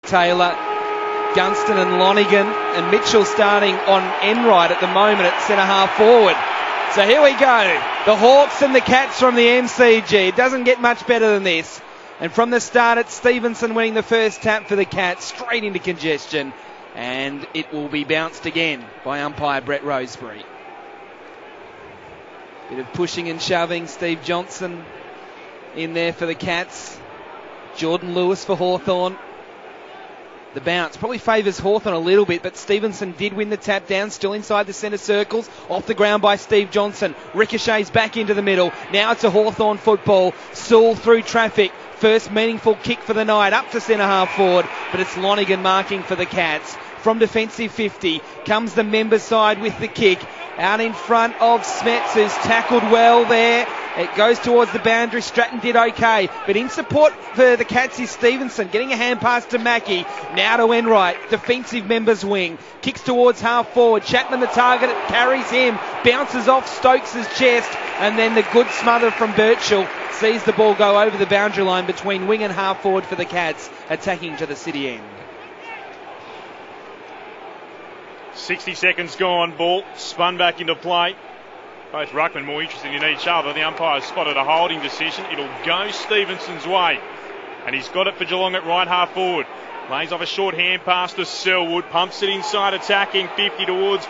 Taylor, Gunston and Lonigan, and Mitchell starting on end right at the moment at centre half forward. So here we go, the Hawks and the Cats from the MCG. It doesn't get much better than this. And from the start, it's Stevenson winning the first tap for the Cats, straight into congestion. And it will be bounced again by umpire Brett Roseberry. Bit of pushing and shoving. Steve Johnson in there for the Cats. Jordan Lewis for Hawthorn. The bounce probably favours Hawthorn a little bit, but Stevenson did win the tap down, still inside the centre circles, off the ground by Steve Johnson. Ricochets back into the middle. Now it's a Hawthorn football. Sewell through traffic. First meaningful kick for the night, up to centre half forward, but it's Lonigan marking for the Cats. From defensive 50 comes the member side with the kick. Out in front of Smets, who's tackled well there. It goes towards the boundary. Stratton did okay, but in support for the Cats is Stevenson, getting a hand pass to Mackie. Now to Enright, defensive members wing. Kicks towards half forward. Chapman the target, it carries him. Bounces off Stokes' chest, and then the good smother from Birchall sees the ball go over the boundary line between wing and half forward for the Cats, attacking to the city end. 60 seconds gone, ball spun back into play. Both ruckmen more interested in each other. The umpire spotted a holding decision. It'll go Stevenson's way. And he's got it for Geelong at right half forward. Lays off a short hand pass to Selwood. Pumps it inside, attacking 50 towards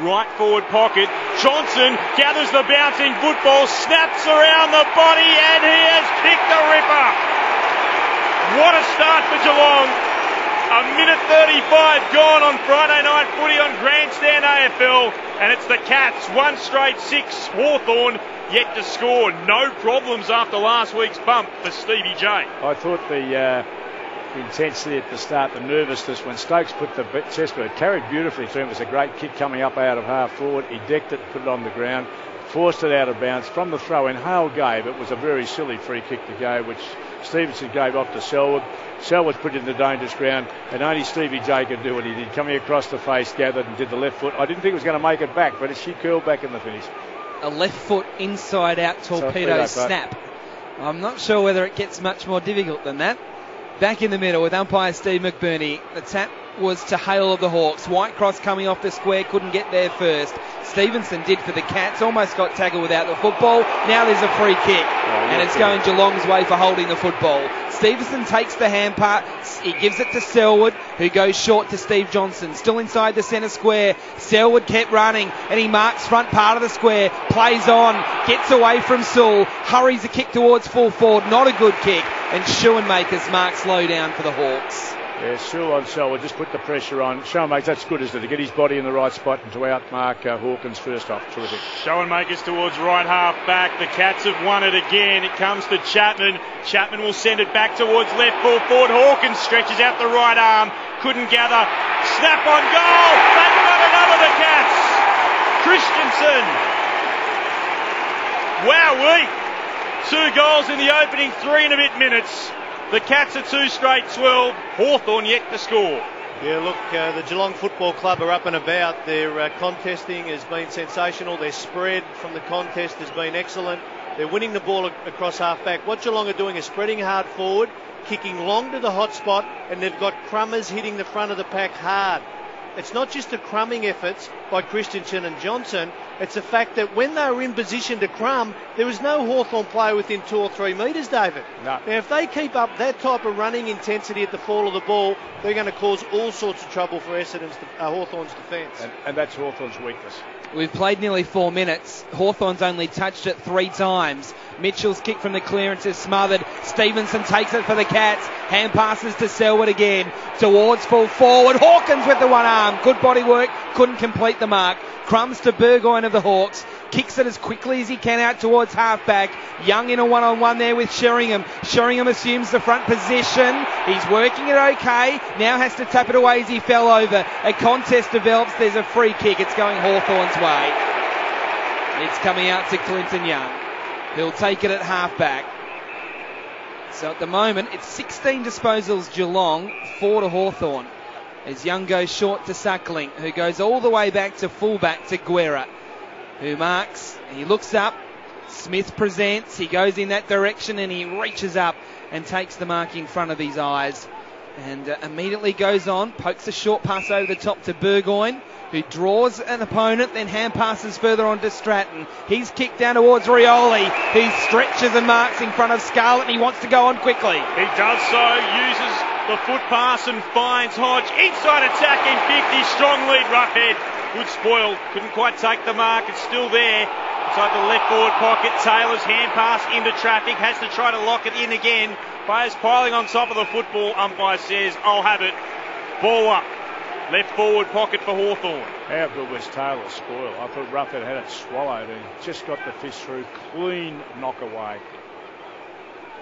right forward pocket. Johnson gathers the bouncing football, snaps around the body, and he has kicked the ripper. What a start for Geelong. A minute 35 gone on Friday night footy on Grandstand AFL, and it's the Cats, one straight 6. Hawthorn yet to score. No problems after last week's bump for Stevie J. I thought the intensity at the start, the nervousness when Stokes put the chest, but it carried beautifully through him. It was a great kick coming up out of half forward. He decked it, put it on the ground, forced it out of bounds from the throw in. Hale gave, it was a very silly free kick to go, which Stevenson gave off to Selwood. Selwood put it in the dangerous ground, and only Stevie J could do what he did. Coming across the face, gathered and did the left foot. I didn't think he was going to make it back, but she curled back in the finish. A left foot inside out torpedo snap. I'm not sure whether it gets much more difficult than that. Back in the middle with umpire Steve McBurney. The tap was to Hale of the Hawks. Whitecross coming off the square, couldn't get there first. Stevenson did for the Cats, almost got tackled without the football. Now there's a free kick, and it's going Geelong's way for holding the football. Stevenson takes the hand pass, he gives it to Selwood, who goes short to Steve Johnson. Still inside the centre square. Selwood kept running, and he marks front part of the square, plays on, gets away from Sewell, hurries a kick towards full forward, not a good kick, and Schoenmakers marks low down for the Hawks. Yeah, Sewell on Selwood just put the pressure on. Schoenmakers, that's good, isn't it? To get his body in the right spot and to outmark Hawkins first off. Terrific. Schoenmakers towards right half back. The Cats have won it again. It comes to Chapman. Chapman will send it back towards left full forward. Hawkins stretches out the right arm. Couldn't gather. Snap on goal. They've got another, the Cats. Christensen. Wowee. 2 goals in the opening 3 and a bit minutes. The Cats are 2 straight 12. Hawthorn yet to score. Yeah, look, the Geelong Football Club are up and about. Their contesting has been sensational. Their spread from the contest has been excellent. They're winning the ball across half-back. What Geelong are doing is spreading hard forward, kicking long to the hot spot, and they've got crummers hitting the front of the pack hard. It's not just the crumbing efforts by Christensen and Johnson. It's the fact that when they were in position to crumb, there was no Hawthorn player within 2 or 3 metres, David. No. Now, if they keep up that type of running intensity at the fall of the ball, they're going to cause all sorts of trouble for Hawthorn's defence. And that's Hawthorn's weakness. We've played nearly 4 minutes. Hawthorn's only touched it 3 times. Mitchell's kick from the clearance is smothered. Stevenson takes it for the Cats. Hand passes to Selwood again. Towards full forward. Hawkins with the one arm. Good body work. Couldn't complete the mark. Crumbs to Burgoyne of the Hawks. Kicks it as quickly as he can out towards halfback. Young in a one-on-one there with Sheringham. Sheringham assumes the front position. He's working it okay. Now has to tap it away as he fell over. A contest develops. There's a free kick. It's going Hawthorn's way. It's coming out to Clinton Young. He'll take it at halfback. So at the moment, it's 16 disposals Geelong, 4 to Hawthorn. As Young goes short to Suckling, who goes all the way back to fullback to Guerra, who marks, and he looks up. Smith presents, he goes in that direction and he reaches up and takes the mark in front of his eyes. And immediately goes on, pokes a short pass over the top to Burgoyne, who draws an opponent, then hand passes further on to Stratton. He's kicked down towards Rioli. He stretches and marks in front of Scarlett, and he wants to go on quickly. He does so, uses the foot pass and finds Hodge. Inside attacking 50, strong lead, Roughhead. Good spoil, couldn't quite take the mark, it's still there. Inside the left forward pocket, Taylor's hand pass into traffic, has to try to lock it in again. Players piling on top of the football, umpire says, I'll have it. Ball up, left forward pocket for Hawthorn. How good was Taylor's spoil? I thought Roughhead had it swallowed and just got the fish through. Clean knock away.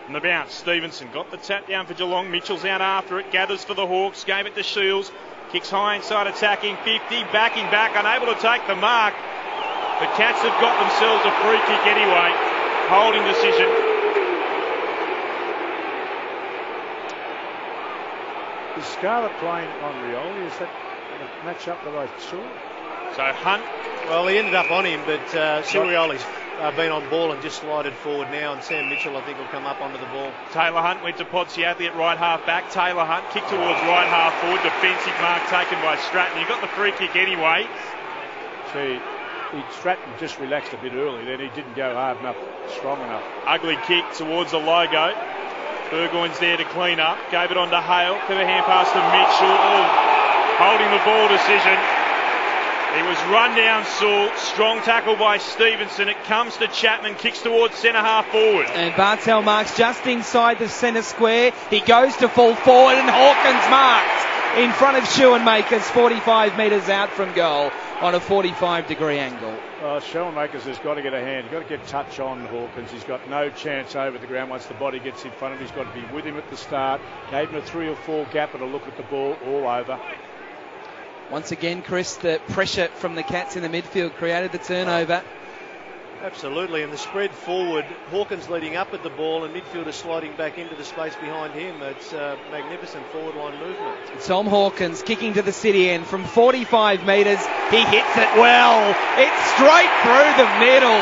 And the bounce, Stevenson got the tap down for Geelong. Mitchell's out after it, gathers for the Hawks, gave it to Shields. Kicks high inside attacking 50, backing back, unable to take the mark. The Cats have got themselves a free kick anyway. Holding decision. Is Scarlett playing on Rioli? Is that a match up that I saw? So Hunt. Well, he ended up on him, but Sirioli's been on ball and just slided forward now, and Sam Mitchell, I think, will come up onto the ball. Taylor Hunt went to Podsiadly at right half back. Taylor Hunt kicked towards right half forward. Defensive mark taken by Stratton. He got the free kick anyway. See, Stratton just relaxed a bit early, then he didn't go hard enough, strong enough. Ugly kick towards the logo. Burgoyne's there to clean up. Gave it on to Hale. Clever hand pass to Mitchell. Holding the ball decision. He was run down, Sewell. Strong tackle by Stevenson. It comes to Chapman. Kicks towards centre half forward. And Bartel marks just inside the centre square. He goes to full forward, and Hawkins marks in front of Schoenmakers, 45 metres out from goal on a 45-degree angle. Schoenmakers has got to get a hand. He's got to get touch on Hawkins. He's got no chance over the ground once the body gets in front of him. He's got to be with him at the start. Gave him a 3 or 4 gap and a look at the ball all over. Once again, Chris, the pressure from the Cats in the midfield created the turnover. Absolutely, and the spread forward, Hawkins leading up at the ball and midfielders sliding back into the space behind him. It's magnificent forward line movement. Tom Hawkins kicking to the city end from 45 metres. He hits it well. It's straight through the middle.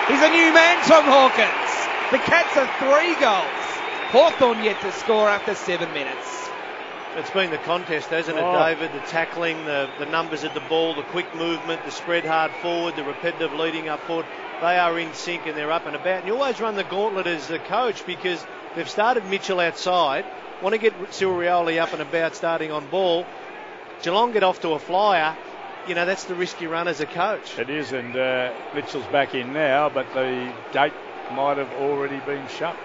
He's a new man, Tom Hawkins. The Cats are 3 goals. Hawthorn yet to score after 7 minutes. It's been the contest, hasn't it, David? The tackling, the numbers at the ball, the quick movement, the spread hard forward, the repetitive leading up forward. They are in sync and they're up and about. And you always run the gauntlet as the coach because they've started Mitchell outside, want to get Sirioli up and about starting on ball. Geelong get off to a flyer. You know, that's the risk you run as a coach. It is, and Mitchell's back in now, but the gate might have already been shut.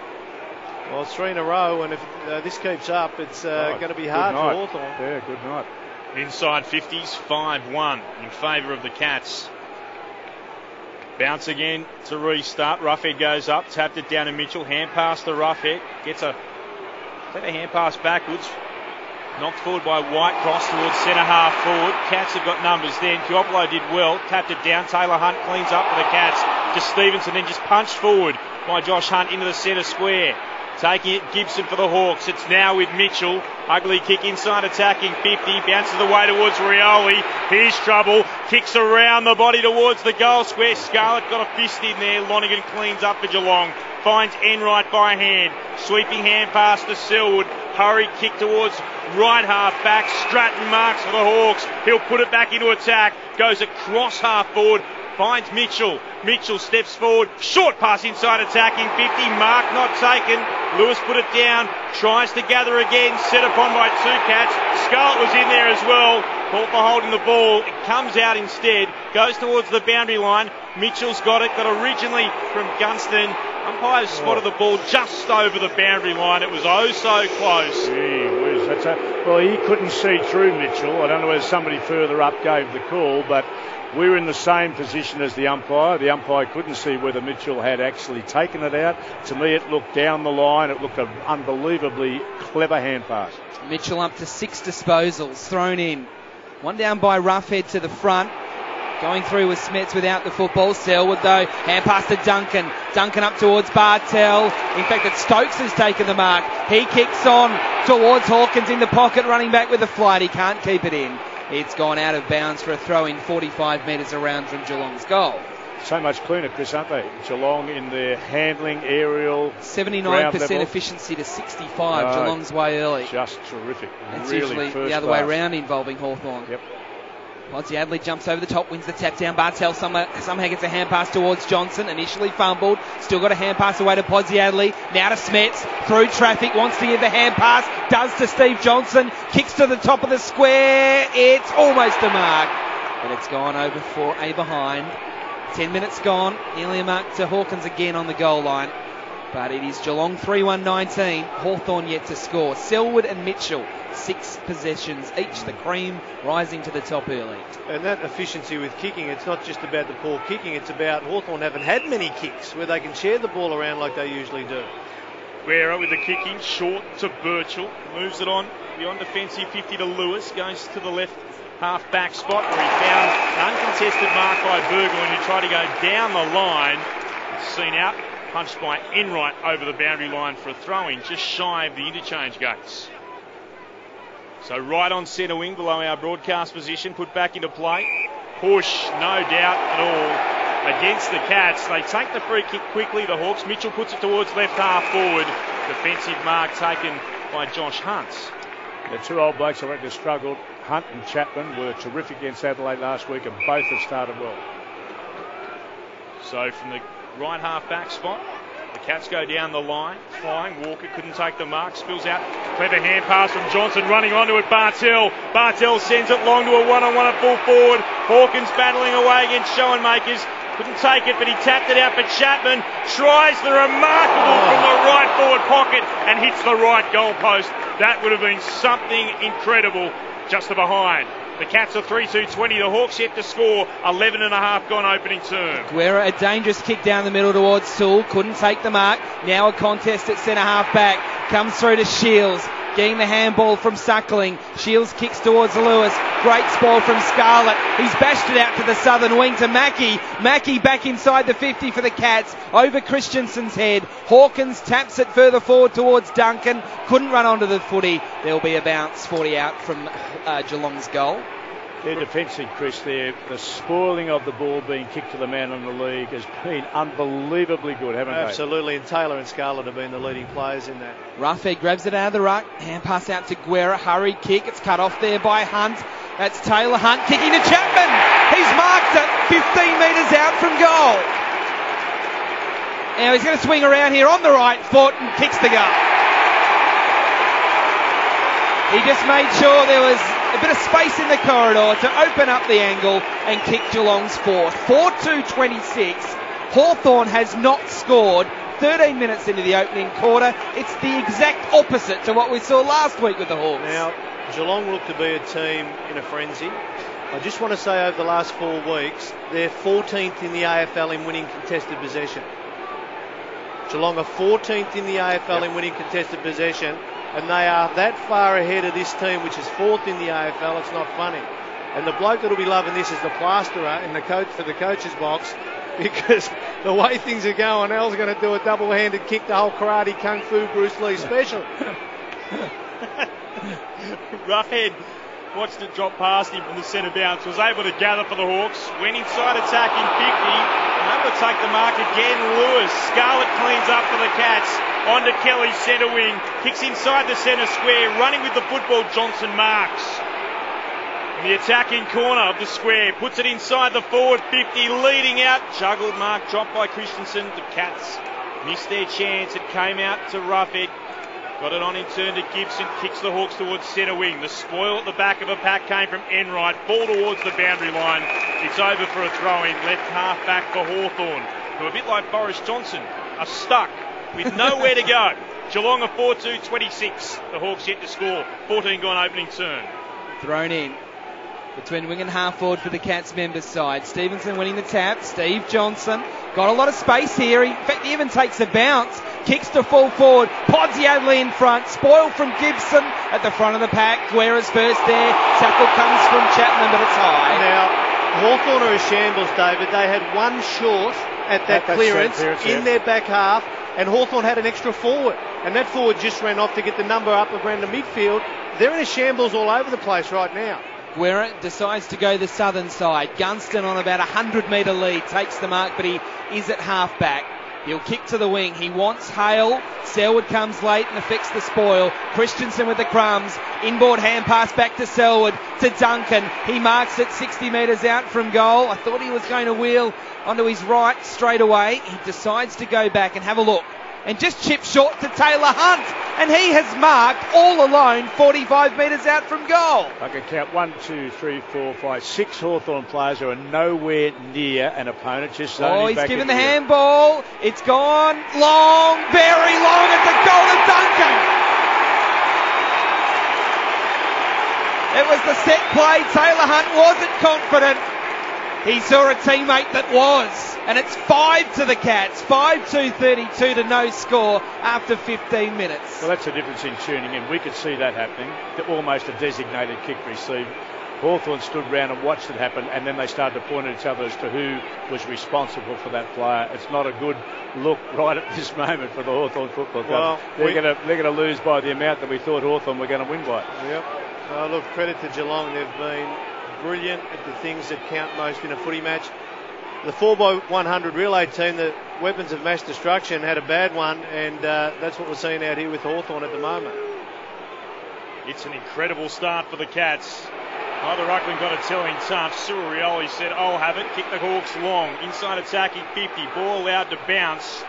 Well, 3 in a row, and if this keeps up, it's going to be hard for Hawthorn. Yeah, good night. Inside 50s, 5-1 in favour of the Cats. Bounce again to restart. Roughhead goes up, tapped it down to Mitchell. Hand pass to Roughhead. Gets a hand pass backwards. Knocked forward by White, cross towards centre half forward. Cats have got numbers then. Chiopolo did well, tapped it down. Taylor Hunt cleans up for the Cats. To Stevenson, then just punched forward by Josh Hunt into the centre square. Taking it, Gibson for the Hawks. It's now with Mitchell. Ugly kick inside attacking 50. Bounces away towards Rioli. Here's trouble. Kicks around the body towards the goal square. Scarlett got a fist in there. Lonergan cleans up for Geelong. Finds Enright by hand. Sweeping hand pass to Selwood. Hurry kick towards right half back. Stratton marks for the Hawks. He'll put it back into attack. Goes across half forward. Finds Mitchell. Mitchell steps forward. Short pass inside attacking 50. Mark not taken. Lewis put it down. Tries to gather again. Set upon by 2 Cats. Scarlett was in there as well. Caught for holding the ball. It comes out instead. Goes towards the boundary line. Mitchell's got it. Got originally from Gunston. Umpires spotted the ball just over the boundary line. It was oh so close. Gee whiz. Well, he couldn't see through Mitchell. I don't know whether somebody further up gave the call, but we were in the same position as the umpire. The umpire couldn't see whether Mitchell had actually taken it out. To me, it looked down the line. It looked an unbelievably clever hand pass. Mitchell up to 6 disposals, thrown in. One down by Roughhead to the front. Going through with Smets without the football. Selwood, though, hand pass to Duncan. Duncan up towards Bartel. In fact, it's Stokes has taken the mark. He kicks on towards Hawkins in the pocket, running back with a flight. He can't keep it in. It's gone out of bounds for a throw in 45 metres around from Geelong's goal. so much cleaner, Chris, aren't they? Geelong in their handling, aerial, 79% efficiency to 65. Geelong's way early. Just terrific. It's really usually first the other class. way around involving Hawthorn. Yep. Podsiadly jumps over the top, wins the tap down. Bartel somehow gets a hand pass towards Johnson. Initially fumbled. Still got a hand pass away to Podsiadly. Now to Smets. Through traffic. Wants to give the hand pass. Does to Steve Johnson. Kicks to the top of the square. It's almost a mark. But it's gone over for a behind. 10 minutes gone. Nearly a mark to Hawkins again on the goal line. But it is Geelong 3-1-19. Hawthorn yet to score. Selwood and Mitchell, 6 possessions each. The cream rising to the top early. And that efficiency with kicking, it's not just about the poor kicking, it's about Hawthorn haven't had many kicks where they can share the ball around like they usually do. Guerra with the kicking, short to Birchall. Moves it on beyond defensive 50 to Lewis. Goes to the left half back spot where he found an uncontested mark by Burgoyne, who tried to go down the line. Seen out. Punched by Enright over the boundary line for a throw-in, just shy of the interchange gates. So right on centre wing below our broadcast position, put back into play. Push, no doubt at all, against the Cats. They take the free kick quickly, the Hawks. Mitchell puts it towards left half forward. Defensive mark taken by Josh Hunt. The two old blokes I reckon struggled. Hunt and Chapman were terrific against Adelaide last week, and both have started well. So from the right half back spot, the Cats go down the line, flying. Walker couldn't take the mark, spills out. Clever hand pass from Johnson, running onto it. Bartel sends it long to a one-on-one at full forward. Hawkins battling away against Schoenmakers. Couldn't take it, but he tapped it out for Chapman. Tries the remarkable from the right forward pocket and hits the right goalpost. That would have been something incredible just to behind. The Cats are 3-2-20. The Hawks yet to score. 11.5 gone opening term. Guerra, a dangerous kick down the middle towards Sewell. Couldn't take the mark. Now a contest at centre half back. Comes through to Shields. Getting the handball from Suckling. Shields kicks towards Lewis. Great spoil from Scarlett. He's bashed it out to the southern wing to Mackie. Mackie back inside the 50 for the Cats. Over Christensen's head. Hawkins taps it further forward towards Duncan. Couldn't run onto the footy. There'll be a bounce, 40 out from Geelong's goal. Their defensive, Chris, the spoiling of the ball being kicked to the man in the league has been unbelievably good, haven't they? Absolutely, and Taylor and Scarlett have been the leading players in that. Roughhead grabs it out of the ruck. Hand pass out to Guerra. Hurried kick. It's cut off there by Hunt. That's Taylor. Hunt kicking to Chapman. He's marked it 15 metres out from goal. Now he's going to swing around here on the right foot and kicks the goal. He just made sure there was a bit of space in the corridor to open up the angle and kick Geelong's fourth. 4-2-26. Hawthorn has not scored 13 minutes into the opening quarter. It's the exact opposite to what we saw last week with the Hawks. Now, Geelong look to be a team in a frenzy. I just want to say over the last 4 weeks, they're 14th in the AFL in winning contested possession. Geelong are 14th in the AFL in winning contested possession. And they are that far ahead of this team, which is 4th in the AFL. It's not funny. And the bloke that'll be loving this is the plasterer in the coach for the coach's box, because the way things are going, Al's going to do a double-handed kick, the whole karate, kung fu, Bruce Lee special. Roughhead watched it drop past him from the centre bounce, was able to gather for the Hawks, went inside attacking 50, and able to take the mark again. Lewis, Scarlett cleans up for the Cats. On to Kelly's centre wing, kicks inside the centre square, running with the football. Johnson marks in the attacking corner of the square, puts it inside the forward 50, leading out. Juggled mark, dropped by Christensen. The Cats missed their chance. It came out to Roughhead. Got it on in turn to Gibson, kicks the Hawks towards centre wing. The spoil at the back of a pack came from Enright. Ball towards the boundary line. It's over for a throw-in. Left half back for Hawthorn, who, a bit like Boris Johnson, are stuck with nowhere to go. Geelong are 4-2-26. The Hawks yet to score. 14 gone opening turn. Thrown in between wing and half forward for the Cats members side. Stevenson winning the tap. Steve Johnson got a lot of space here. In fact, he even takes a bounce. Kicks to full forward. Podsiadly in front. Spoil from Gibson at the front of the pack. Guerra's first there. Tackle comes from Chapman, but it's high. Now, Hawthorn are a shambles, David. They had one short at that clearance in their back half, and Hawthorn had an extra forward. And that forward just ran off to get the number up around the midfield. They're in a shambles all over the place right now. Guerra decides to go the southern side. Gunston on about 100-metre lead takes the mark, but he is at half-back. He'll kick to the wing. He wants Hale. Selwood comes late and affects the spoil. Christensen with the crumbs. Inboard hand pass back to Selwood. To Duncan. He marks it 60 metres out from goal. I thought he was going to wheel onto his right straight away. He decides to go back and have a look. And just chip short to Taylor Hunt. And he has marked all alone 45 metres out from goal. I can count 1, 2, 3, 4, 5, 6 Hawthorn players who are nowhere near an opponent. Just he's given the handball. It's gone long, very long. It's a goal to Duncan. It was the set play. Taylor Hunt wasn't confident. He saw a teammate that was. And it's 5 to the Cats. 5-2-32 to no score after 15 minutes. Well, that's the difference in tuning in. We could see that happening. Almost a designated kick received. Hawthorn stood round and watched it happen, and then they started to point at each other as to who was responsible for that player. It's not a good look right at this moment for the Hawthorn Football Club. Well, they're going to lose by the amount that we thought Hawthorn were going to win by. Yep. Look, credit to Geelong. They've been brilliant at the things that count most in a footy match. The 4x100 relay team, the weapons of mass destruction, had a bad one, and that's what we're seeing out here with Hawthorn at the moment. It's an incredible start for the Cats. Either Ruckman got a telling touch. Cyril Rioli said, I'll have it. Kick the Hawks long. Inside attacking 50. Ball out to bounce.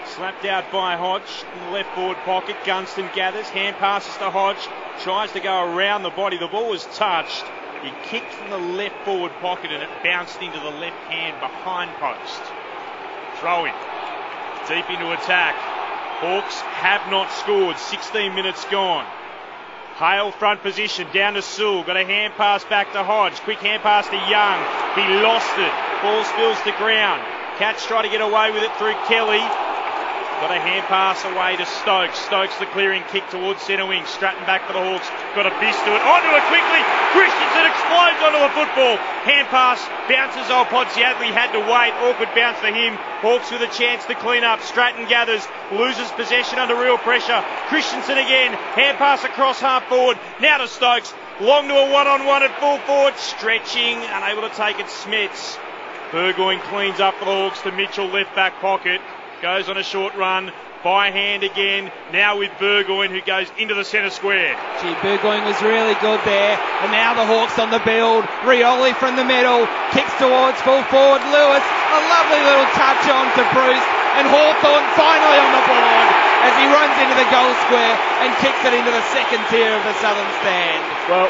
Slapped out by Hodge in the left forward pocket. Gunston gathers. Hand passes to Hodge. Tries to go around the body. The ball was touched. He kicked from the left forward pocket and it bounced into the left hand behind post. Throw in. Deep into attack. Hawks have not scored. 16 minutes gone. Hale front position down to Sewell. Got a hand pass back to Hodge. Quick hand pass to Young. He lost it. Ball spills to ground. Cats try to get away with it through Kelly. Got a hand pass away to Stokes. Stokes the clearing kick towards centre wing. Stratton back for the Hawks. Got a fist to it. Onto it quickly. Christensen explodes onto the football. Hand pass. Bounces old Podsiadly. Had to wait. Awkward bounce for him. Hawks with a chance to clean up. Stratton gathers. Loses possession under real pressure. Christensen again. Hand pass across half forward. Now to Stokes. Long to a one-on-one at full forward. Stretching. Unable to take it. Smets. Burgoyne cleans up for the Hawks to Mitchell. Left back pocket. Goes on a short run, by hand again, now with Burgoyne who goes into the centre square. Burgoyne was really good there, and now the Hawks on the build. Rioli from the middle, kicks towards full forward Lewis, a lovely little touch on to Bruce, and Hawthorn finally on the board as he runs into the goal square and kicks it into the second tier of the southern stand. Well,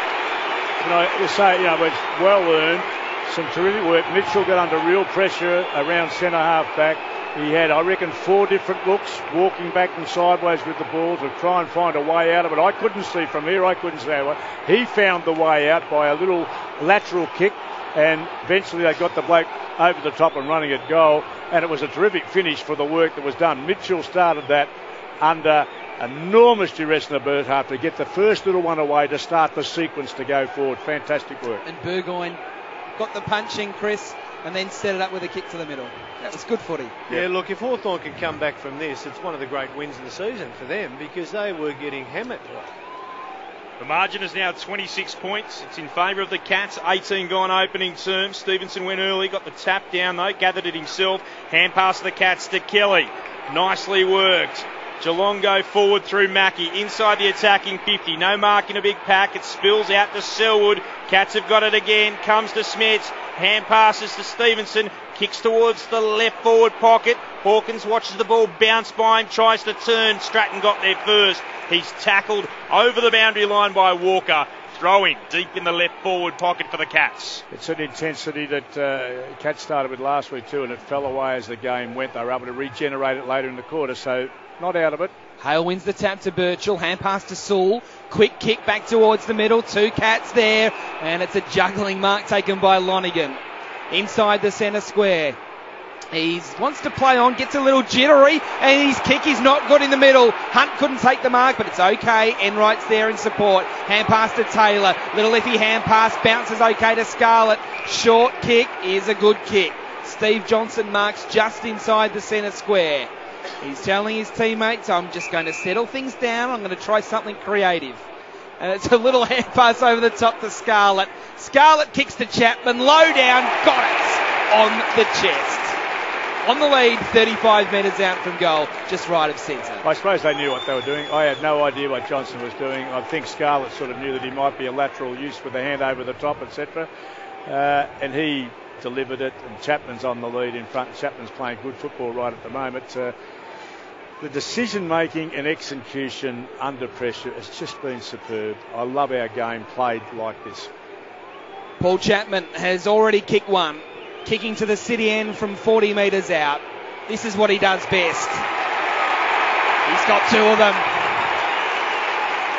you say, it's well earned, some terrific work. Mitchell got under real pressure around centre half back. He had, I reckon, 4 different looks, walking back and sideways with the ball to try and find a way out of it. I couldn't see from here, I couldn't see how. He found the way out by a little lateral kick, and eventually they got the bloke over the top and running at goal, and it was a terrific finish for the work that was done. Mitchell started that under enormous duress in the bird half to get the first little one away to start the sequence to go forward. Fantastic work. And Burgoyne got the punch in, Chris, and then set it up with a kick to the middle. That was good footy. Yeah, look, if Hawthorn can come back from this, it's one of the great wins of the season for them because they were getting hammered. The margin is now 26 points. It's in favour of the Cats. 18 gone opening term. Stevenson went early, got the tap down though, gathered it himself. Hand pass to the Cats to Kelly. Nicely worked. Geelong go forward through Mackie. Inside the attacking 50. No mark in a big pack. It spills out to Selwood. Cats have got it again. Comes to Smets. Hand passes to Stevenson. Kicks towards the left forward pocket. Hawkins watches the ball bounce by him. Tries to turn. Stratton got there first. He's tackled over the boundary line by Walker. Throwing deep in the left forward pocket for the Cats. It's an intensity that Cats started with last week too, and it fell away as the game went. They were able to regenerate it later in the quarter, so not out of it. Hale wins the tap to Birchall. Hand pass to Sewell. Quick kick back towards the middle. 2 Cats there, and it's a juggling mark taken by Lonigan. Inside the centre square. He wants to play on, gets a little jittery, and his kick is not good in the middle. Hunt couldn't take the mark, but it's okay. Enright's there in support. Hand pass to Taylor. Little iffy hand pass, bounces okay to Scarlett. Short kick is a good kick. Steve Johnson marks just inside the centre square. He's telling his teammates, I'm just going to settle things down. I'm going to try something creative. And it's a little hand pass over the top to Scarlett. Scarlett kicks to Chapman, low down, got it on the chest. On the lead, 35 metres out from goal, just right of centre. I suppose they knew what they were doing. I had no idea what Johnson was doing. I think Scarlett sort of knew that he might be a lateral use with a hand over the top, etc. And he delivered it, and Chapman's on the lead in front. Chapman's playing good football right at the moment. The decision-making and execution under pressure has just been superb. I love our game played like this. Paul Chapman has already kicked one, kicking to the city end from 40 metres out. This is what he does best. He's got 2 of them.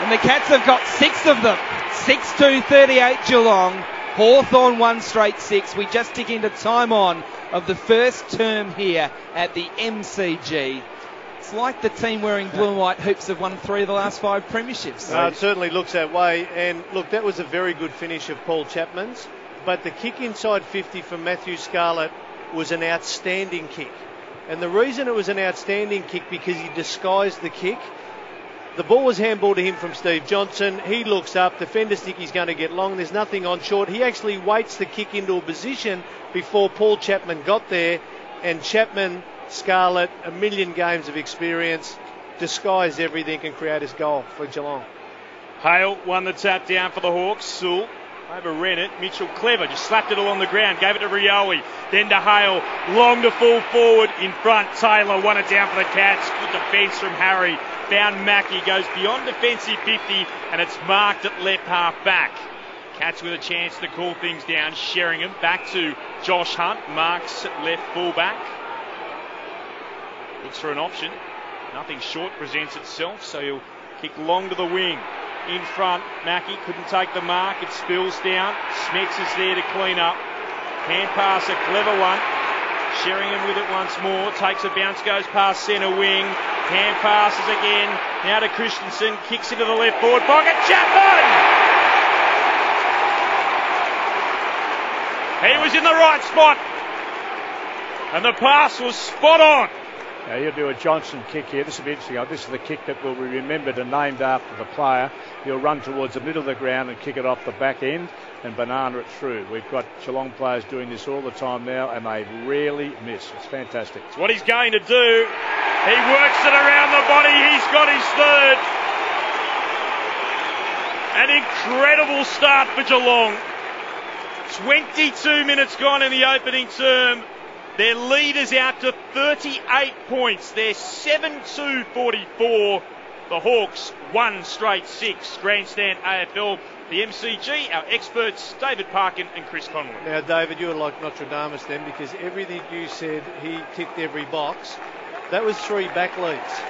And the Cats have got 6 of them. 6-2, 38 Geelong. Hawthorn 1 straight 6. We just tick into time on of the first term here at the MCG. It's like the team wearing blue and white hoops have won 3 of the last 5 premierships. No, it certainly looks that way. And look, that was a very good finish of Paul Chapman's. But the kick inside 50 from Matthew Scarlett was an outstanding kick. And the reason it was an outstanding kick, because he disguised the kick. The ball was handballed to him from Steve Johnson. He looks up. Defenders think he's going to get long. There's nothing on short. He actually waits the kick into a position before Paul Chapman got there. And Chapman, Scarlett, 1 million games of experience, disguised everything and create his goal for Geelong. Hale won the tap down for the Hawks. Sewell overran it. Mitchell clever, just slapped it along the ground, gave it to Rioli, then to Hale, long to fall forward in front. Taylor won it down for the Cats. Good defence from Harry. Found Mackey, goes beyond defensive 50, and it's marked at left half back. Cats with a chance to call things down. Sheringham back to Josh Hunt, marks at left fullback. Looks for an option. Nothing short presents itself, so he'll kick long to the wing. In front, Mackey couldn't take the mark. It spills down. Smets is there to clean up. Hand pass, a clever one. Sheringham with it once more. Takes a bounce, goes past centre wing. Hand passes again. Now to Christensen. Kicks into the left forward pocket. Chapman! He was in the right spot. And the pass was spot on. Now he'll do a Johnson kick here. This will be interesting. This is the kick that will be remembered and named after the player. He'll run towards the middle of the ground and kick it off the back end and banana it through. We've got Geelong players doing this all the time now, and they rarely miss. It's fantastic. It's what he's going to do. He works it around the body. He's got his third. An incredible start for Geelong. 22 minutes gone in the opening term. Their lead is out to 38 points. They're 7-2-44. The Hawks 1 straight 6. Grandstand AFL. The MCG, our experts, David Parkin and Chris Conlon. Now, David, you were like Nostradamus then, because everything you said, he ticked every box. That was 3 back leads.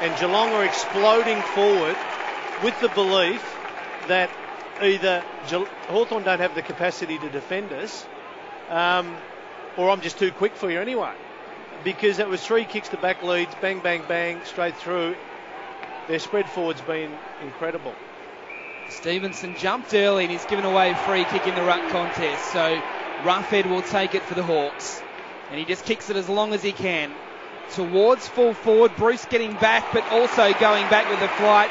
And Geelong are exploding forward with the belief that either Hawthorn don't have the capacity to defend us, or I'm just too quick for you anyway. Because that was 3 kicks to back leads, bang, bang, bang, straight through. Their spread forward's been incredible. Stevenson jumped early and he's given away a free kick in the ruck contest. So Roughhead will take it for the Hawks. And he just kicks it as long as he can. Towards full forward. Bruce getting back, but also going back with the flight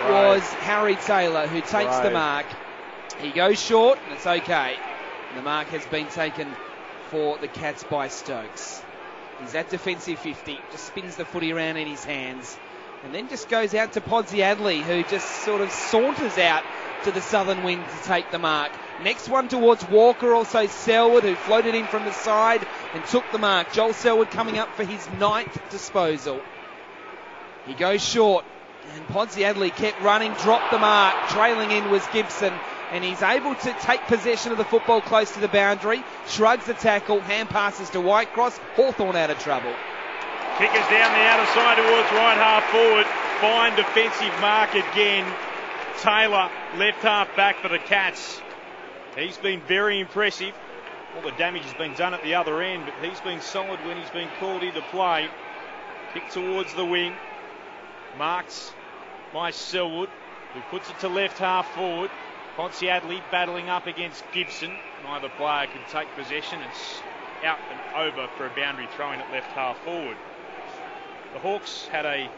was Harry Taylor, who takes the mark. He goes short and it's okay. And the mark has been taken for the Cats by Stokes. He's at defensive 50, just spins the footy around in his hands, and then just goes out to Podsiadly, who just sort of saunters out to the southern wing to take the mark. Next one towards Walker, also Selwood, who floated in from the side and took the mark. Joel Selwood coming up for his 9th disposal. He goes short, and Podsiadly kept running, dropped the mark. Trailing in was Gibson, and he's able to take possession of the football close to the boundary, shrugs the tackle, hand passes to Whitecross. Hawthorn out of trouble. Kickers down the outer side towards right half forward. Fine defensive mark again. Taylor, left half back for the Cats. He's been very impressive. All the damage has been done at the other end, but he's been solid when he's been called into play. Kick towards the wing. Marked by Selwood, who puts it to left half forward. Podsiadly battling up against Gibson. Neither player can take possession. It's out and over for a boundary throw-in at left half forward. The Hawks had a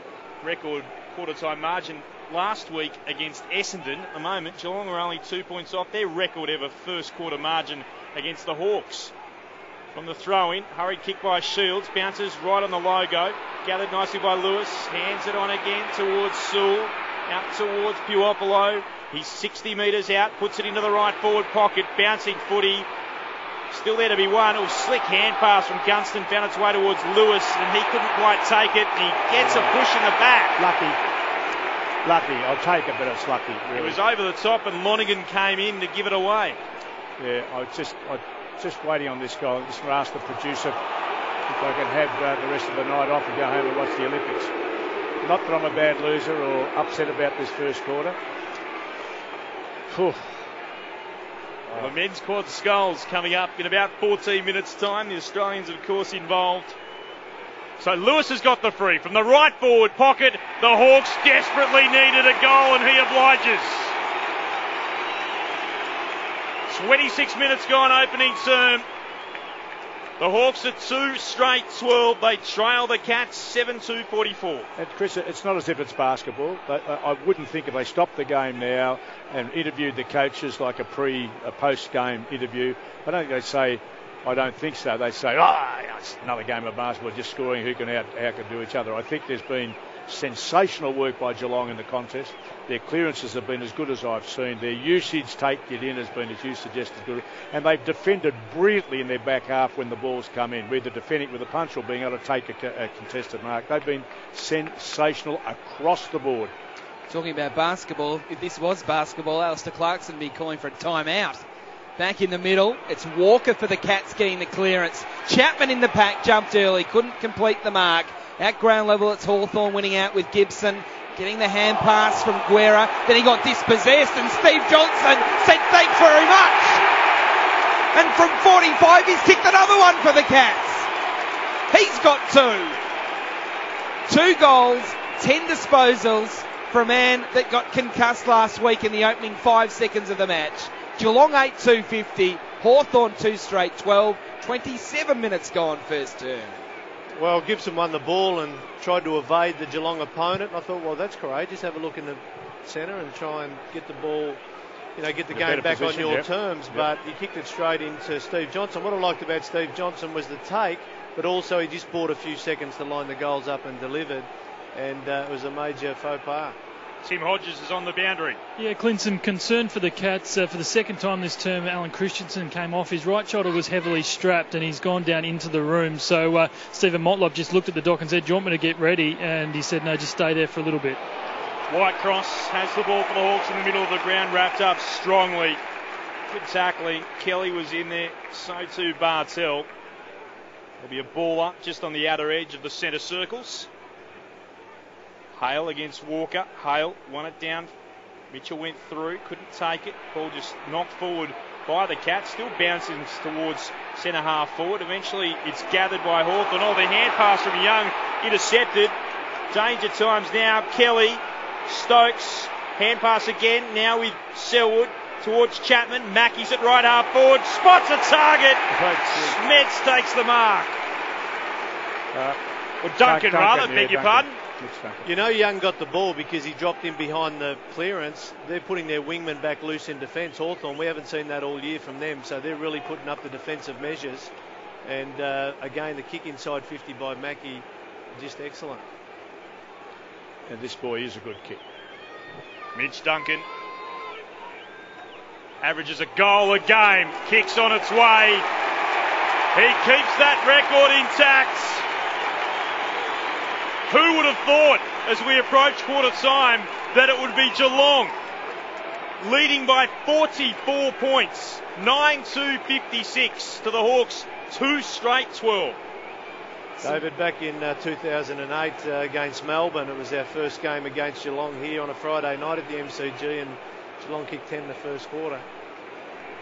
record quarter-time margin last week against Essendon. At the moment, Geelong are only 2 points off their record ever first quarter margin against the Hawks. From the throw-in, hurried kick by Shields, bounces right on the logo, gathered nicely by Lewis, hands it on again towards Sewell, out towards Puopolo. He's 60 metres out, puts it into the right forward pocket, bouncing footy, still there to be won. Oh, slick hand pass from Gunston, found its way towards Lewis, and he couldn't quite take it, and he gets a push in the back. Lucky, I'll take it, but it's lucky. Really. It was over the top, and Lonergan came in to give it away. Yeah, I just waiting on this goal. Just ask the producer if I can have the rest of the night off and go home and watch the Olympics. Not that I'm a bad loser or upset about this first quarter. Well, the men's quad sculls coming up in about 14 minutes' time. The Australians, of course, involved. So Lewis has got the free from the right forward pocket. The Hawks desperately needed a goal, and he obliges. 26 minutes gone, opening term. The Hawks are 2 straight 12. They trail the Cats 7-2-44. And Chris, it's not as if it's basketball. I wouldn't think if they stopped the game now and interviewed the coaches like a post-game interview, I don't think so. They say, it's another game of basketball, just scoring who can outdo each other. I think there's been sensational work by Geelong in the contest. Their clearances have been as good as I've seen. Their usage, take it in, has been, as you suggested, good. And they've defended brilliantly in their back half when the balls come in, either defending with a punch or being able to take a contested mark. They've been sensational across the board. Talking about basketball, if this was basketball, Alistair Clarkson would be calling for a timeout. Back in the middle, it's Walker for the Cats getting the clearance. Chapman in the pack, jumped early, couldn't complete the mark. At ground level, it's Hawthorn winning out with Gibson, getting the hand pass from Guerra. Then he got dispossessed, and Steve Johnson said thanks very much. And from 45, he's kicked another one for the Cats. He's got 2. 2 goals, 10 disposals for a man that got concussed last week in the opening 5 seconds of the match. Geelong 8-2-50, Hawthorn 2 straight 12, 27 minutes gone first term. Well, Gibson won the ball and tried to evade the Geelong opponent. And I thought, well, that's courageous. Have a look in the centre and try and get the ball, get the game back on your terms. Yep. But he kicked it straight into Steve Johnson. What I liked about Steve Johnson was the take, but also he just bought a few seconds to line the goals up and delivered. And it was a major faux pas. Tim Hodges is on the boundary. Yeah, Clinton, concerned for the Cats. For the second time this term, Alan Christensen came off. His right shoulder was heavily strapped and he's gone down into the room. So Stephen Motlop just looked at the dock and said, do you want me to get ready? And he said, no, just stay there for a little bit. Whitecross has the ball for the Hawks in the middle of the ground, wrapped up strongly. Good tackling. Kelly was in there, so too Bartell. There'll be a ball up just on the outer edge of the centre circles. Hale against Walker. Hale won it down. Mitchell went through, couldn't take it. Ball just knocked forward by the Cats. Still bouncing towards centre half forward. Eventually it's gathered by Hawthorn. Oh, the hand pass from Young intercepted. Danger times now. Kelly, Stokes, hand pass again. Now with Selwood towards Chapman. Mackey's at right half forward. Spots a target. Smets takes the mark. Or Duncan rather, beg your pardon. Young got the ball because he dropped in behind the clearance. They're putting their wingman back loose in defence. Hawthorn, we haven't seen that all year from them, so they're really putting up the defensive measures. And again, the kick inside 50 by Mackey, just excellent. And this boy is a good kick. Mitch Duncan averages a goal a game, kicks on its way. He keeps that record intact. Who would have thought, as we approach quarter time, that it would be Geelong leading by 44 points, 9-2-56 to the Hawks, 2 straight 12. David, back in 2008 against Melbourne, it was our first game against Geelong here on a Friday night at the MCG, and Geelong kicked 10 in the first quarter.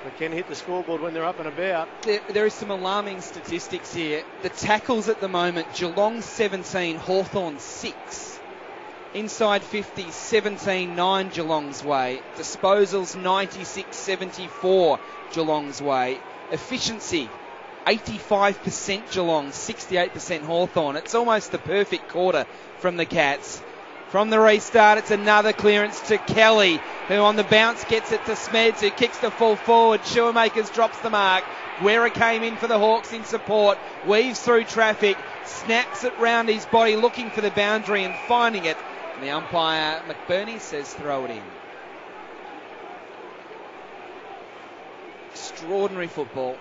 They can hit the scoreboard when they're up and about. There is some alarming statistics here. The tackles at the moment, Geelong 17, Hawthorn 6. Inside 50, 17-9 Geelong's way. Disposals 96-74 Geelong's way. Efficiency 85% Geelong, 68% Hawthorn. It's almost the perfect quarter from the Cats. From the restart, it's another clearance to Kelly, who on the bounce gets it to Smeds, who kicks the full forward. Shoemakers drops the mark. Guerra came in for the Hawks in support, weaves through traffic, snaps it round his body, looking for the boundary and finding it. And the umpire, McBurney, says throw it in. Extraordinary football.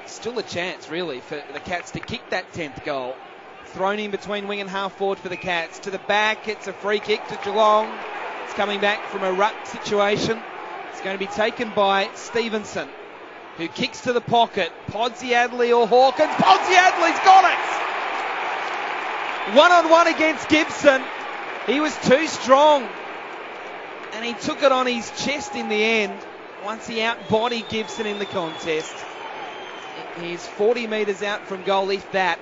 Still a chance, really, for the Cats to kick that 10th goal. Thrown in between wing and half forward for the Cats. To the back, it's a free kick to Geelong. It's coming back from a ruck situation. It's going to be taken by Stevenson, who kicks to the pocket. Podsiadly or Hawkins. Podsiadly's got it! 1-on-1 against Gibson. He was too strong, and he took it on his chest in the end once he outbodied Gibson in the contest. He's 40 metres out from goal, if that,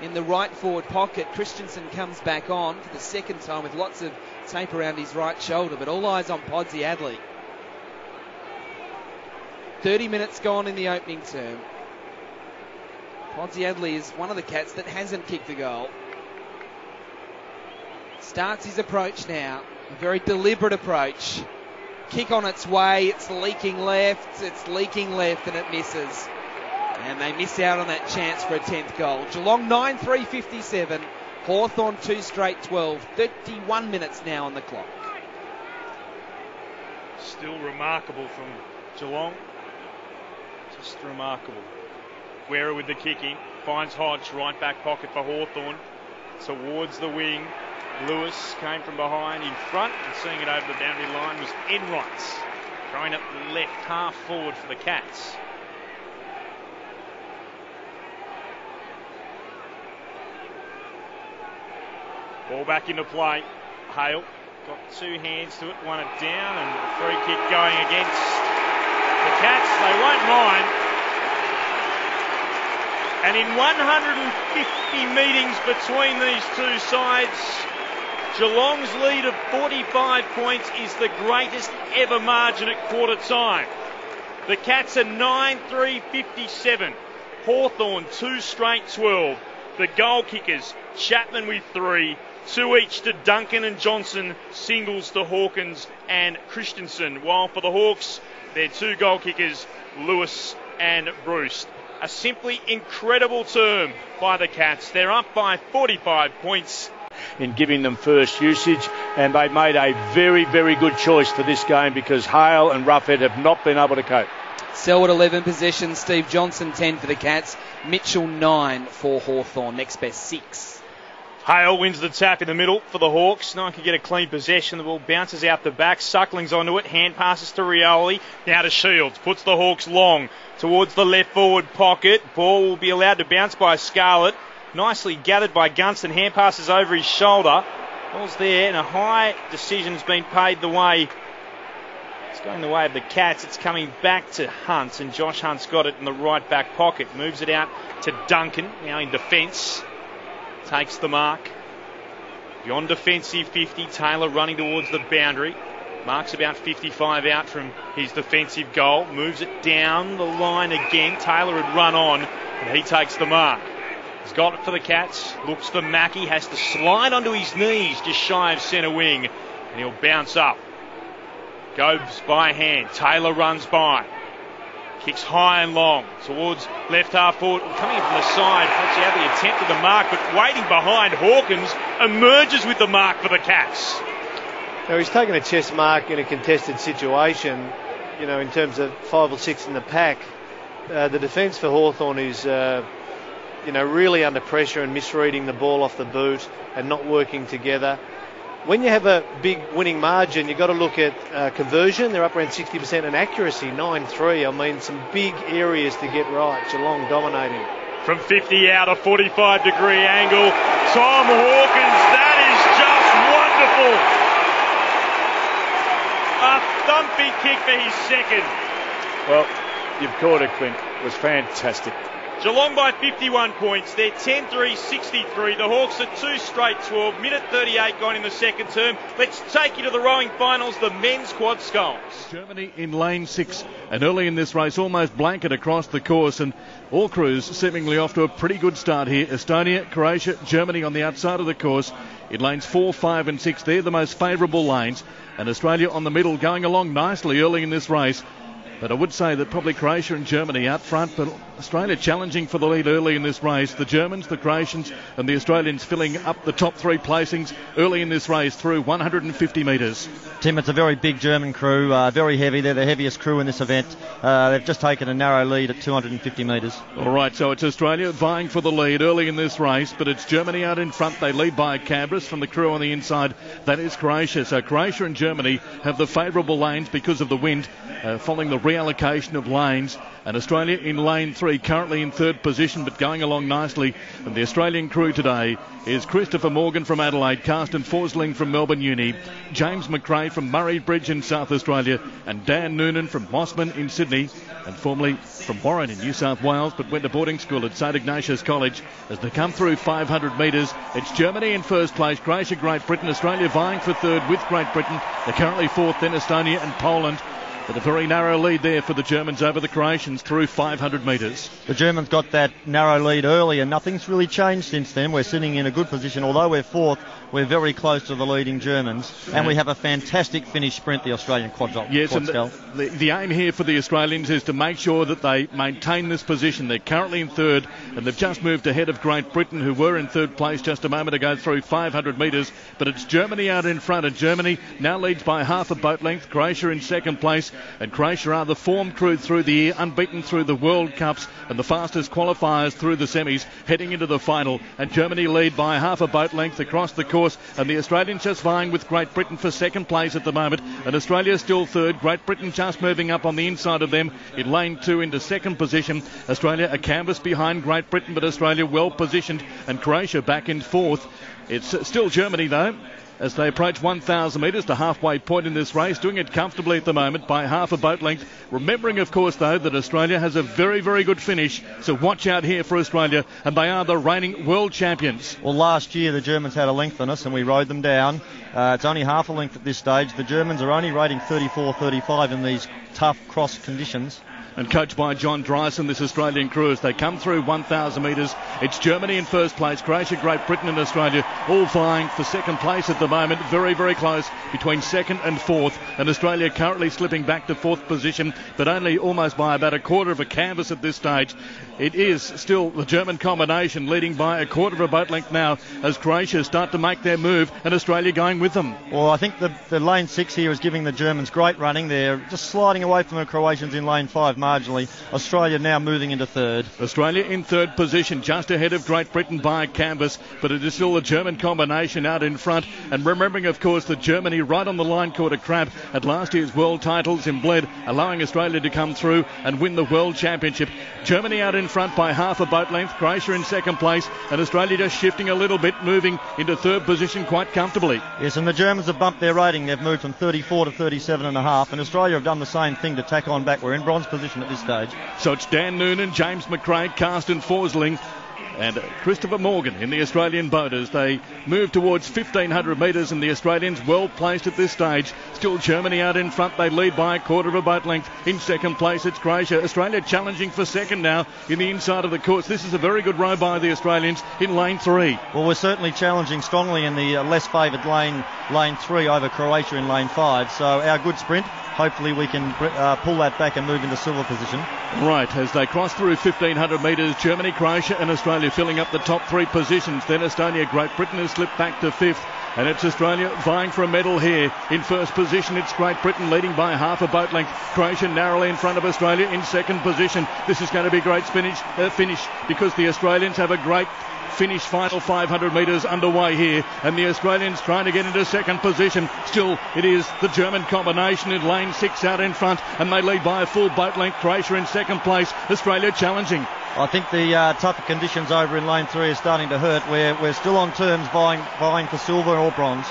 in the right forward pocket. Christensen comes back on for the second time with lots of tape around his right shoulder, but all eyes on Podsiadly. 30 minutes gone in the opening term. Podsiadly is one of the Cats that hasn't kicked a goal. Starts his approach now. A very deliberate approach. Kick on its way. It's leaking left, and it misses. And they miss out on that chance for a 10th goal. Geelong 9-3-57. Hawthorn 2 straight 12. 31 minutes now on the clock. Still remarkable from Geelong. Just remarkable. Guerra with the kicking. Finds Hodge, right back pocket for Hawthorn. Towards the wing. Lewis came from behind in front, and seeing it over the boundary line was Enright. Throwing it left half forward for the Cats. Ball back into play. Hale got two hands to it, won it down, and a free kick going against the Cats. They won't mind. And in 150 meetings between these two sides, Geelong's lead of 45 points is the greatest ever margin at quarter time. The Cats are 9-3-57. Hawthorn 2 straight 12. The goal kickers, Chapman with 3. 2 each to Duncan and Johnson, singles to Hawkins and Christensen. While for the Hawks, their 2 goal kickers, Lewis and Bruce. A simply incredible term by the Cats. They're up by 45 points. In giving them first usage, and they made a very, very good choice for this game because Hale and Roughhead have not been able to cope. Selwood 11 possessions, Steve Johnson 10 for the Cats, Mitchell 9 for Hawthorn, next best 6. Hale wins the tap in the middle for the Hawks. No one can get a clean possession. The ball bounces out the back. Suckling's onto it. Hand passes to Rioli. Now to Shields. Puts the Hawks long towards the left forward pocket. Ball will be allowed to bounce by Scarlett. Nicely gathered by Gunston. Hand passes over his shoulder. Ball's there, and a high decision's been paid the way. It's going the way of the Cats. It's coming back to Hunt, and Josh Hunt's got it in the right back pocket. Moves it out to Duncan, now in defence. Takes the mark. Beyond defensive 50. Taylor running towards the boundary. Marks about 55 out from his defensive goal. Moves it down the line again. Taylor had run on, and he takes the mark. He's got it for the Cats. Looks for Mackie. Has to slide onto his knees just shy of centre wing. And he'll bounce up. Goes by hand. Taylor runs by. Kicks high and long towards left half forward. Coming in from the side. Podsiadly attempted the mark, but waiting behind Hawkins. Emerges with the mark for the Cats. Now he's taken a chest mark in a contested situation, you know, in terms of 5 or 6 in the pack. The defence for Hawthorn is... really under pressure and misreading the ball off the boot and not working together. When you have a big winning margin, you've got to look at conversion. They're up around 60% and accuracy, 9-3. I mean, some big areas to get right. Geelong dominating. From 50 out, a 45-degree angle. Tom Hawkins, that is just wonderful. A thumpy kick for his second. Well, you've caught it, Clint. It was fantastic. Geelong by 51 points. They're 10-3-63. The Hawks are 2 straight 12. Minute 38 gone in the second term. Let's take you to the rowing finals, the men's quad sculls. Germany in lane 6, and early in this race almost blanket across the course, and all crews seemingly off to a pretty good start here. Estonia, Croatia, Germany on the outside of the course. In lanes 4, 5 and 6, they're the most favourable lanes, and Australia on the middle going along nicely early in this race. But I would say that probably Croatia and Germany out front, but Australia challenging for the lead early in this race. The Germans, the Croatians and the Australians filling up the top 3 placings early in this race through 150 metres. Tim, it's a very big German crew, very heavy. They're the heaviest crew in this event. They've just taken a narrow lead at 250 metres. All right, so it's Australia vying for the lead early in this race, but it's Germany out in front. They lead by a Cabras from the crew on the inside. That is Croatia. So Croatia and Germany have the favourable lanes because of the wind, following the reallocation of lanes. And Australia in lane 3, currently in 3rd position, but going along nicely. And the Australian crew today is Christopher Morgan from Adelaide, Carsten Forsling from Melbourne Uni, James McRae from Murray Bridge in South Australia, and Dan Noonan from Mossman in Sydney, and formerly from Warren in New South Wales, but went to boarding school at St Ignatius College. As they come through 500 metres, it's Germany in first place, Croatia, Great Britain, Australia vying for 3rd with Great Britain. They're currently 4th, then Estonia and Poland. But a very narrow lead there for the Germans over the Croatians through 500 metres. The Germans got that narrow lead early, and nothing's really changed since then. We're sitting in a good position. Although we're 4th, we're very close to the leading Germans. And we have a fantastic finish sprint, the Australian quad scull. Yes, and the aim here for the Australians is to make sure that they maintain this position. They're currently in 3rd, and they've just moved ahead of Great Britain, who were in 3rd place just a moment ago through 500 metres. But it's Germany out in front, and Germany now leads by half a boat length. Croatia in 2nd place, and Croatia are the form crew through the year, unbeaten through the World Cups and the fastest qualifiers through the semis, heading into the final. And Germany lead by half a boat length across the course, and the Australians just vying with Great Britain for 2nd place at the moment, and Australia still 3rd. Great Britain just moving up on the inside of them in lane 2 into 2nd position. Australia a canvas behind Great Britain, but Australia well positioned, and Croatia back in 4th. It's still Germany though, as they approach 1,000 metres, the halfway point in this race, doing it comfortably at the moment by half a boat length. Remembering, of course, though, that Australia has a very, very good finish, so watch out here for Australia, and they are the reigning world champions. Well, last year the Germans had a length on us, and we rode them down. It's only half a length at this stage. The Germans are only rating 34-35 in these tough cross conditions. And coached by John Dryson, this Australian crew, as they come through 1,000 metres. It's Germany in first place, Croatia, Great Britain and Australia all vying for 2nd place at the moment. Very, very close between 2nd and 4th. And Australia currently slipping back to 4th position, but only almost by about a quarter of a canvas at this stage. It is still the German combination leading by a quarter of a boat length now, as Croatia start to make their move and Australia going with them. Well, I think the lane 6 here is giving the Germans great running. They're just sliding away from the Croatians in lane 5 marginally. Australia now moving into 3rd. Australia in 3rd position, just ahead of Great Britain by a canvas, but it is still the German combination out in front. And remembering, of course, that Germany right on the line caught a crab at last year's world titles in Bled, allowing Australia to come through and win the world championship. Germany out in front by half a boat length, Croatia in 2nd place, and Australia just shifting a little bit, moving into 3rd position quite comfortably. Yes, and the Germans have bumped their rating. They've moved from 34 to 37.5, and Australia have done the same thing to tack on back. We're in bronze position at this stage. So it's Dan Noonan, James McRae, Carsten Forsling and Christopher Morgan in the Australian boaters. They move towards 1,500 metres, and the Australians well placed at this stage. Still Germany out in front. They lead by a quarter of a boat length. In 2nd place it's Croatia. Australia challenging for 2nd now in the inside of the course. This is a very good row by the Australians in lane 3. Well, we're certainly challenging strongly in the less favoured lane 3 over Croatia in lane 5. So our good sprint, hopefully we can pull that back and move into silver position. Right, as they cross through 1,500 metres, Germany, Croatia and Australia filling up the top 3 positions. Then Estonia, Great Britain has slipped back to 5th. And it's Australia vying for a medal here. In first position, it's Great Britain leading by half a boat length. Croatia narrowly in front of Australia in 2nd position. This is going to be a great finish because the Australians have a great finish, final 500 metres underway here, and the Australians trying to get into 2nd position. Still, it is the German combination in lane 6 out in front, and they lead by a full boat length. Croatia in 2nd place, Australia challenging. I think the tougher conditions over in lane 3 are starting to hurt. We're still on terms vying for silver or bronze.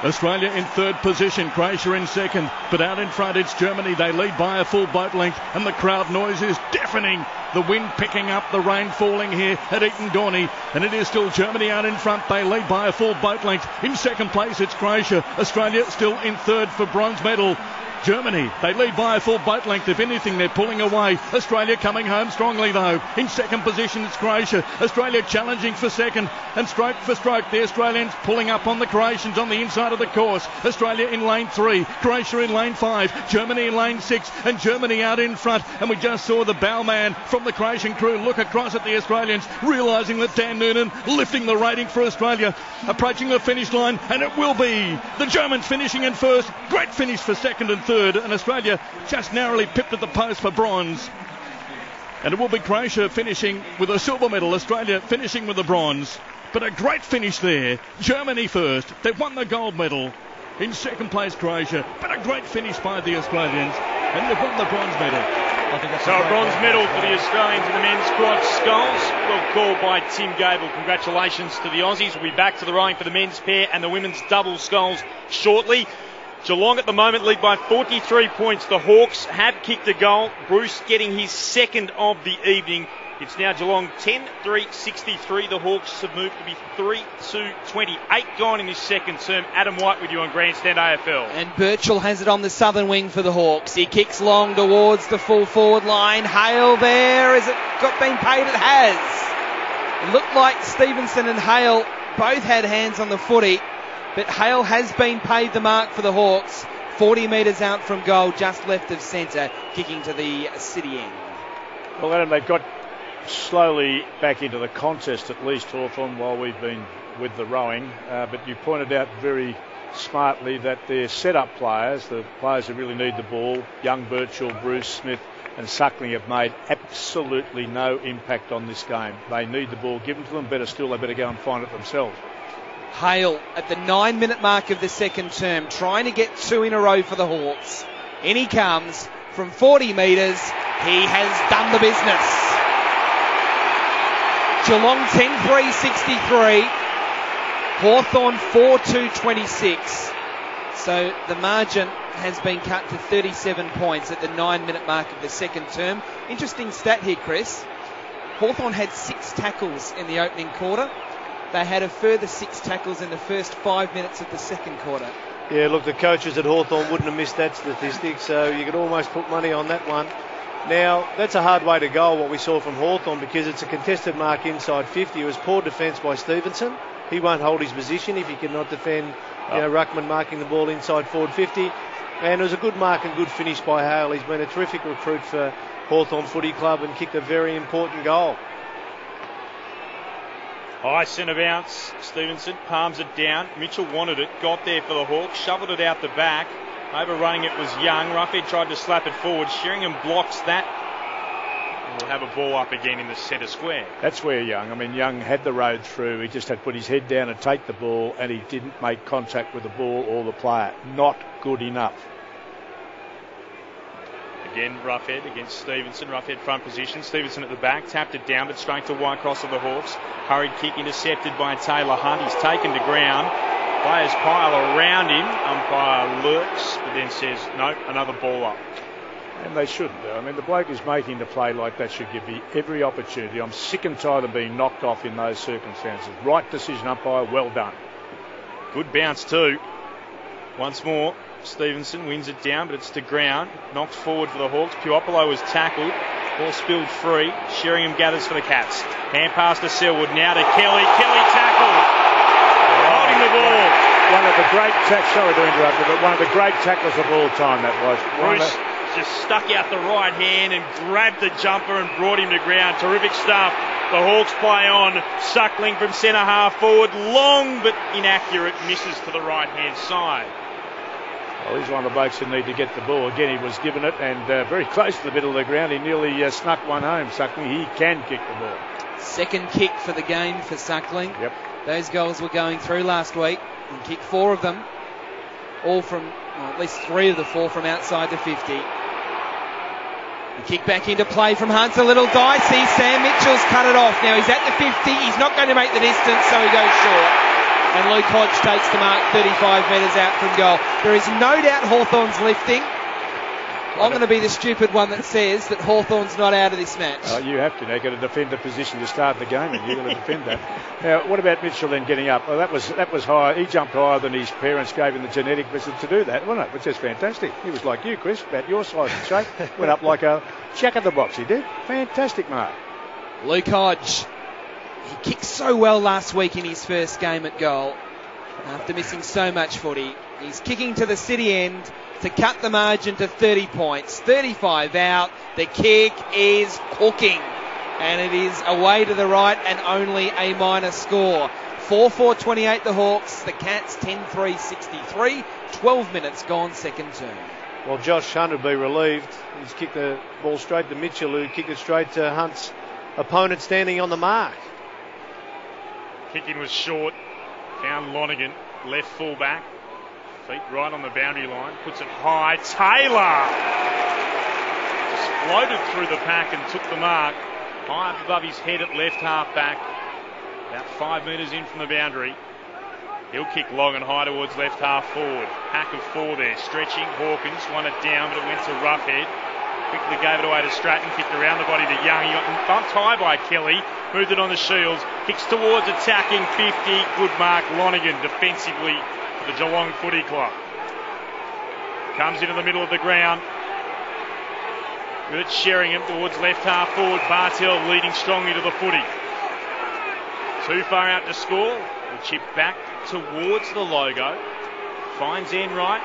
Australia in 3rd position, Croatia in 2nd, but out in front it's Germany. They lead by a full boat length, and the crowd noise is deafening The wind picking up, the rain falling here at Eton-Dorney, and it is still Germany out in front. They lead by a full boat length. In second place, it's Croatia. Australia still in third for bronze medal. Germany, they lead by a full boat length. If anything, they're pulling away. Australia coming home strongly, though. In second position, it's Croatia. Australia challenging for second, and stroke for stroke, the Australians pulling up on the Croatians on the inside of the course. Australia in lane 3, Croatia in lane 5, Germany in lane 6, and Germany out in front. And we just saw the bowman from the Croatian crew look across at the Australians, realising that Dan Noonan lifting the rating for Australia, approaching the finish line, and it will be the Germans finishing in first. Great finish for second and third, and Australia just narrowly pipped at the post for bronze. And it will be Croatia finishing with a silver medal, Australia finishing with the bronze. But a great finish there. Germany first. They've won the gold medal. In second place, Croatia. But a great finish by the Australians. And they've won the bronze medal. I think that's a bronze medal for the Australians in the men's quad sculls. Well called by Tim Gable. Congratulations to the Aussies. We'll be back to the rowing for the men's pair and the women's double sculls shortly. Geelong at the moment lead by 43 points. The Hawks have kicked a goal. Bruce getting his second of the evening. It's now Geelong 10-3-63. The Hawks have moved to be 3-2-20. 8 gone in this second term. Adam White with you on Grandstand AFL. And Birchall has it on the southern wing for the Hawks. He kicks long towards the full forward line. Hale there. Has it been paid? It has. It looked like Stevenson and Hale both had hands on the footy. But Hale has been paid the mark for the Hawks. 40 metres out from goal, just left of centre, kicking to the city end. Well, Adam, they've got slowly back into the contest, at least Hawthorn, while we've been with the rowing. But you pointed out very smartly that their set-up players, the players who really need the ball, young Birchall, Bruce, Smith and Suckling, have made absolutely no impact on this game. They need the ball given to them. Better still, they better go and find it themselves. Hale at the 9-minute mark of the second term, trying to get 2 in a row for the Hawks. In he comes from 40 metres. He has done the business. Geelong 10-3-63. Hawthorn 4-2-26. So the margin has been cut to 37 points at the 9-minute mark of the second term. Interesting stat here, Chris. Hawthorn had 6 tackles in the opening quarter. They had a further 6 tackles in the first 5 minutes of the second quarter. Yeah, look, the coaches at Hawthorn wouldn't have missed that statistic, so you could almost put money on that one. Now, that's a hard way to go, what we saw from Hawthorn, because it's a contested mark inside 50. It was poor defence by Stevenson. He won't hold his position if he cannot defend, Ruckman marking the ball inside forward 50. And it was a good mark and good finish by Hale. He's been a terrific recruit for Hawthorn Footy Club and kicked a very important goal. High centre bounce. Stevenson palms it down. Mitchell wanted it, got there for the Hawks, shoveled it out the back. Overrunning it was Young. Roughhead tried to slap it forward. Sheringham blocks that. And we'll have a ball up again in the centre square. That's where Young had the road through. He just had to put his head down and take the ball, and he didn't make contact with the ball or the player. Not good enough. Again, Roughhead against Stevenson. Roughhead front position. Stevenson at the back. Tapped it down, but straight to wide cross of the Hawks. Hurried kick intercepted by Taylor Hunt. He's taken to ground. Players pile around him. Umpire lurks, but then says, no, another ball up. And they shouldn't do. I mean, the bloke who's making the play like that should give me every opportunity. I'm sick and tired of being knocked off in those circumstances. Right decision, umpire. Well done. Good bounce too. Once more. Stevenson wins it down, but it's to ground. Knocked forward for the Hawks. Puopolo was tackled. Ball spilled free. Sheringham gathers for the Cats. Hand pass to Selwood. Now to Kelly. Kelly tackled. Holding the ball. One of the great tackles. Sorry to interrupt you, but one of the great tackles of all time that was. Bruce just stuck out the right hand and grabbed the jumper and brought him to ground. Terrific stuff. The Hawks play on. Suckling from centre half forward. Long but inaccurate. Misses to the right hand side. Well, he's one of the blokes who need to get the ball. Again, he was given it and very close to the middle of the ground. He nearly snuck one home. Suckling, he can kick the ball. Second kick for the game for Suckling. Yep. Those goals were going through last week. He kicked 4 of them. All from, at least 3 of the 4 from outside the 50. The kick back into play from Hunt's a little dicey. Sam Mitchell's cut it off. Now he's at the 50. He's not going to make the distance, so he goes short. And Luke Hodge takes the mark 35 metres out from goal. There is no doubt Hawthorn's lifting. I'm going to be the stupid one that says that Hawthorn's not out of this match. You have to. They've got to defend the position to start the game, and you've got to defend that. Now, what about Mitchell then getting up? Well, that was high. He jumped higher than his parents gave him the genetic visit to do that, wasn't it? Which is fantastic. He was like you, Chris, about your size and shape. Went up like a jack in the box. He did. Fantastic mark. Luke Hodge. He kicked so well last week in his first game at goal. After missing so much footy, he's kicking to the city end to cut the margin to 30 points. 35 out. The kick is cooking. And it is away to the right and only a minor score. 4-4-28 the Hawks. The Cats 10-3-63. 12 minutes gone, second term. Well, Josh Hunt would be relieved. He's kicked the ball straight to Mitchell, who kicked it straight to Hunt's opponent standing on the mark. Kicking was short. Found Lonergan, left full back. Feet right on the boundary line. Puts it high. Taylor just floated through the pack and took the mark. High up above his head at left half back. About 5 metres in from the boundary. He'll kick long and high towards left half forward. Pack of four there. Stretching. Hawkins won it down, but it went to Roughhead. Quickly gave it away to Stratton, kicked around the body to Young. He got bumped high by Kelly, moved it on the Shields, kicks towards attacking 50. Good mark, Lonergan defensively for the Geelong Footy Club. Comes into the middle of the ground. With Sheringham towards left half forward. Bartel leading strongly to the footy. Too far out to score. The chip back towards the logo. Finds Enright.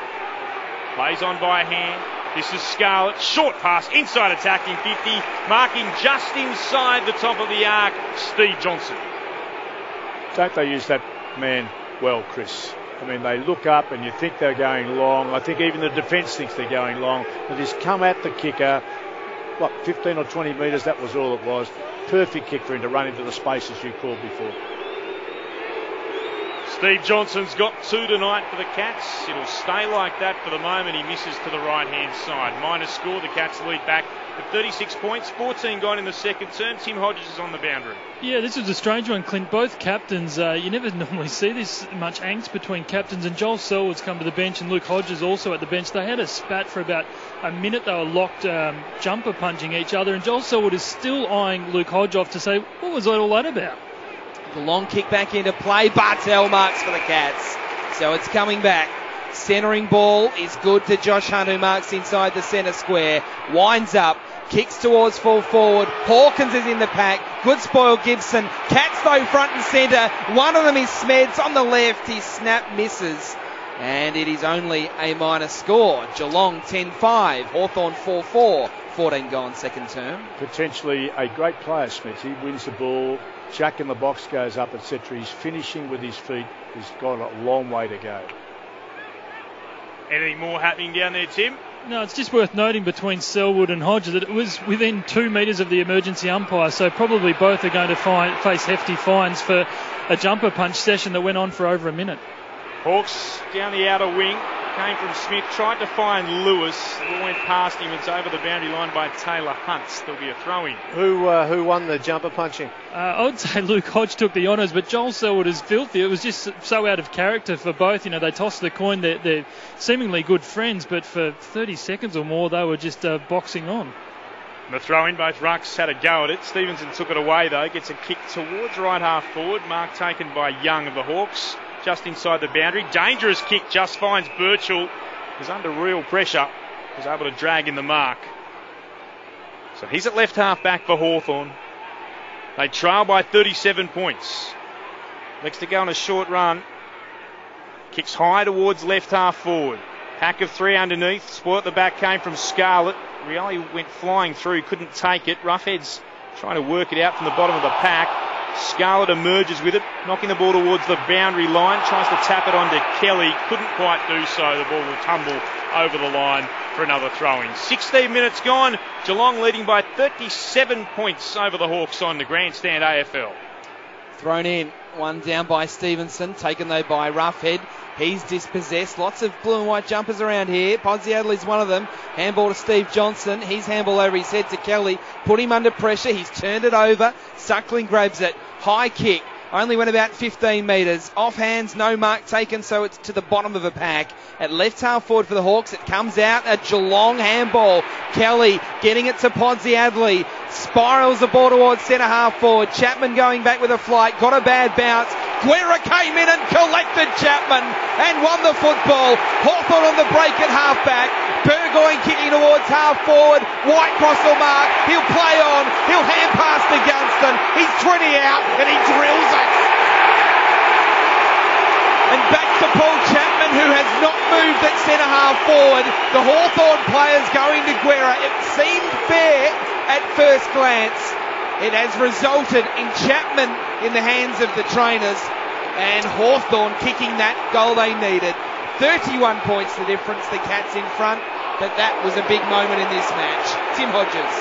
Plays on by a hand. This is Scarlett, short pass, inside attacking 50, marking just inside the top of the arc, Steve Johnson. Don't they use that man well, Chris? I mean, they look up and you think they're going long. I think even the defence thinks they're going long. They just come at the kicker, 15 or 20 metres, that was all it was. Perfect kick for him to run into the spaces you called before. Steve Johnson's got two tonight for the Cats. It'll stay like that for the moment. He misses to the right-hand side. Minor score, the Cats lead back at 36 points. 14 gone in the second term. Tim Hodges is on the boundary. Yeah, this was a strange one, Clint. Both captains, you never normally see this much angst between captains, and Joel Selwood's come to the bench and Luke Hodges also at the bench. They had a spat for about a minute. They were locked jumper punching each other, and Joel Selwood is still eyeing Luke Hodge off to say, what was all that about? The long kick back into play. Bartel marks for the Cats. So it's coming back. Centering ball is good to Josh Hunt, who marks inside the centre square. Winds up. Kicks towards full forward. Hawkins is in the pack. Good spoil Gibson. Cats though front and centre. One of them is Smeds on the left. His snap misses. And it is only a minor score. Geelong 10-5. Hawthorn 4-4. 14 gone second term. Potentially a great player, Smith. He wins the ball. Jack in the box goes up, etc. He's finishing with his feet. He's got a long way to go. Anything more happening down there, Tim? No, it's just worth noting between Selwood and Hodges that it was within 2 metres of the emergency umpire, so probably both are going to face hefty fines for a jumper punch session that went on for over a minute. Hawks down the outer wing. Came from Smith, tried to find Lewis. It went past him. It's over the boundary line by Taylor Hunt. There'll be a throw-in. Who won the jumper punching? I would say Luke Hodge took the honours, but Joel Selwood is filthy. It was just so out of character for both. You know, they tossed the coin. They're seemingly good friends, but for 30 seconds or more, they were just boxing on. The throw-in, both rucks had a go at it. Stevenson took it away, though. Gets a kick towards right half forward. Mark taken by Young of the Hawks. Just inside the boundary. Dangerous kick, just finds Birchall. He's under real pressure. Was able to drag in the mark. So he's at left half back for Hawthorn. They trail by 37 points. Next to go on a short run. Kicks high towards left half forward. Pack of three underneath. Spoil at the back came from Scarlett. Rioli went flying through, couldn't take it. Roughhead's trying to work it out from the bottom of the pack. Scarlett emerges with it, knocking the ball towards the boundary line, tries to tap it onto Kelly, couldn't quite do so. The ball will tumble over the line for another throw-in. 16 minutes gone, Geelong leading by 37 points over the Hawks on the Grandstand AFL. Thrown in, one down by Stevenson, taken though by Roughhead. He's dispossessed. Lots of blue and white jumpers around here. Ponziadel is one of them. Handball to Steve Johnson. He's handball over his head to Kelly. Put him under pressure. He's turned it over. Suckling grabs it. High kick only went about 15 metres. Off hands, no mark taken, so it's to the bottom of the pack. At left half forward for the Hawks, it comes out a Geelong handball. Kelly getting it to Podsiadly. Spirals the ball towards centre half forward. Chapman going back with a flight, got a bad bounce. Guerra came in and collected Chapman and won the football. Hawthorn on the break at half back. Burgoyne kicking towards half forward. Whitecross will mark. He'll play on. He'll hand pass to Gunston. He's 20 out and he drills it. And back to Paul Chapman, who has not moved at centre half forward. The Hawthorn players going to Guerra. It seemed fair at first glance. It has resulted in Chapman in the hands of the trainers and Hawthorn kicking that goal they needed. 31 points the difference, the Cats in front, but that was a big moment in this match. Tim Hodges.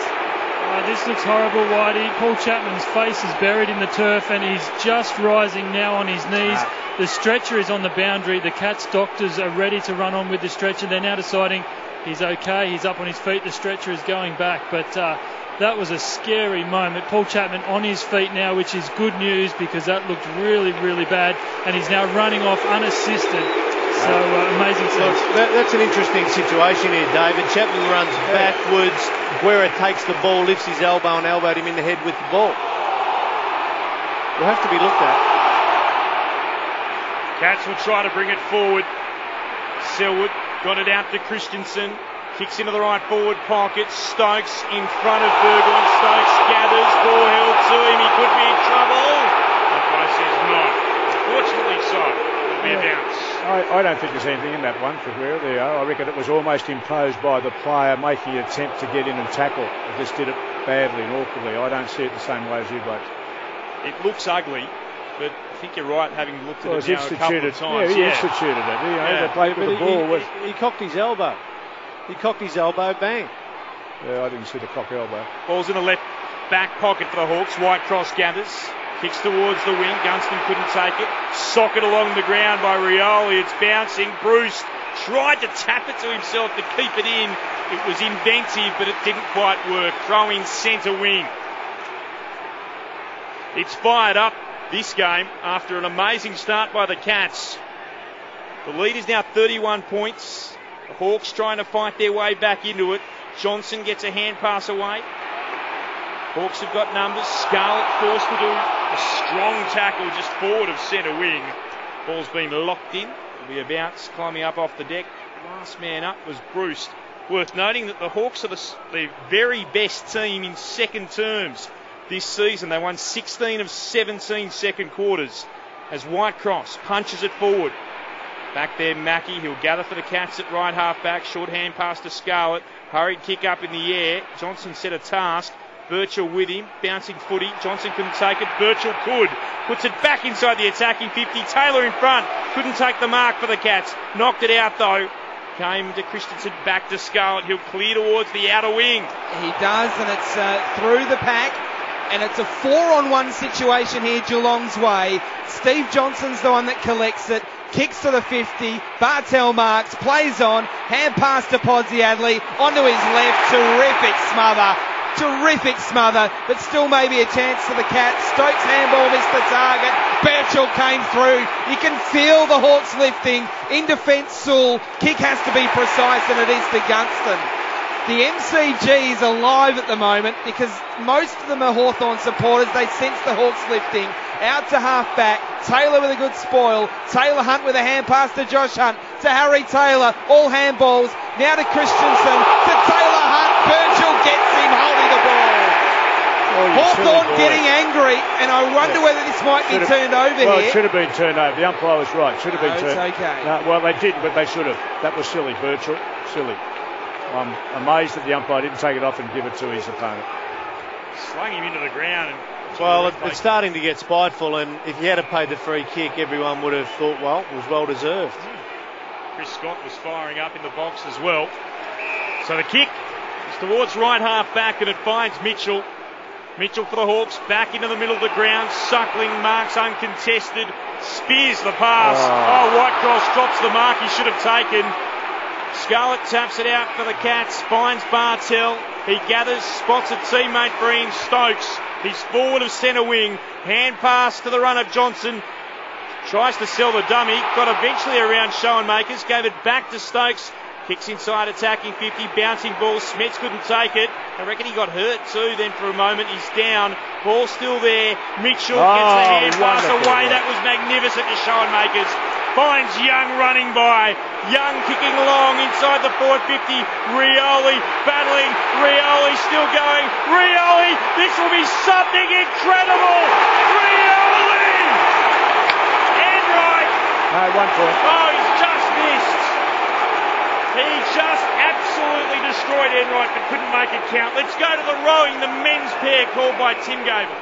This looks horrible, Whitey. Paul Chapman's face is buried in the turf and he's just rising now on his knees. The stretcher is on the boundary. The Cats doctors are ready to run on with the stretcher. They're now deciding he's okay. He's up on his feet. The stretcher is going back. But that was a scary moment. Paul Chapman on his feet now, which is good news because that looked really, really bad. And he's now running off unassisted. So amazing stuff. That's an interesting situation here, David. Chapman runs backwards. Guerra takes the ball, lifts his elbow and elbowed him in the head with the ball. Will have to be looked at. Cats will try to bring it forward. Selwood got it out to Christensen. Kicks into the right forward pocket. Stokes in front of Burgoyne. Stokes gathers. Ball held to him. He could be in trouble. Umpire says not. Unfortunately so. It'll be a bounce. I don't think there's anything in that one for Guerra there. I reckon it was almost imposed by the player making an attempt to get in and tackle. He just did it badly and awkwardly. I don't see it the same way as you blokes. It looks ugly, but I think you're right having looked at it now a couple of times. Yeah, he instituted it. The bloke with the ball he cocked his elbow. He cocked his elbow, bang. Yeah, I didn't see the cock elbow. Ball's in the left back pocket for the Hawks. Whitecross gathers. Kicks towards the wing. Gunston couldn't take it. Socket along the ground by Rioli. It's bouncing. Bruce tried to tap it to himself to keep it in. It was inventive, but it didn't quite work. Throw in centre wing. It's fired up this game after an amazing start by the Cats. The lead is now 31 points. The Hawks trying to fight their way back into it. Johnson gets a hand pass away. Hawks have got numbers. Scarlett forced to do a strong tackle just forward of centre wing. Ball's been locked in. It'll be a bounce climbing up off the deck. Last man up was Bruce. Worth noting that the Hawks are the very best team in second terms this season. They won 16 of 17 second quarters as Whitecross punches it forward. Back there, Mackie. He'll gather for the Cats at right half back. Short hand pass to Scarlett. Hurried kick up in the air. Johnson set a task. Birchall with him, bouncing footy. Johnson couldn't take it. Birchall could. Puts it back inside the attacking 50. Taylor in front. Couldn't take the mark for the Cats. Knocked it out though. Came to Christensen, back to Scarlett. He'll clear towards the outer wing. He does, and it's through the pack. And it's a 4-on-1 situation here Geelong's way. Steve Johnson's the one that collects it. Kicks to the 50. Bartel marks. Plays on. Hand pass to Podsiadly. Onto his left. Terrific smother. Terrific smother, but still maybe a chance for the Cats. Stokes handball missed the target. Birchall came through. You can feel the Hawks lifting. In defence, Sewell. Kick has to be precise, and it is to Gunston. The MCG is alive at the moment because most of them are Hawthorn supporters. They sense the Hawks lifting. Out to half back. Taylor with a good spoil. Taylor Hunt with a hand pass to Josh Hunt. To Harry Taylor. All handballs. Now to Christensen. To Taylor Hunt. Birchall gets him holding the ball. Hawthorn getting angry, and I wonder whether this might be turned over here. Well, it should have been turned over. The umpire was right. Should have been turned. It's okay. No, well, they didn't, but they should have. That was silly, Birchall. Silly. I'm amazed that the umpire didn't take it off and give it to his opponent. Slung him into the ground. Well, it's starting to get spiteful, and if he had paid the free kick, everyone would have thought, well, it was well deserved. Chris Scott was firing up in the box as well. So the kick is towards right half back, and it finds Mitchell. Mitchell for the Hawks, back into the middle of the ground. Suckling marks uncontested. Spears the pass. Whitecross drops the mark he should have taken. Scarlett taps it out for the Cats. Finds Bartel. He gathers, spots a teammate for Ian Stokes. He's forward of centre wing. Hand pass to the runner, Johnson. Tries to sell the dummy. Got eventually around Schoenmakers. Gave it back to Stokes. Kicks inside, attacking 50, bouncing ball. Smets couldn't take it. I reckon he got hurt too. Then for a moment he's down. Ball still there. Mitchell gets the hand pass away. That was magnificent to Schoenmakers. Finds Young running by. Young kicking long inside the 450. Rioli battling. Rioli still going. Rioli, this will be something incredible. Rioli! Enright. No, 1 point. Oh, he's just missed. He just absolutely destroyed Enright but couldn't make it count. Let's go to the rowing, the men's pair called by Tim Gable.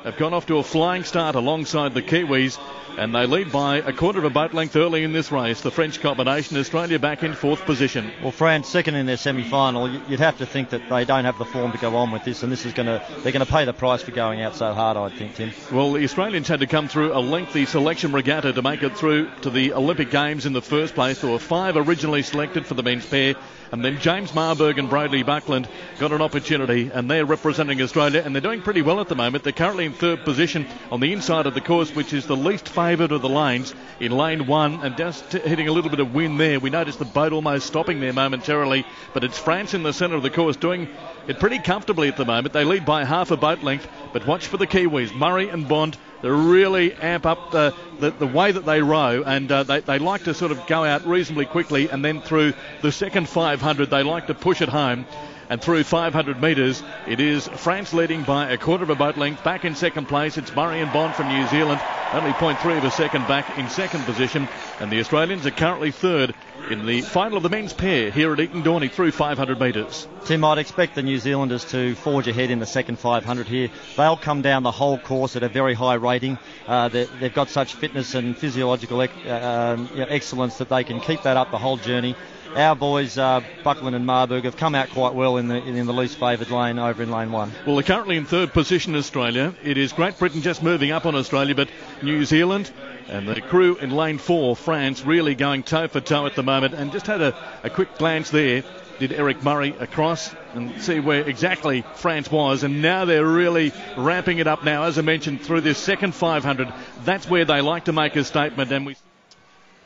Have gone off to a flying start alongside the Kiwis, and they lead by a quarter of a boat length early in this race. The French combination, Australia back in 4th position. Well, France second in their semi-final. You'd have to think that they don't have the form to go on with this, and they're going to pay the price for going out so hard, I think, Tim. Well, the Australians had to come through a lengthy selection regatta to make it through to the Olympic Games in the first place. There were 5 originally selected for the men's pair, and then James Marburg and Bradley Buckland got an opportunity, and they're representing Australia, and they're doing pretty well at the moment. They're currently in 3rd position on the inside of the course, which is the least favoured of the lanes, in lane 1, and just hitting a little bit of wind there. We noticed the boat almost stopping there momentarily, but it's France in the centre of the course doing it pretty comfortably at the moment. They lead by half a boat length, but watch for the Kiwis, Murray and Bond. They really amp up the way that they row, and they like to sort of go out reasonably quickly, and then through the second 500 they like to push it home. And through 500 metres, it is France leading by a quarter of a boat length. Back in second place, it's Murray and Bond from New Zealand, only 0.3 of a second back in second position. And the Australians are currently third in the final of the men's pair here at Eton Dorney through 500 metres. Tim, I'd expect the New Zealanders to forge ahead in the second 500 here. They'll come down the whole course at a very high rating. They've got such fitness and physiological excellence that they can keep that up the whole journey. Our boys, Buckland and Marburg, have come out quite well in the least favoured lane over in lane 1. Well, they're currently in 3rd position, Australia. It is Great Britain just moving up on Australia, but New Zealand and the crew in lane 4, France, really going toe for toe at the moment. And just had a quick glance there, did Eric Murray across and see where exactly France was. And now they're really ramping it up now, as I mentioned, through this second 500. That's where they like to make a statement. And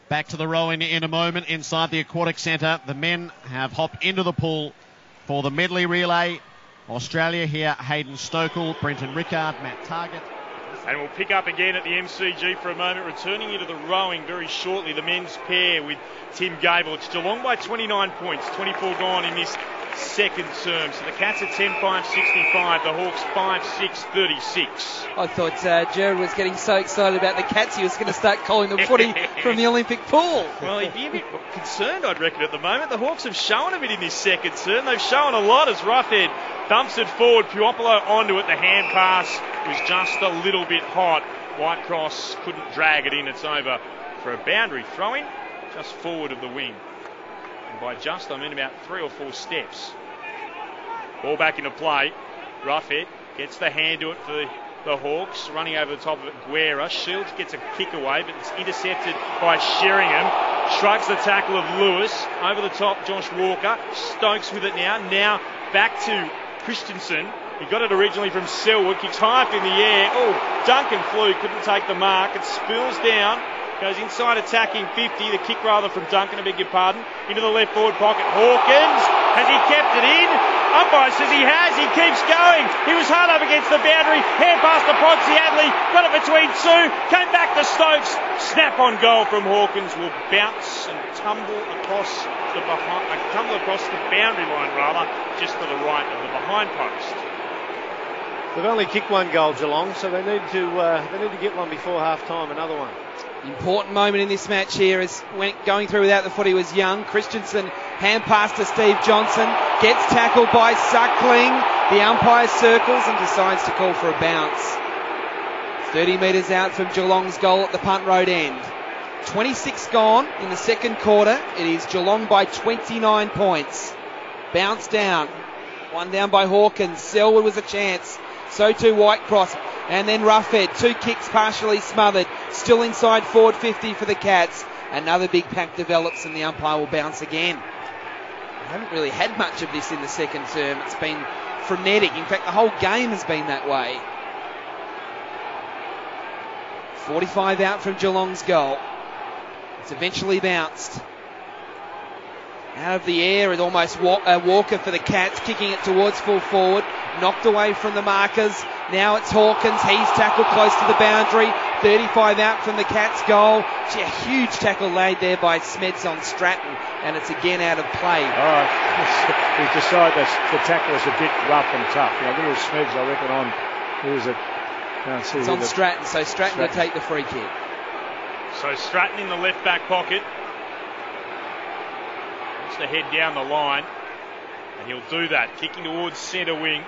back to the rowing in a moment inside the aquatic centre. The men have hopped into the pool for the medley relay. Australia here, Hayden Stokel, Brenton Rickard, Matt Target. And we'll pick up again at the MCG for a moment, returning into the rowing very shortly. The men's pair with Tim Gable. It's Geelong by 29 points, 24 gone in this second term. So the Cats are 10-5-65, the Hawks 5-6-36. I thought Jared was getting so excited about the Cats he was going to start calling the footy from the Olympic pool. Well, he'd be a bit concerned, I'd reckon, at the moment. The Hawks have shown a bit in this second term. They've shown a lot as Roughhead dumps it forward. Puopolo onto it. The hand pass was just a little bit hot. Whitecross couldn't drag it in. It's over for a boundary throw-in just forward of the wing. And by just, I mean about 3 or 4 steps. Ball back into play. Roughhead gets the hand to it for the Hawks. Running over the top of it, Guerra. Shields gets a kick away, but it's intercepted by Sheringham. Shrugs the tackle of Lewis. Over the top, Josh Walker. Stokes with it now. Now back to Christensen. He got it originally from Selwood. Kicks high up in the air. Oh, Duncan flew. Couldn't take the mark. It spills down. Goes inside attacking 50. The kick rather from Duncan, I beg your pardon. Into the left forward pocket. Hawkins. Has he kept it in? Umpire says he has. He keeps going. He was hard up against the boundary. Hand pass to Podsiadley. Got it between 2. Came back to Stokes. Snap on goal from Hawkins. Will bounce and tumble across the boundary line rather, just to the right of the behind post. They've only kicked 1 goal, Geelong, so they need to get one before half time. Another one. Important moment in this match here is when going through without the footy was Young. Christensen hand pass to Steve Johnson, gets tackled by Suckling. The umpire circles and decides to call for a bounce. 30 metres out from Geelong's goal at the Punt Road end. 26 gone in the second quarter. It is Geelong by 29 points. Bounce down. 1 down by Hawkins. Selwood was a chance. So too Whitecross. And then Roughhead. 2 kicks partially smothered. Still inside forward 50 for the Cats. Another big pack develops and the umpire will bounce again. I haven't really had much of this in the second term. It's been frenetic. In fact, the whole game has been that way. 45 out from Geelong's goal. It's eventually bounced. Out of the air, and almost Walker for the Cats, kicking it towards full forward. Knocked away from the markers. Now it's Hawkins. He's tackled close to the boundary. 35 out from the Cats' goal. Gee, a huge tackle laid there by Smeds on Stratton, and it's again out of play. Oh, he decided that the tackle was a bit rough and tough. You know, little Smeds, I reckon, on. There was a. Can't see it's on Stratton, so Stratton will take the free kick. So Stratton in the left back pocket. Wants to head down the line, and he'll do that. Kicking towards centre wing.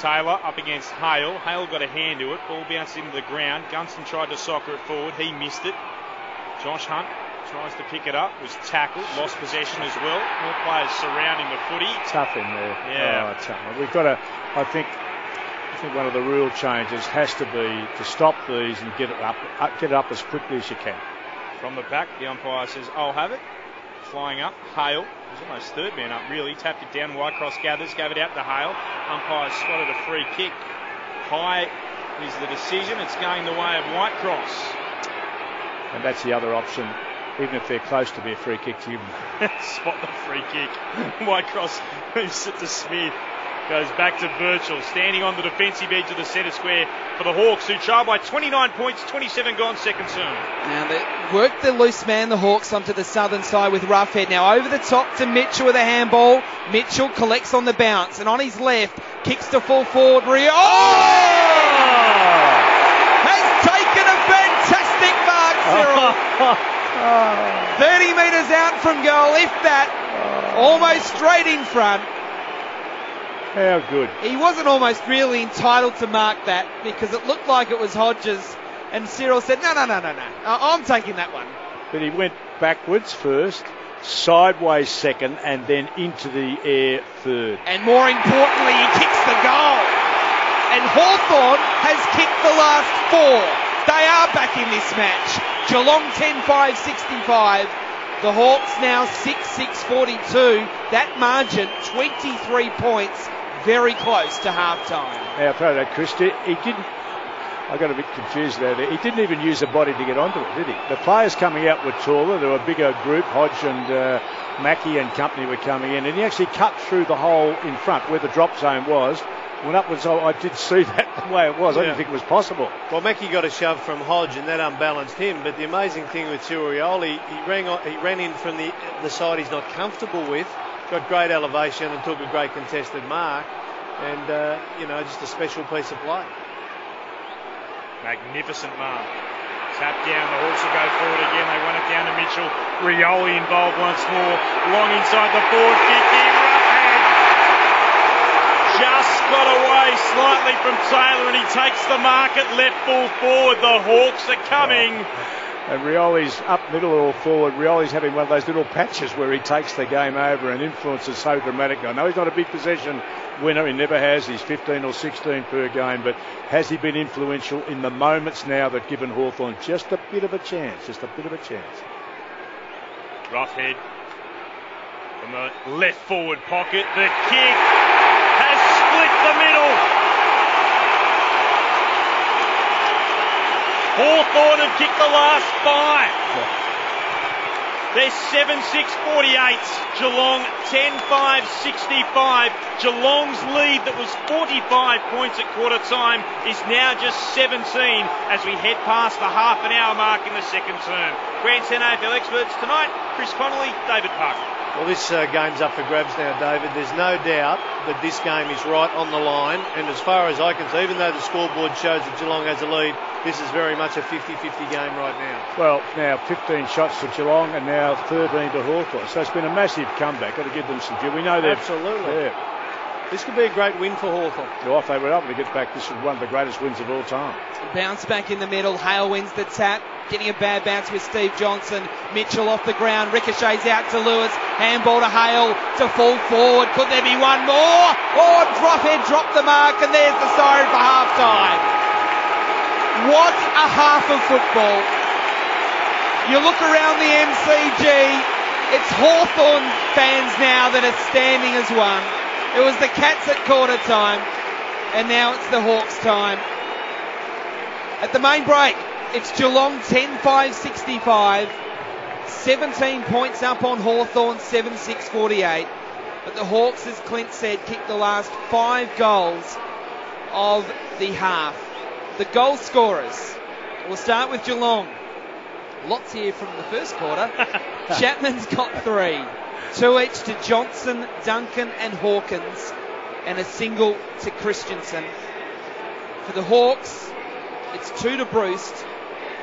Taylor up against Hale. Hale got a hand to it. Ball bounced into the ground. Gunston tried to soccer it forward. He missed it. Josh Hunt tries to pick it up. Was tackled. Lost possession as well. More players surrounding the footy. Tough in there. Yeah. Oh, tough. We've got to, I think one of the rule changes has to be to stop these and get it up as quickly as you can. From the back, the umpire says, I'll have it. Flying up, Hale. He's almost third man up, really. Tapped it down. Whitecross gathers, gave it out to Hale. Umpire spotted a free kick. High is the decision. It's going the way of Whitecross. And that's the other option. Even if they're close to be a free kick to you. Spot the free kick. Whitecross moves it to Smith. Goes back to Birchall, standing on the defensive edge of the centre square for the Hawks, who trail by 29 points, 27 gone second term. Now they work the loose man, the Hawks, onto the southern side with Roughhead. Now over the top to Mitchell with a handball. Mitchell collects on the bounce, and on his left, kicks to full forward. Rio has taken a fantastic mark, Cyril. 30 metres out from goal, if that. Almost straight in front. How good. He wasn't almost really entitled to mark that because it looked like it was Hodges, and Cyril said, no, I'm taking that one. But he went backwards first, sideways second, and then into the air third. And more importantly, he kicks the goal. And Hawthorn has kicked the last four. They are back in this match. Geelong 10-5-65. The Hawks now 6-6-42. That margin, 23 points. Very close to half-time. Now, for that, Chris, he didn't. I got a bit confused there. He didn't even use the body to get onto it, did he? The players coming out were taller. They were a bigger group. Hodge and Mackie and company were coming in, and he actually cut through the hole in front where the drop zone was. Went upwards. I did see that the way it was. I didn't think it was possible. Well, Mackie got a shove from Hodge, and that unbalanced him. But the amazing thing with Cirioli, he ran in from the side he's not comfortable with. Got great elevation and took a great contested mark, and just a special piece of play. Magnificent mark. Tap down, the Hawks will go forward again. They want it down to Mitchell. Rioli involved once more. Long inside the forward 50. Roughhead just got away slightly from Taylor, and he takes the mark at left full forward. The Hawks are coming. And Rioli's up middle or forward. Rioli's having one of those little patches where he takes the game over and influences so dramatically. I know he's not a big possession winner. He never has. He's 15 or 16 per game. But has he been influential in the moments now that given Hawthorn just a bit of a chance? Just a bit of a chance. Roughhead from the left forward pocket. The kick has split the middle. Hawthorn have kicked the last five. They're 7-6-48. Geelong 10-5-65. Geelong's lead that was 45 points at quarter time is now just 17 as we head past the half an hour mark in the second term. Grand Centre AFL experts tonight, Chris Connolly, David Parker. Well, this game's up for grabs now, David. There's no doubt that this game is right on the line. And as far as I can see, even though the scoreboard shows that Geelong has a lead, this is very much a 50-50 game right now. Well, now 15 shots to Geelong and now 13 to Hawthorn. So it's been a massive comeback. Got to give them some due. We know they're... Absolutely. Yeah. This could be a great win for Hawthorn. Well, if they were able to get back, this is one of the greatest wins of all time. Bounce back in the middle. Hale wins the tap. Getting a bad bounce with Steve Johnson. Mitchell off the ground. Ricochets out to Lewis. Handball to Hale to full forward. Could there be one more? Oh, Roughhead dropped the mark, and there's the siren for half-time. What a half of football. You look around the MCG. It's Hawthorn fans now that are standing as one. It was the Cats at quarter time, and now it's the Hawks' time. At the main break, it's Geelong 10-5-65, 17 points up on Hawthorn, 7-6-48. But the Hawks, as Clint said, kicked the last 5 goals of the half. The goal scorers, we'll start with Geelong. Lots here from the first quarter. Chapman's got 3. 2 each to Johnson, Duncan and Hawkins, and a single to Christensen. For the Hawks, it's 2 to Bruce,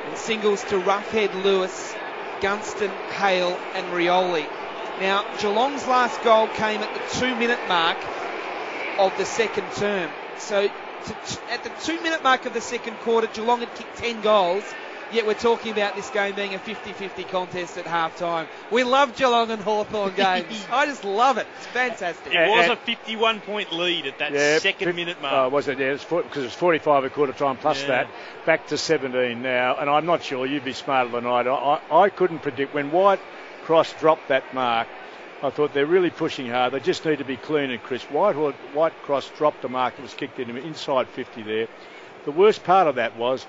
and singles to Roughhead, Lewis, Gunston, Hale and Rioli. Now, Geelong's last goal came at the 2-minute mark of the second term. So at the 2-minute mark of the second quarter, Geelong had kicked 10 goals, yet we're talking about this game being a 50-50 contest at half-time. We love Geelong and Hawthorn games. I just love it. It's fantastic. It was a 51-point lead at that second minute mark. Was it? Yeah, because it was 45 at quarter time plus that. Back to 17 now. And I'm not sure, you'd be smarter than I couldn't predict. When White Cross dropped that mark, I thought they're really pushing hard. They just need to be clean and crisp. White Cross dropped the mark. It was kicked in inside 50 there. The worst part of that was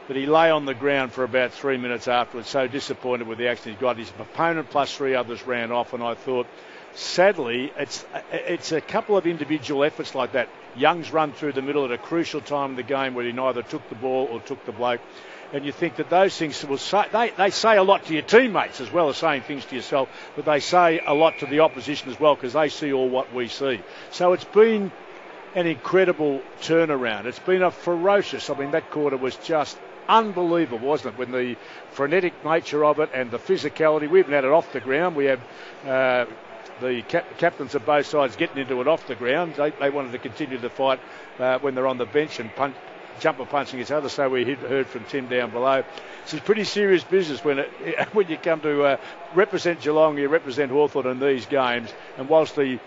that he lay on the ground for about 3 minutes afterwards, so disappointed with the action he's got. His opponent plus 3 others ran off, and I thought, sadly, it's a couple of individual efforts like that. Young's run through the middle at a crucial time in the game where he neither took the ball or took the bloke. And you think that those things will say, they say a lot to your teammates as well as saying things to yourself, but they say a lot to the opposition as well because they see all what we see. So it's been an incredible turnaround. It's been a ferocious, that quarter was just unbelievable, wasn't it? When the frenetic nature of it and the physicality, we haven't had it off the ground. We have the captains of both sides getting into it off the ground. They wanted to continue the fight when they're on the bench and jumper punching each other, so we heard from Tim down below. This is pretty serious business when you come to represent Geelong, you represent Hawthorn in these games, and whilst the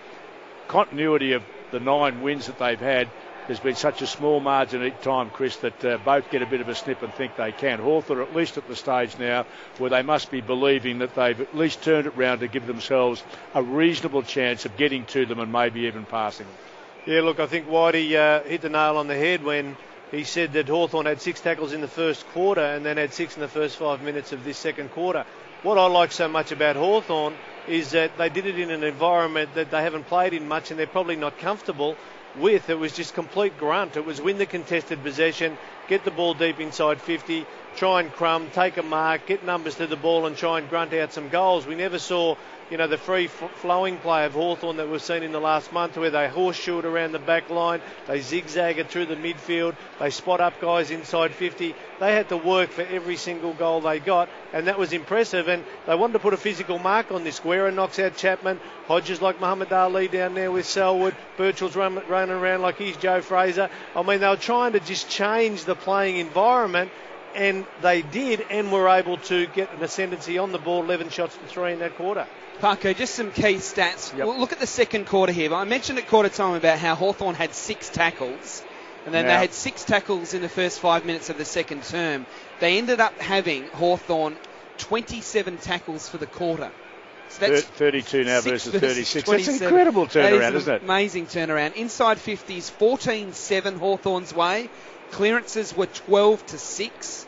continuity of the 9 wins that they've had, there's been such a small margin each time, Chris, that both get a bit of a snip and think they can. Hawthorn are at least at the stage now where they must be believing that they've at least turned it round to give themselves a reasonable chance of getting to them and maybe even passing them. Yeah, look, I think Whitey hit the nail on the head when he said that Hawthorn had 6 tackles in the first quarter and then had 6 in the first 5 minutes of this second quarter. What I like so much about Hawthorn is that they did it in an environment that they haven't played in much and they're probably not comfortable with. It was just complete grunt. It was win the contested possession, get the ball deep inside 50, try and crumb, take a mark, get numbers to the ball and try and grunt out some goals. We never saw, the free-flowing play of Hawthorn that we've seen in the last month where they horseshoe it around the back line, they zigzag it through the midfield, they spot up guys inside 50. They had to work for every single goal they got, and that was impressive. And they wanted to put a physical mark on this. Guerra knocks out Chapman, Hodges like Muhammad Ali down there with Selwood, Birchall's running around like he's Joe Fraser. They were trying to just change the playing environment, and they did, and were able to get an ascendancy on the ball, 11 shots to 3 in that quarter. Parko, just some key stats. Yep. Well, look at the second quarter here. I mentioned at quarter time about how Hawthorn had 6 tackles, and then they had 6 tackles in the first 5 minutes of the second term. They ended up having, Hawthorn, 27 tackles for the quarter. So that's 32 now versus 36. That's an incredible turnaround, isn't it? Amazing turnaround. Inside 50s, 14-7 Hawthorn's way. Clearances were 12-6.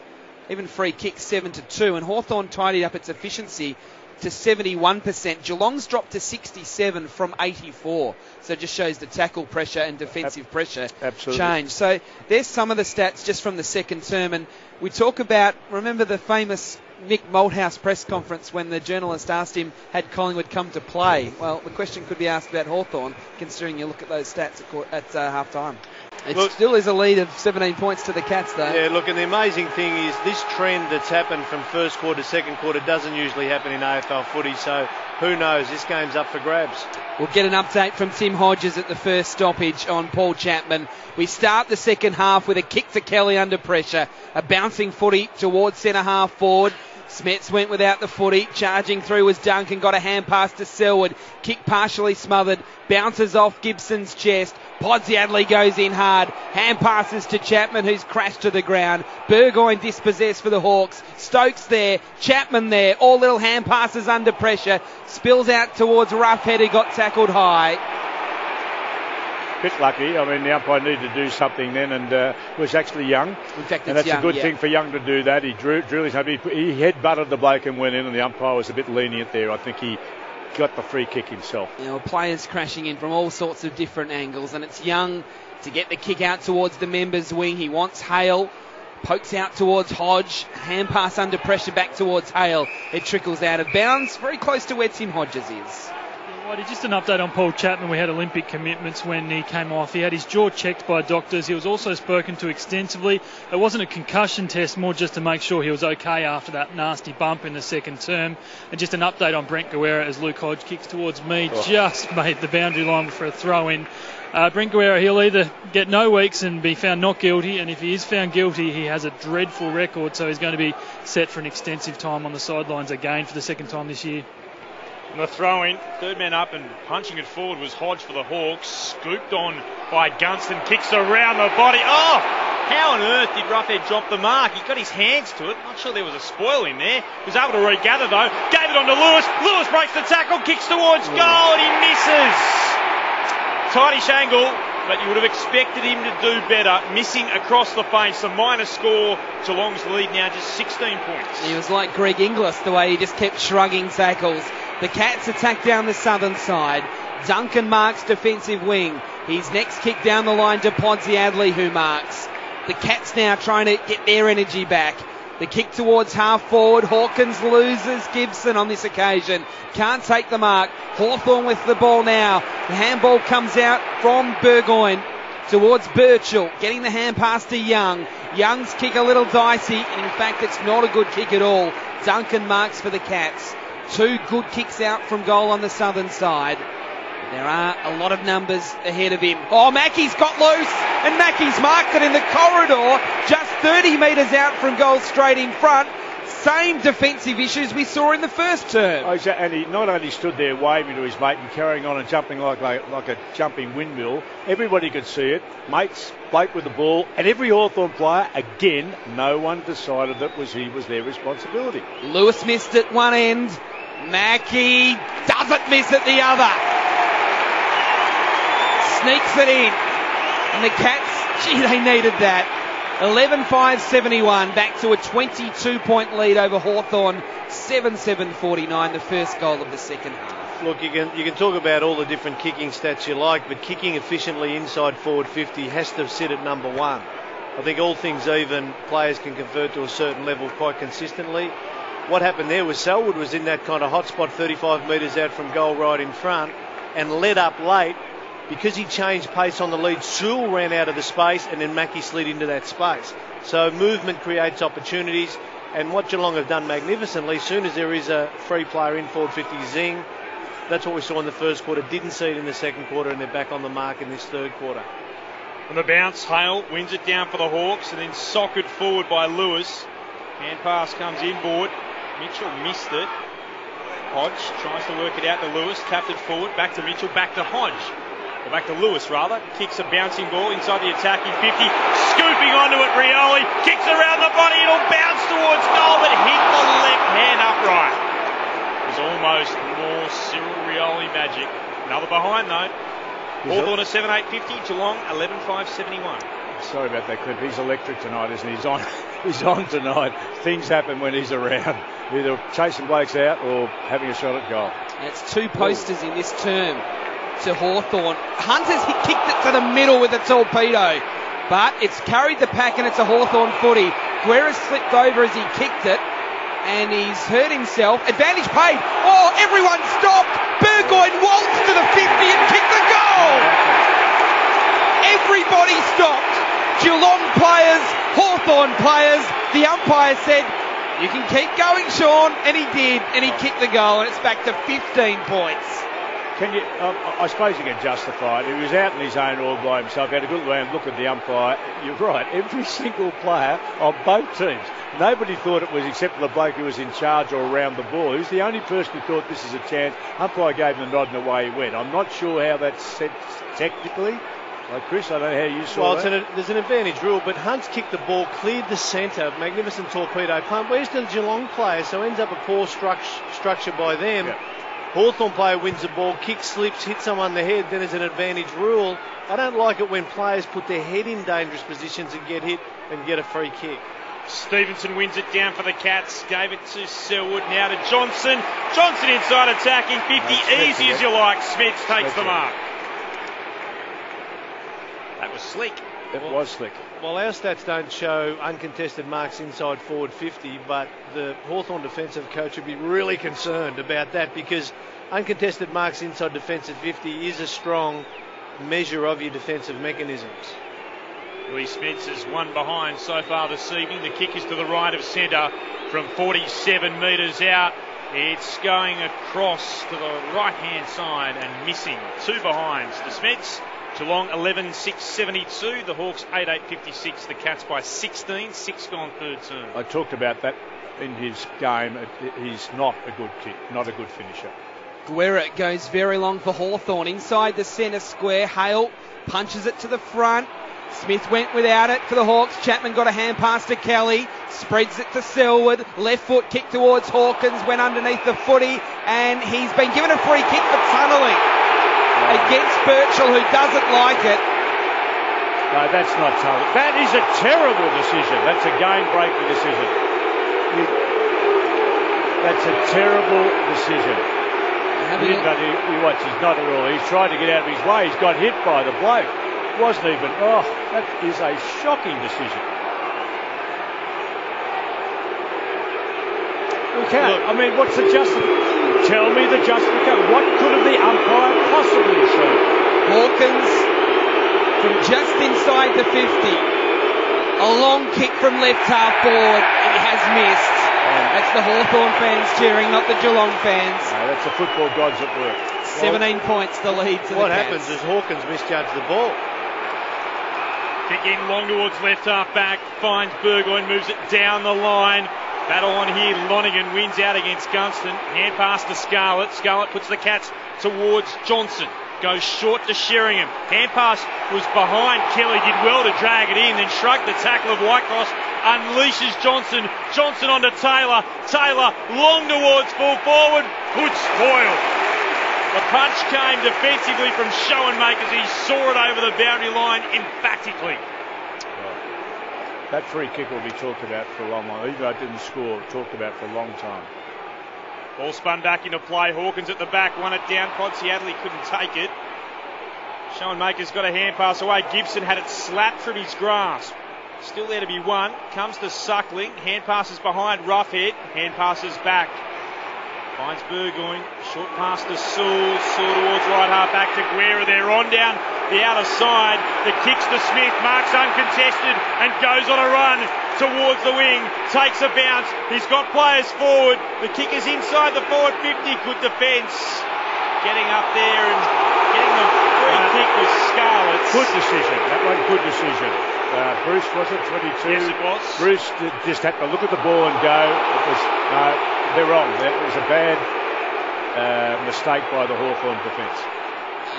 Even free kicks 7-2. And Hawthorn tidied up its efficiency to 71%. Geelong's dropped to 67 from 84. So it just shows the tackle pressure and defensive pressure change. So there's some of the stats just from the second term. And we talk about, remember the famous Mick Malthouse press conference when the journalist asked him, had Collingwood come to play? Well, the question could be asked about Hawthorn, considering you look at those stats at half-time. It still is a lead of 17 points to the Cats, though. Yeah, look, and the amazing thing is this trend that's happened from first quarter to second quarter doesn't usually happen in AFL footy, so who knows? This game's up for grabs. We'll get an update from Tim Hodges at the first stoppage on Paul Chapman. We start the second half with a kick to Kelly under pressure, a bouncing footy towards centre half forward. Smets went without the footy. Charging through was Duncan. Got a hand pass to Selwood. Kick partially smothered. Bounces off Gibson's chest. Podsiadly goes in hard. Hand passes to Chapman, who's crashed to the ground. Burgoyne dispossessed for the Hawks. Stokes there. Chapman there. All little hand passes under pressure. Spills out towards Roughhead, who got tackled high. bit lucky. I mean, the umpire needed to do something then, and it was actually Young. In fact, and it's that's Young, a good thing for Young to do that. He drew his hand. He head-butted the bloke and went in, and the umpire was a bit lenient there. I think he got the free kick himself. Players crashing in from all sorts of different angles, and it's Young to get the kick out towards the members' wing. He wants Hale. Pokes out towards Hodge. Hand pass under pressure back towards Hale. It trickles out of bounds. Very close to where Tim Hodges is. Whitey, just an update on Paul Chapman. We had Olympic commitments when he came off. He had his jaw checked by doctors. He was also spoken to extensively. It wasn't a concussion test, more just to make sure he was okay after that nasty bump in the second term. And just an update on Brent Guerra as Luke Hodge kicks towards me. Just made the boundary line for a throw-in. Brent Guerra, he'll either get no weeks and be found not guilty, and if he is found guilty, he has a dreadful record, so he's going to be set for an extensive time on the sidelines again for the second time this year. And the throw-in, third man up and punching it forward was Hodge for the Hawks. Scooped on by Gunston, kicks around the body. Oh, how on earth did Roughhead drop the mark? He got his hands to it. Not sure there was a spoil in there. He was able to regather though. Gave it on to Lewis. Lewis breaks the tackle, kicks towards goal, and he misses. Tightish angle, but you would have expected him to do better. Missing across the face, a minor score. Geelong's lead now just 16 points. He was like Greg Inglis, the way he just kept shrugging tackles. The Cats attack down the southern side. Duncan marks defensive wing. His next kick down the line to Podsiadly, who marks. The Cats now trying to get their energy back. The kick towards half forward. Hawkins loses Gibson on this occasion. Can't take the mark. Hawthorn with the ball now. The handball comes out from Burgoyne towards Birchall. Getting the hand pass to Young. Young's kick a little dicey, and in fact it's not a good kick at all. Duncan marks for the Cats. Two good kicks out from goal on the southern side. There are a lot of numbers ahead of him. Oh, Mackey's got loose, and Mackey's marked it in the corridor, just 30 metres out from goal straight in front. Same defensive issues we saw in the first term. Oh, and he not only stood there waving to his mate and carrying on and jumping like a jumping windmill, everybody could see it. Mates, Blake with the ball, and every Hawthorn player, again, no one decided that he was their responsibility. Lewis missed at one end. Mackey doesn't miss at the other. Sneaks it in. And the Cats, they needed that. 11-5-71, back to a 22-point lead over Hawthorn. 7-7-49, the first goal of the second half. Look, you can talk about all the different kicking stats you like, but kicking efficiently inside forward 50 has to sit at number one. I think all things even, players can convert to a certain level quite consistently. What happened there was Selwood was in that kind of hot spot 35 metres out from goal right in front and led up late. Because he changed pace on the lead, Sewell ran out of the space and then Mackey slid into that space. So movement creates opportunities, and what Geelong have done magnificently, as soon as there is a free player in forward 50, zing. That's what we saw in the first quarter. Didn't see it in the second quarter, and they're back on the mark in this third quarter. On the bounce, Hale wins it down for the Hawks and then socked forward by Lewis. Hand pass comes inboard. Mitchell missed it. Hodge tries to work it out to Lewis, tapped it forward, back to Mitchell, back to Hodge. Or back to Lewis, rather. Kicks a bouncing ball inside the attacking 50. Scooping onto it, Rioli. Kicks around the body. It'll bounce towards goal, but hit the left hand upright. It was almost more Cyril Rioli magic. Another behind, though. Hawthorn at 7-8-50. Geelong 11-5-71. Sorry about that, Cliff. He's electric tonight, isn't he? He's on tonight. Things happen when he's around. Either chasing blokes out or having a shot at goal. That's two posters in this term to Hawthorn. Hunter's kicked it to the middle with a torpedo, but it's carried the pack and it's a Hawthorn footy. Guerra slipped over as he kicked it, and he's hurt himself. Advantage paid. Oh, everyone stopped. Burgoyne waltzed to the 50 and kicked the goal. Everybody stopped. Geelong players, Hawthorn players. The umpire said, "You can keep going, Sean," and he did, and he kicked the goal, and it's back to 15 points. I suppose you can justify it. He was out in his own all by himself. He had a good look at the umpire. You're right. Every single player on both teams. Nobody thought it was, except for the bloke who was in charge or around the ball. He was the only person who thought this is a chance. Umpire gave him the nod and away he went. I'm not sure how that's set technically. Chris, I don't know how you saw that. There's an advantage rule, but Hunt's kicked the ball, cleared the centre, magnificent torpedo punt. Where's the Geelong player? So ends up a poor structure by them. Yeah. Hawthorn player wins the ball, kick slips, hits someone in the head, then there's an advantage rule. I don't like it when players put their head in dangerous positions and get hit and get a free kick. Stevenson wins it down for the Cats. Gave it to Selwood. Now to Johnson. Johnson inside attacking. 50 easy as you like. Smith takes the mark. That was slick. It was slick. Well, our stats don't show uncontested marks inside forward 50, but the Hawthorn defensive coach would be really concerned about that, because uncontested marks inside defensive 50 is a strong measure of your defensive mechanisms. Louis Smits is one behind so far this evening. The kick is to the right of centre from 47 metres out. It's going across to the right-hand side and missing. Two behinds to Smits. Geelong 11-6-72. The Hawks 8-8-56. The Cats by 16. 6 gone third term. I talked about that in his game. He's not a good kick, not a good finisher. Guerra goes very long for Hawthorn. Inside the centre square, Hale punches it to the front. Smith went without it for the Hawks. Chapman got a hand pass to Kelly. Spreads it to Selwood. Left foot kick towards Hawkins. Went underneath the footy. And he's been given a free kick for tunnelling against Birchall, who doesn't like it. No, that's not tunnelling. That is a terrible decision. That's a game-breaking decision. That's a terrible decision. You watch, he's not at all. He's trying to get out of his way. He's got hit by the bloke. Wasn't even. Oh, that is a shocking decision. Okay, I mean, what's the justification? Tell me the justification. What could have the umpire possibly seen? Hawkins from just inside the 50. A long kick from left half forward. He has missed. That's the Hawthorn fans cheering, not the Geelong fans. No, that's the football gods at work. 17 points the lead to the Cats. What happens is Hawkins misjudged the ball. Kick in long towards left half back. Finds Burgoyne, moves it down the line. Battle on here. Lonigan wins out against Gunston. Hand pass to Scarlett. Scarlett puts the Cats towards Johnson. Goes short to Sheringham. Hand pass was behind. Kelly did well to drag it in, then shrugged the tackle of Whitecross. Unleashes Johnson. Johnson onto Taylor. Taylor long towards full forward. Good spoil. The punch came defensively from Schoenmakers. He saw it over the boundary line emphatically. That free kick will be talked about for a long time. Even though it didn't score, talked about for a long time. Ball spun back into play. Hawkins at the back, won it down. Podsiadley couldn't take it. Schoenmakers got a hand pass away. Gibson had it slapped from his grasp. Still there to be won. Comes to Suckling. Hand passes behind Roughhead. Hand passes back. Finds Burgoyne. Short pass to Sewell. Sewell towards right half back to Guerra. They're on down the outer side. The kicks to Smith. Marks uncontested and goes on a run towards the wing. Takes a bounce. He's got players forward. The kick is inside the forward 50. Good defence. Getting up there and getting the free kick was Scarlett. Good decision. That one, good decision. Bruce, was it 22? Yes, it was. Bruce just had to look at the ball and go. It was, they're wrong. That was a bad mistake by the Hawthorn defence.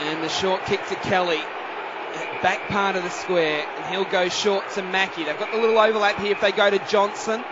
And the short kick to Kelly. Back part of the square. And he'll go short to Mackie. They've got the little overlap here if they go to Johnson.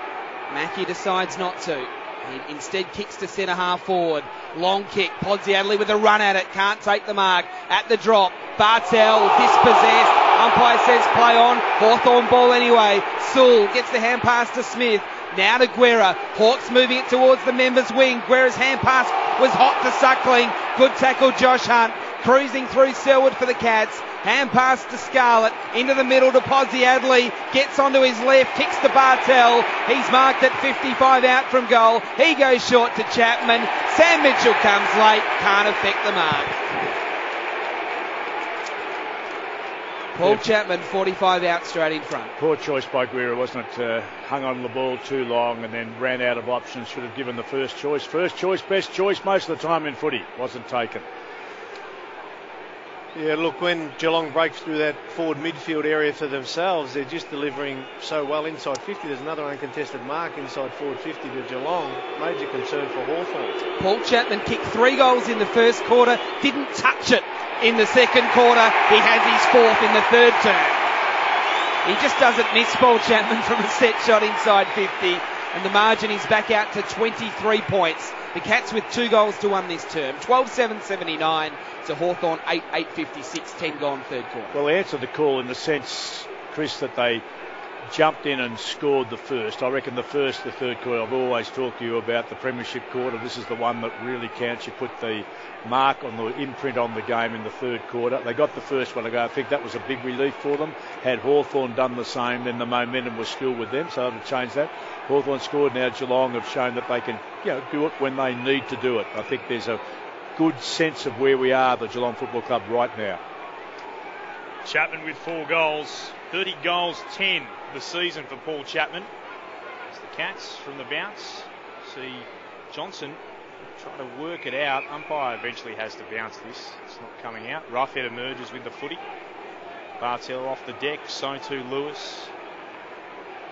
Mackie decides not to. He instead kicks to centre half forward. Long kick. Podsiadley with a run at it. Can't take the mark. At the drop. Bartel dispossessed. Umpire says play on. Hawthorn ball anyway. Sewell gets the hand pass to Smith. Now to Guerra. Hawks moving it towards the members' wing. Guerra's hand pass was hot to Suckling. Good tackle, Josh Hunt. Cruising through Selwood for the Cats. Hand pass to Scarlett. Into the middle to Podsiadley. Gets onto his left. Kicks to Bartel. He's marked at 55 out from goal. He goes short to Chapman. Sam Mitchell comes late. Can't affect the mark. Paul Chapman, 45 out straight in front. Poor choice by Guerra, wasn't it? Hung on the ball too long and then ran out of options. Should have given the first choice. First choice, best choice most of the time in footy. Wasn't taken. Yeah, look, when Geelong breaks through that forward midfield area for themselves, they're just delivering so well inside 50. There's another uncontested mark inside forward 50 to Geelong. Major concern for Hawthorn. Paul Chapman kicked 3 goals in the first quarter, didn't touch it in the second quarter. He has his 4th in the third term. He just doesn't miss Paul Chapman from a set shot inside 50. and the margin is back out to 23 points. The Cats with 2 goals to 1 this term. 12-7-79 to Hawthorn 8-8-56, 10 gone third quarter. Well, they answered the call in the sense, Chris, that they jumped in and scored the first. I reckon the third quarter, I've always talked to you about the premiership quarter. This is the one that really counts. You put the mark on the imprint on the game in the third quarter. They got the first one to go. I think that was a big relief for them. Had Hawthorn done the same, then the momentum was still with them, so to change that. Hawthorn scored. Now Geelong have shown that they can, do it when they need to do it. I think there's a good sense of where we are, the Geelong Football Club, right now. Chapman with 4 goals, 30 goals, 10 the season for Paul Chapman. As the Cats from the bounce see Johnson try to work it out. Umpire eventually has to bounce this. It's not coming out. Roughhead emerges with the footy. Bartel off the deck. So too Lewis.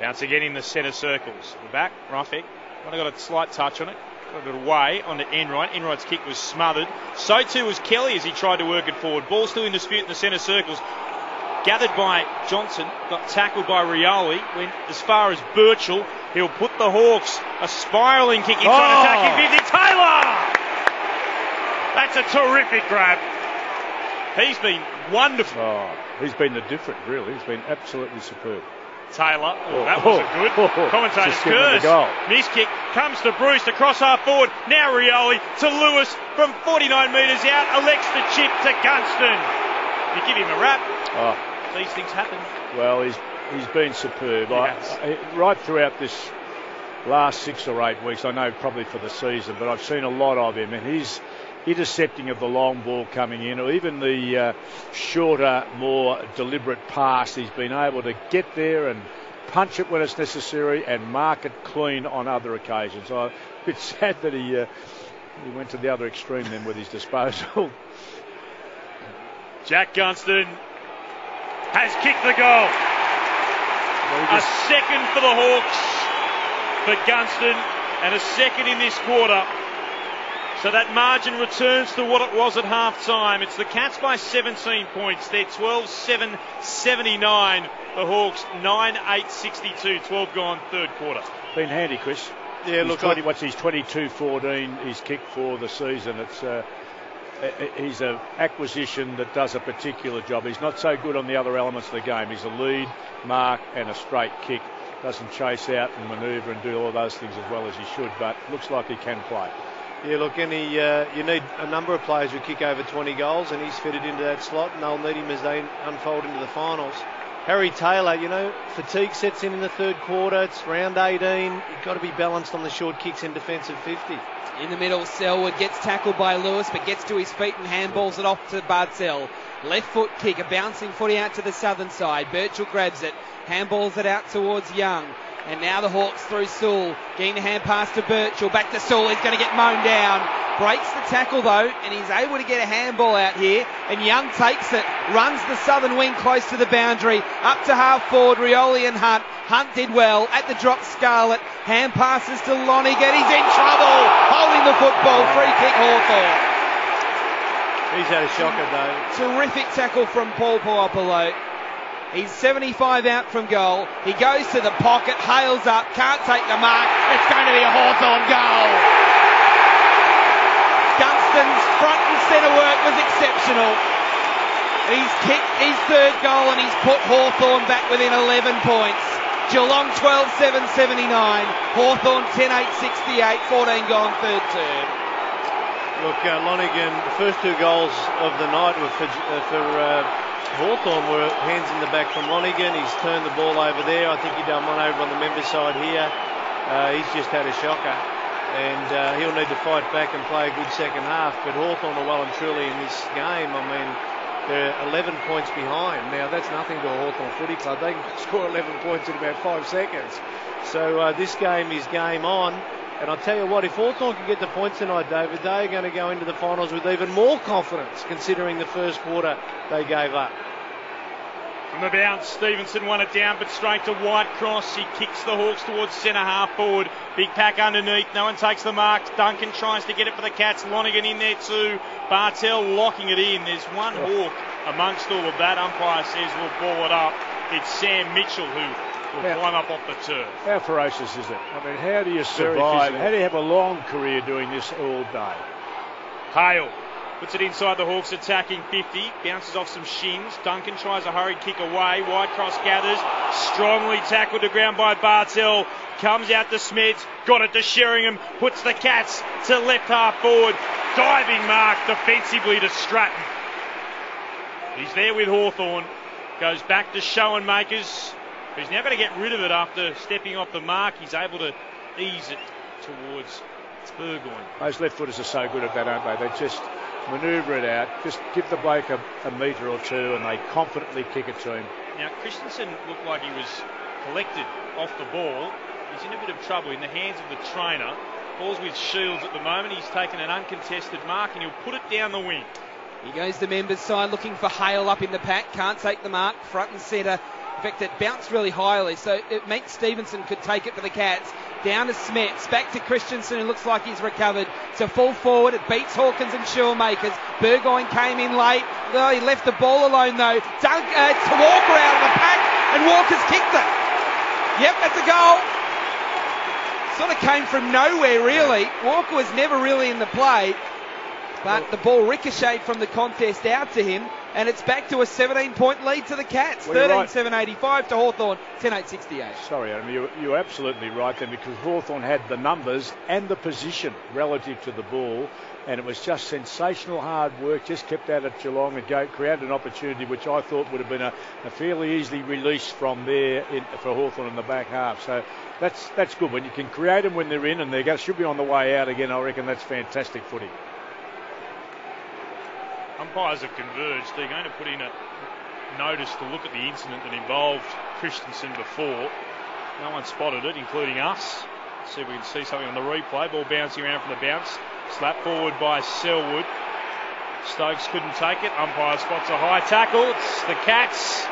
Bounce again in the centre circles. The back, Roughhead. Might have got a slight touch on it. Got it away onto Enright. Enright's kick was smothered. So too was Kelly as he tried to work it forward. Ball still in dispute in the centre circles. Gathered by Johnson, got tackled by Rioli, went as far as Birchall. He'll put the Hawks a spiralling kick inside attacking 50. Taylor! That's a terrific grab. He's been wonderful. Oh, he's been the difference, really. He's been absolutely superb. Taylor, that wasn't good. Commentator's curse. Miss kick comes to Bruce across half forward. Now Rioli to Lewis from 49 metres out. Elects the chip to Gunston. You give him a rap. These things happen. Well, he's been superb. Right throughout this last 6 or 8 weeks, I know probably for the season, but I've seen a lot of him, and his intercepting of the long ball coming in, or even the shorter, more deliberate pass, he's been able to get there and punch it when it's necessary and mark it clean on other occasions. I'm a bit sad that he went to the other extreme then with his disposal. Jack Gunston has kicked the goal. A second for the Hawks for Gunston and a second in this quarter. So that margin returns to what it was at half time. It's the Cats by 17 points. They're 12-7-79. The Hawks 9-8-62. 12 gone third quarter. Been handy, Chris. Yeah, look, what's his 22-14 he's kicked for the season. He's an acquisition that does a particular job. He's not so good on the other elements of the game. He's a lead, mark and a straight kick. Doesn't chase out and manoeuvre and do all those things as well as he should, but looks like he can play. Yeah, look, you need a number of players who kick over 20 goals, and he's fitted into that slot, and they'll need him as they unfold into the finals. Harry Taylor, fatigue sets in the third quarter. It's round 18. You've got to be balanced on the short kicks in defensive 50. In the middle, Selwood gets tackled by Lewis, but gets to his feet and handballs it off to Bartel. Left foot kick, a bouncing footy out to the southern side. Birchall grabs it, handballs it out towards Young. And now the Hawks through Sewell. Getting the hand pass to Birchall. Back to Sewell. He's going to get mown down. Breaks the tackle though, and he's able to get a handball out here. And Young takes it. Runs the southern wing close to the boundary. Up to half forward, Rioli and Hunt. Hunt did well. At the drop, Scarlett. Hand passes to Lonigan. He's in trouble. Holding the football. Free kick, Hawthorn. He's had a shocker though. Terrific tackle from Paul Puopolo. He's 75 out from goal. He goes to the pocket, hails up, can't take the mark. It's going to be a Hawthorn goal. Gunston's front and centre work was exceptional. He's kicked his third goal and he's put Hawthorn back within 11 points. Geelong 12-7-79. Hawthorn 10-8-68. 14 gone third term. Look, Lonigan, the first 2 goals of the night were for Hawthorn were hands in the back from Lonigan. He's turned the ball over there. I think he done one over on the member side here. He's just had a shocker. And he'll need to fight back and play a good second half. But Hawthorn are well and truly in this game. I mean, they're 11 points behind. Now, that's nothing to a Hawthorn footy club. They can score 11 points in about 5 seconds. So this game is game on. And I'll tell you what, if Hawthorn can get the points tonight, David, they're going to go into the finals with even more confidence, considering the first quarter they gave up. From the bounce, Stevenson won it down, but straight to Whitecross. He kicks the Hawks towards centre half forward. Big pack underneath. No one takes the mark. Duncan tries to get it for the Cats. Lonigan in there too. Bartel locking it in. There's one Hawk amongst all of that. Umpire says we'll ball it up. It's Sam Mitchell who will climb up off the turf. How ferocious is it? I mean, how do you survive? How do you have a long career doing this all day? Hale puts it inside the Hawks attacking 50, bounces off some shins. Duncan tries a hurried kick away. Wide cross gathers, strongly tackled to ground by Bartell. Comes out to Smeds, got it to Sheringham, puts the Cats to left half forward. Diving mark defensively to Stratton. He's there with Hawthorn. Goes back to Schoenmakers. He's now going to get rid of it after stepping off the mark. He's able to ease it towards Burgoyne. Those left footers are so good at that, aren't they? They just manoeuvre it out, just give the bloke a metre or two, and they confidently kick it to him. Now, Christensen looked like he was collected off the ball. He's in a bit of trouble in the hands of the trainer. Ball's with Shields at the moment. He's taken an uncontested mark, and he'll put it down the wing. He goes to members side looking for Hale up in the pack. Can't take the mark. Front and centre. In fact, it bounced really highly, so it makes Stevenson could take it for the Cats. Down to Smets, back to Christensen, who looks like he's recovered. To full forward, it beats Hawkins and Schoenmakers. Burgoyne came in late. Well, he left the ball alone, though. To Walker out of the pack, and Walker's kicked it. Yep, that's a goal. Sort of came from nowhere, really. Walker was never really in the play, but the ball ricocheted from the contest out to him, and it's back to a 17-point lead to the Cats. 13-7-85 to Hawthorn, 10-8-68. Sorry, Adam, you're absolutely right then, because Hawthorn had the numbers and the position relative to the ball, and it was just sensational hard work, just kept out at Geelong and created an opportunity which I thought would have been a fairly easily released from there for Hawthorn in the back half. So that's good. When you can create them when they're in and they should be on the way out again, I reckon that's fantastic footy. Umpires have converged. They're going to put in a notice to look at the incident that involved Christensen before. No one spotted it, including us. Let's see if we can see something on the replay. Ball bouncing around from the bounce. Slap forward by Selwood. Stokes couldn't take it. Umpire spots a high tackle. It's the Cats.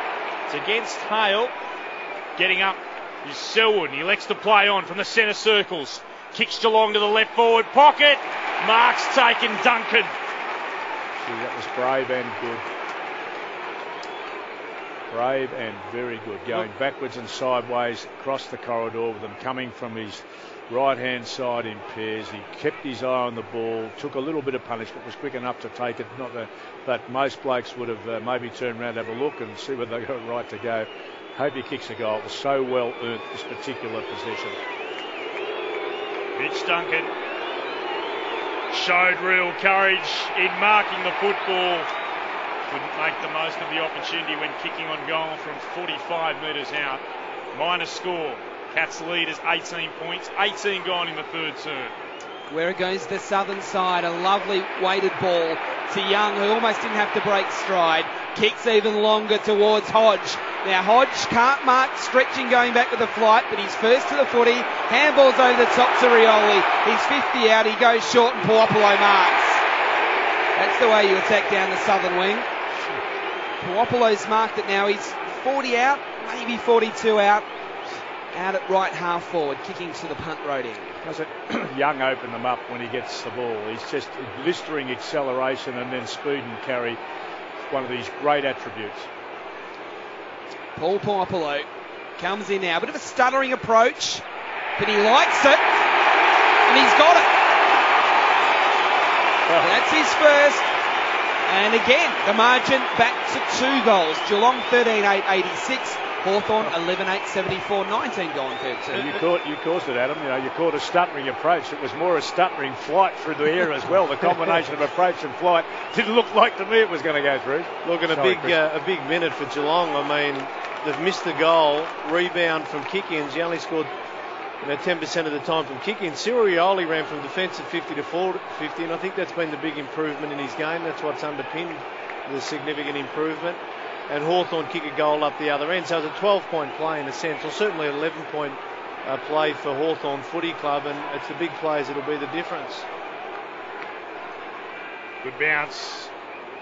It's against Hale. Getting up is Selwood. He elects to play on from the centre circles. Kicks Geelong to the left forward pocket. Marks taken. Duncan. That was brave and good. Brave and very good. Going backwards and sideways across the corridor with them coming from his right-hand side in pairs. He kept his eye on the ball, took a little bit of punishment, was quick enough to take it. Not that most blokes would have maybe turned around to have a look and see whether they got it right to go. Hope he kicks a goal. It was so well earned, this particular possession. Mitch Duncan showed real courage in marking the football. Couldn't make the most of the opportunity when kicking on goal from 45 metres out. Minor score. Cats lead is 18 points. 18 gone in the third term. Where it goes the southern side. A lovely weighted ball to Young, who almost didn't have to break stride. Kicks even longer towards Hodge. Now Hodge can't mark stretching going back with the flight, but he's first to the footy. Handballs over the top to Rioli. He's 50 out. He goes short and Puopolo marks. That's the way you attack down the southern wing. Puopolo's marked it now. He's 40 out, maybe 42 out. Out at right half forward, kicking to the punt road end. Does it Young open them up when he gets the ball? He's just blistering acceleration and then speed and carry. One of these great attributes. Paul Puopolo comes in now. A bit of a stuttering approach, but he likes it, and he's got it. That's his first. And again, the margin back to 2 goals. Geelong 13-8-86. Hawthorn 11-8-74, 19 gone third term. You caused it, Adam. You caught a stuttering approach. It was more a stuttering flight through the air as well. The combination of approach and flight didn't look like to me it was going to go through. Look at a big minute for Geelong. I mean, they've missed the goal. Rebound from kick-ins. He only scored 10% of the time from kick-ins. Cyril Rioli ran from defensive 50 to 50, and I think that's been the big improvement in his game. That's what's underpinned the significant improvement. And Hawthorn kick a goal up the other end. So it's a 12-point play in a sense, or certainly an 11-point play for Hawthorn Footy Club, and it's the big plays that'll be the difference. Good bounce.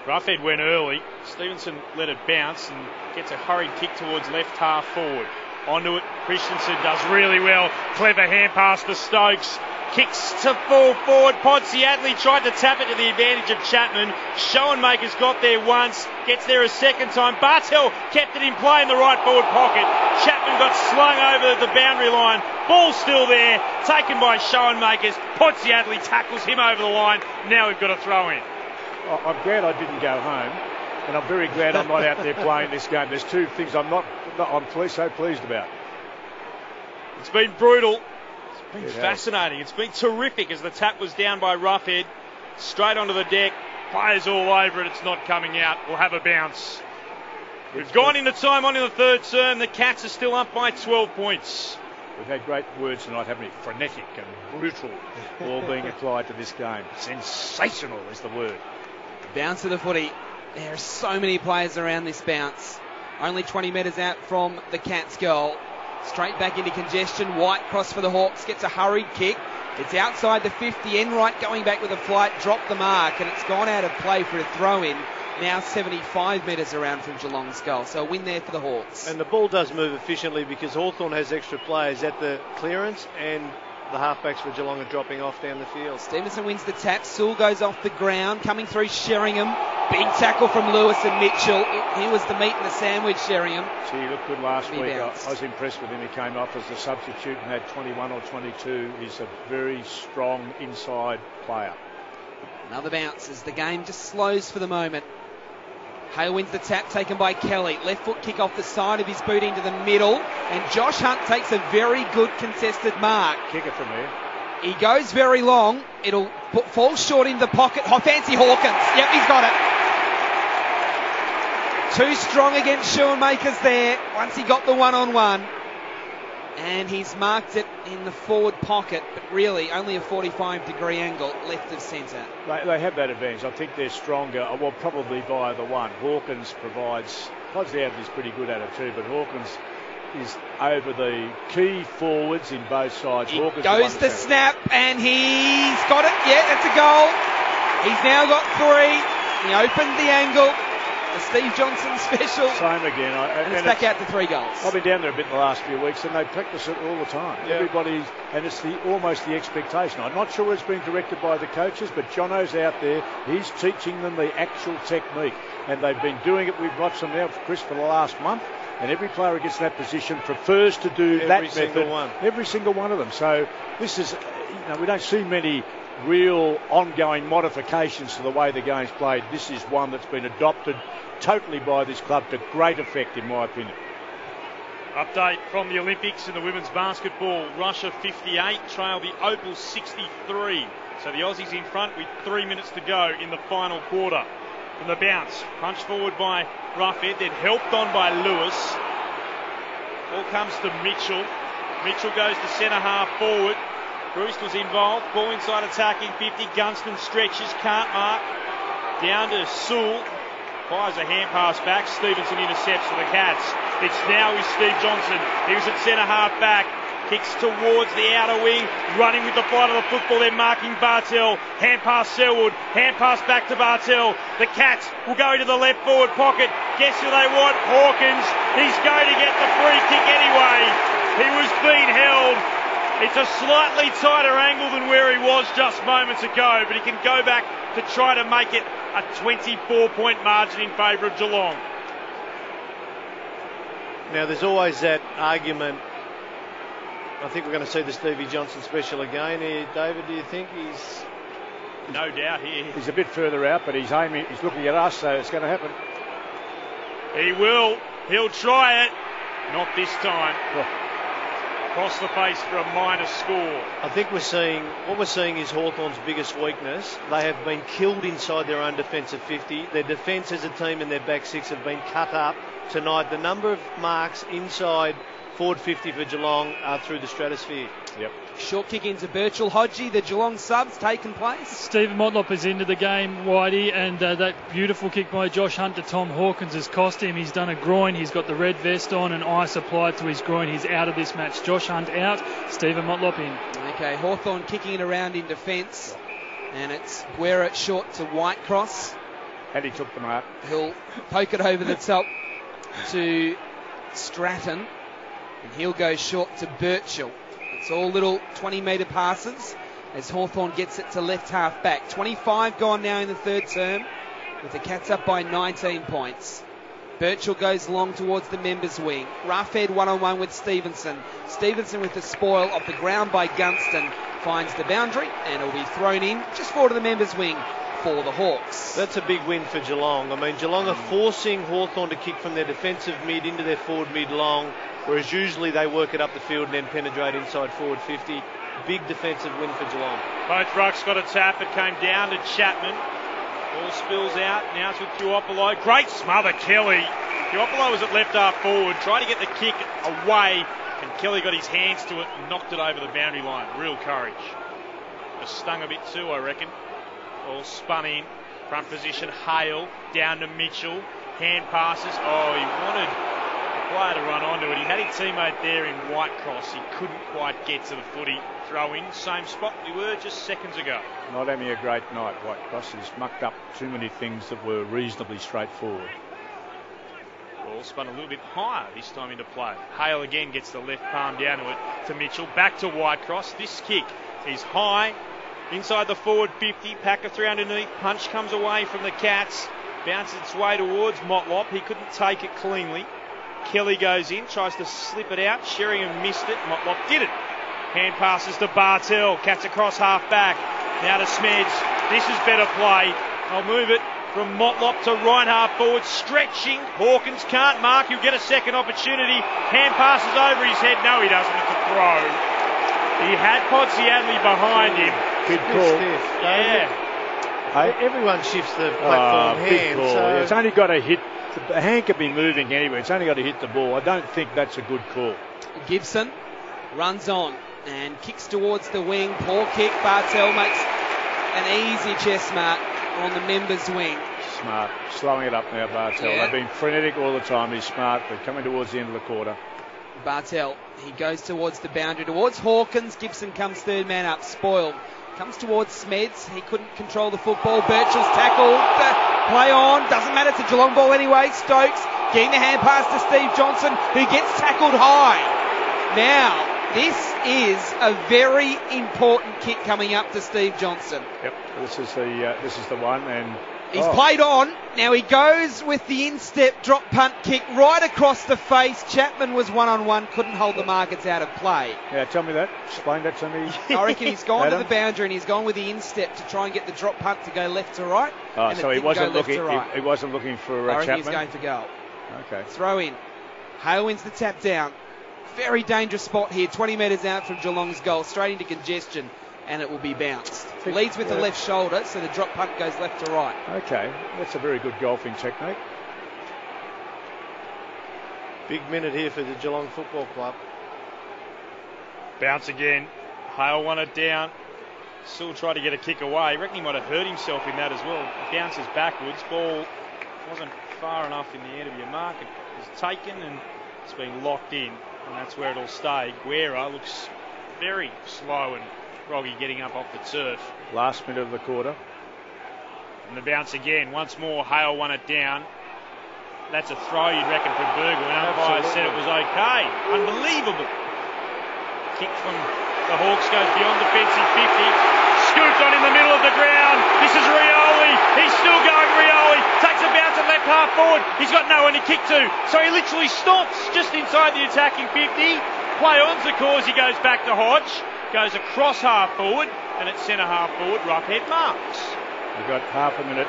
Roughhead went early. Stevenson let it bounce and gets a hurried kick towards left half forward. Onto it, Christensen does really well. Clever hand pass to Stokes. Kicks to full forward. Podsiadly tried to tap it to the advantage of Chapman. Schoenmaker's got there once, gets there a second time. Bartel kept it in play in the right forward pocket. Chapman got slung over the boundary line. Ball still there, taken by Schoenmakers. Podsiadly tackles him over the line. Now we've got a throw in. I'm glad I didn't go home, and I'm very glad I'm not out there playing this game. There's two things I'm so pleased about. It's been brutal. It's been fascinating. It's been terrific as the tap was down by Roughhead. Straight onto the deck. Players all over it. It's not coming out. We'll have a bounce. We've gone into time on in the third term. The Cats are still up by 12 points. We've had great words tonight, haven't we? Frenetic and brutal all being applied to this game. Sensational is the word. Bounce of the footy. There are so many players around this bounce. Only 20 metres out from the Cats' goal. Straight back into congestion. White cross for the Hawks. Gets a hurried kick. It's outside the 50. Enright going back with a flight. Dropped the mark and it's gone out of play for a throw in. Now 75 metres around from Geelong's goal. So a win there for the Hawks. And the ball does move efficiently because Hawthorn has extra players at the clearance and the halfbacks for Geelong are dropping off down the field. Stevenson wins the tap. Sewell goes off the ground. Coming through Sheringham. Big tackle from Lewis and Mitchell. He was the meat in the sandwich, Sheringham. Gee, he looked good last week. I was impressed with him. He came off as a substitute and had 21 or 22. He's a very strong inside player. Another bounce as the game just slows for the moment. Hale wins the tap, taken by Kelly. Left foot kick off the side of his boot into the middle. And Josh Hunt takes a very good contested mark. Kick it from here. He goes very long. It'll fall short in the pocket. Fancy Hawkins. Yep, he's got it. Too strong against Schoenmakers there. Once he got the one-on-one. And he's marked it in the forward pocket, but really only a 45-degree angle left of centre. They have that advantage. I think they're stronger, well, probably by the one. Hawkins provides, Podsiadly's pretty good at it too, but Hawkins is over the key forwards in both sides. He Hawkins goes the snap, and he's got it. Yeah, that's a goal. He's now got 3. He opened the angle. The Steve Johnson special. Same again. And it's back out to 3 goals. I've been down there a bit in the last few weeks and they practice it all the time. Yeah. Everybody's, and it's almost the expectation. I'm not sure it's being directed by the coaches, but Jono's out there. He's teaching them the actual technique. And they've been doing it. We've watched them now, Chris, for the last month. And every player who gets in that position prefers to do that method. Every single one of them. So this is, we don't see many real ongoing modifications to the way the game's played. This is one that's been adopted totally by this club to great effect, in my opinion. Update from the Olympics in the women's basketball. Russia 58, trail the Opal 63. So the Aussies in front with 3 minutes to go in the final quarter. From the bounce, punched forward by Roughhead, then helped on by Lewis. Ball comes to Mitchell. Mitchell goes to centre half forward. Bruce was involved. Ball inside attacking 50. Gunston stretches, can't mark. Down to Sewell. Fires a hand pass back. Stevenson intercepts for the Cats. It's now with Steve Johnson. He was at centre half back. Kicks towards the outer wing. Running with the flight of the football. They're marking Bartel. Hand pass Selwood. Hand pass back to Bartel. The Cats will go into the left forward pocket. Guess who they want? Hawkins. He's going to get the free kick anyway. He was being held. It's a slightly tighter angle than where he was just moments ago, but he can go back to try to make it a 24-point margin in favour of Geelong. Now, there's always that argument. I think we're going to see the Stevie Johnson special again here, David. Do you think he's... No doubt here. He's a bit further out, but he's aiming. He's looking at us, so it's going to happen. He will. He'll try it. Not this time. Across the face for a minor score. I think what we're seeing is Hawthorn's biggest weakness. They have been killed inside their own defensive 50. Their defence as a team and their back six have been cut up tonight. The number of marks inside forward 50 for Geelong are through the stratosphere. Yep. Short kick into Birchall. Hodgie, the Geelong subs, taken place. Stephen Motlop is into the game, Whitey, and that beautiful kick by Josh Hunt to Tom Hawkins has cost him. He's done a groin. He's got the red vest on and ice applied to his groin. He's out of this match. Josh Hunt out, Stephen Motlop in. Okay, Hawthorn kicking it around in defence, and it's Guerra short to Whitecross. And he took the mark. He'll poke it over the top to Stratton, and he'll go short to Birchall. It's all little 20-metre passes. as Hawthorn gets it to left half back. 25 gone now in the third term, with the Cats up by 19 points. Birchall goes long towards the members' wing. Roughhead one-on-one with Stevenson. Stevenson with the spoil off the ground by Gunston. Finds the boundary and it'll be thrown in just forward to the members' wing for the Hawks. That's a big win for Geelong. I mean, Geelong are forcing Hawthorn to kick from their defensive mid into their forward mid long, whereas usually they work it up the field and then penetrate inside forward 50. Big defensive win for Geelong. Both rucks got a tap. It came down to Chapman. Ball spills out. Now it's with Puopolo. Great smother, Kelly. Puopolo was at left half forward, tried to get the kick away, and Kelly got his hands to it and knocked it over the boundary line. Real courage. It stung a bit too, I reckon. All spun in. Front position, Hale. Down to Mitchell. Hand passes. Oh, he wanted the player to run onto it. He had his teammate there in Whitecross. He couldn't quite get to the footy. Throw in. Same spot we were just seconds ago. Not having a great night, Whitecross. He's mucked up too many things that were reasonably straightforward. Ball spun a little bit higher this time into play. Hale again gets the left palm down to it to Mitchell. Back to Whitecross. This kick is high. Inside the forward 50, Packer through underneath, punch comes away from the Cats, bounces its way towards Motlop. He couldn't take it cleanly. Kelly goes in, tries to slip it out. Sheringham missed it, Motlop did it. Hand passes to Bartell, Cats across half back. Now to Smeds. This is better play. I'll move it from Motlop to right half forward, stretching. Hawkins can't mark, he'll get a second opportunity. Hand passes over his head. No, he doesn't. It's a throw. He had Podsiadley behind him. Good call. Yeah. Everyone shifts the platform hand. Call. So It's only got to hit. The hand could be moving anyway. It's only got to hit the ball. I don't think that's a good call. Gibson runs on and kicks towards the wing. Poor kick. Bartell makes an easy chest mark on the members' wing. Smart. Slowing it up now, Bartell. Yeah. They've been frenetic all the time. He's smart. They're coming towards the end of the quarter. Bartell, he goes towards the boundary, towards Hawkins. Gibson comes third man up, spoiled. Comes towards Smeds. He couldn't control the football. Birchall's tackled. Play on. Doesn't matter. It's a Geelong ball anyway. Stokes getting the hand pass to Steve Johnson, who gets tackled high. Now, this is a very important kick coming up to Steve Johnson. Yep. This is the one, and he's played on. Now he goes with the instep drop punt kick right across the face. Chapman was one-on-one, couldn't hold the mark. It's out of play. Yeah, tell me that. Explain that to me. I reckon he's gone to the boundary and he's gone with the instep to try and get the drop punt to go left to right. Oh, so he wasn't looking. Right. He wasn't looking for I reckon Chapman. He's going for goal. Okay. Throw in. Hale wins the tap down. Very dangerous spot here. 20 metres out from Geelong's goal, straight into congestion, and it will be bounced. Leads with the left shoulder, so the drop punt goes left to right. Okay, that's a very good golfing technique. big minute here for the Geelong Football Club. Bounce again. Hale won it down. Still tried to get a kick away. Reckon he might have hurt himself in that as well. Bounces backwards. Ball wasn't far enough in the air to be a mark. It was taken and it's been locked in, and that's where it'll stay. Guerra looks very slow and groggy getting up off the turf. Last minute of the quarter. And the bounce again. Once more, Hale won it down. That's a throw, you'd reckon, from Burgle. And umpire said it was okay. Unbelievable. Kick from the Hawks goes beyond defensive 50. Scooped on in the middle of the ground. This is Rioli. He's still going, Rioli. Takes a bounce at left half forward. He's got no one to kick to. So he literally stops just inside the attacking 50. Play on's the cause. He goes back to Hodge. Goes across half forward. And at centre half forward, Roughhead marks. We've got half a minute.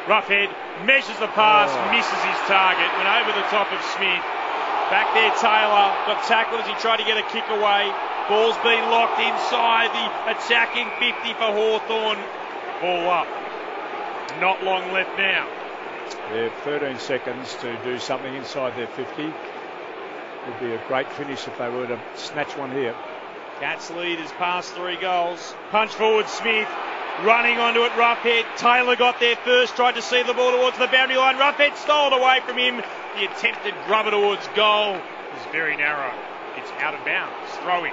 Roughhead measures the pass, misses his target, went over the top of Smith. Back there, Taylor got tackled as he tried to get a kick away. Ball's been locked inside the attacking 50 for Hawthorn. Ball up. Not long left now. They have 13 seconds to do something inside their 50. Would be a great finish if they were to snatch one here. Cats lead is past 3 goals. Punch forward, Smith. Running onto it, Roughhead. Taylor got there first, tried to see the ball towards the boundary line. Roughhead stole it away from him. The attempted grubber towards goal is very narrow. It's out of bounds. Throwing.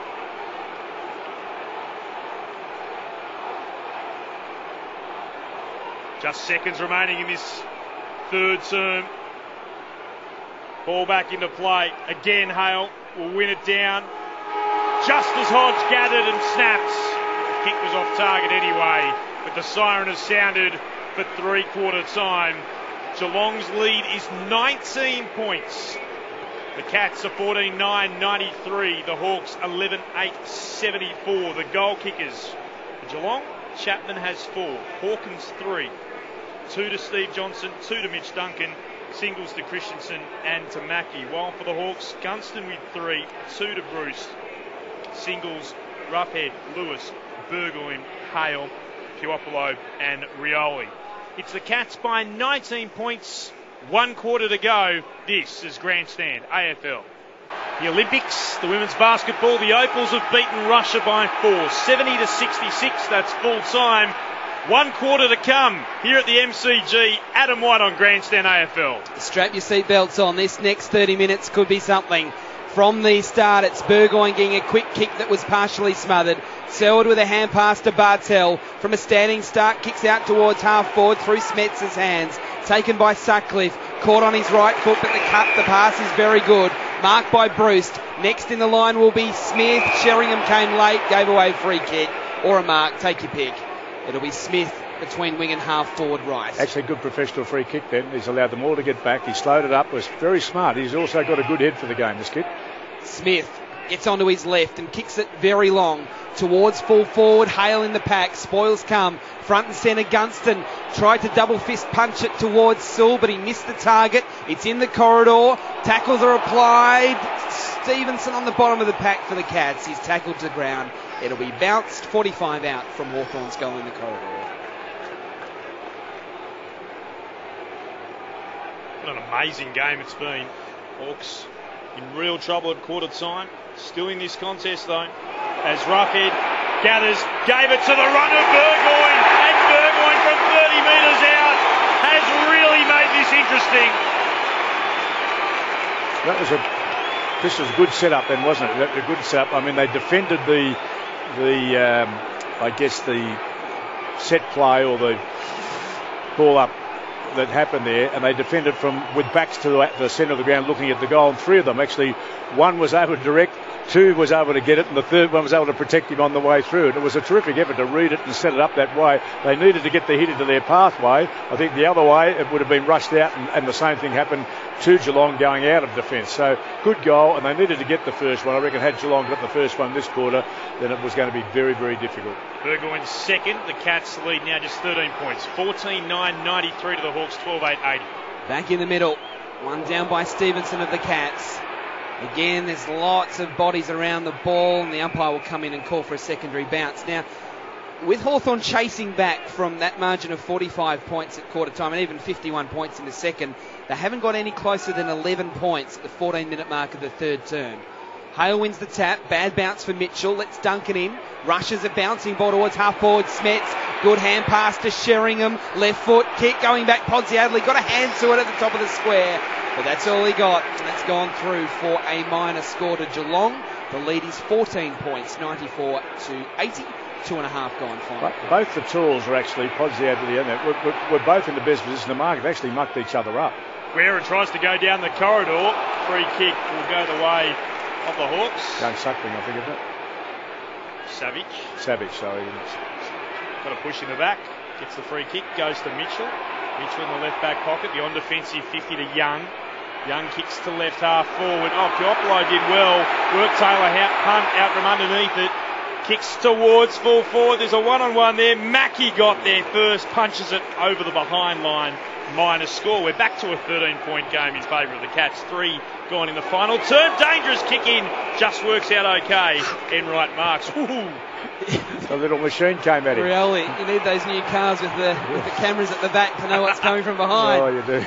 Just seconds remaining in this third term. Ball back into play. Again, Hale will win it down. Just as Hodge gathered and snaps. kick was off target anyway, but the siren has sounded for three-quarter time. Geelong's lead is 19 points. The Cats are 14-9-93. The Hawks 11-8-74. The goal kickers for Geelong, Chapman has 4, Hawkins 3, 2 to Steve Johnson, 2 to Mitch Duncan, singles to Christensen and to Mackey. While for the Hawks, Gunston with 3, 2 to Bruce, singles Roughhead, Lewis, Burgoyne, Hale, Puopolo and Rioli. It's the Cats by 19 points, 1 quarter to go. This is Grandstand AFL. The Olympics, the women's basketball, the Opals have beaten Russia by 4, 70-66. That's full time. 1 quarter to come here at the MCG. Adam White on Grandstand AFL. Strap your seatbelts on. This next 30 minutes could be something. From the start, it's Burgoyne getting a quick kick that was partially smothered. Selwood with a hand pass to Bartel. From a standing start, kicks out towards half forward through Smets' hands. Taken by Sutcliffe. Caught on his right foot, but the pass is very good. Marked by Bruce. Next in the line will be Smith. Sheringham came late, gave away a free kick. Or a mark, take your pick. It'll be Smith between wing and half forward right. Actually a good professional free kick then. He's allowed them all to get back. He slowed it up, was very smart. He's also got a good head for the game, this kid. Smith gets onto his left and kicks it very long towards full forward. Hale in the pack. Spoils come. Front and centre, Gunston tried to double fist punch it towards Sewell, but he missed the target. It's in the corridor. Tackles are applied. Stevenson on the bottom of the pack for the Cats. He's tackled to ground. It'll be bounced. 45 out from Hawthorn's goal in the corridor. What an amazing game it's been. Hawks in real trouble at quarter time. Still in this contest though, as Roughhead gathers, gave it to the runner Burgoyne, and Burgoyne from 30 metres out has really made this interesting. This was a good setup then, wasn't it? A good setup. I mean, they defended the set play or the ball up that happened there, and they defended with backs to the centre of the ground looking at the goal, and 3 of them actually, 1 was able to direct, 2 was able to get it, and the 3rd one was able to protect him on the way through. And it was a terrific effort to read it and set it up that way. They needed to get the hit into their pathway. I think the other way it would have been rushed out, and the same thing happened to Geelong going out of defence. So good goal, and they needed to get the first one. I reckon had Geelong got the first one this quarter, then it was going to be very, very difficult. Burgoyne's second. The Cats lead now just 13 points. 14-9-93 to the Hawks, 12-8-80. Back in the middle. One down by Stevenson of the Cats. Again, there's lots of bodies around the ball, and the umpire will come in and call for a secondary bounce. Now, with Hawthorn chasing back from that margin of 45 points at quarter time and even 51 points in the second, they haven't got any closer than 11 points at the 14-minute mark of the third term. Hale wins the tap. Bad bounce for Mitchell. Lets Duncan in. Rushes a bouncing ball towards half forward Smets. Good hand pass to Sheringham. Left foot kick going back. Podsiadly got a hand to it at the top of the square. But that's all he got. And that's gone through for a minor score to Geelong. The lead is 14 points, 94-80. 2.5 gone final. Both the tools are actually Podsiadly and we're both in the best position in the market. They actually mucked each other up. Guerra tries to go down the corridor. Free kick will go the way of the Hawks. Young Suckling, I think, isn't it? Savage, sorry. Got a push in the back. Gets the free kick. Goes to Mitchell. Mitchell in the left back pocket. The on-defensive 50 to Young. Young kicks to left half forward. Oh, Puopolo did well. Work Taylor punt out from underneath it. Kicks towards full forward. There's a one-on-one there. Mackey got there first. Punches it over the behind line. Minus score. We're back to a 13-point game in favour of the Cats. 3 gone in the final term. Dangerous kick in. Just works out okay. Enright marks. Woo-hoo. The little machine came at him. Really, you need those new cars with the cameras at the back to know what's coming from behind. Oh, you do.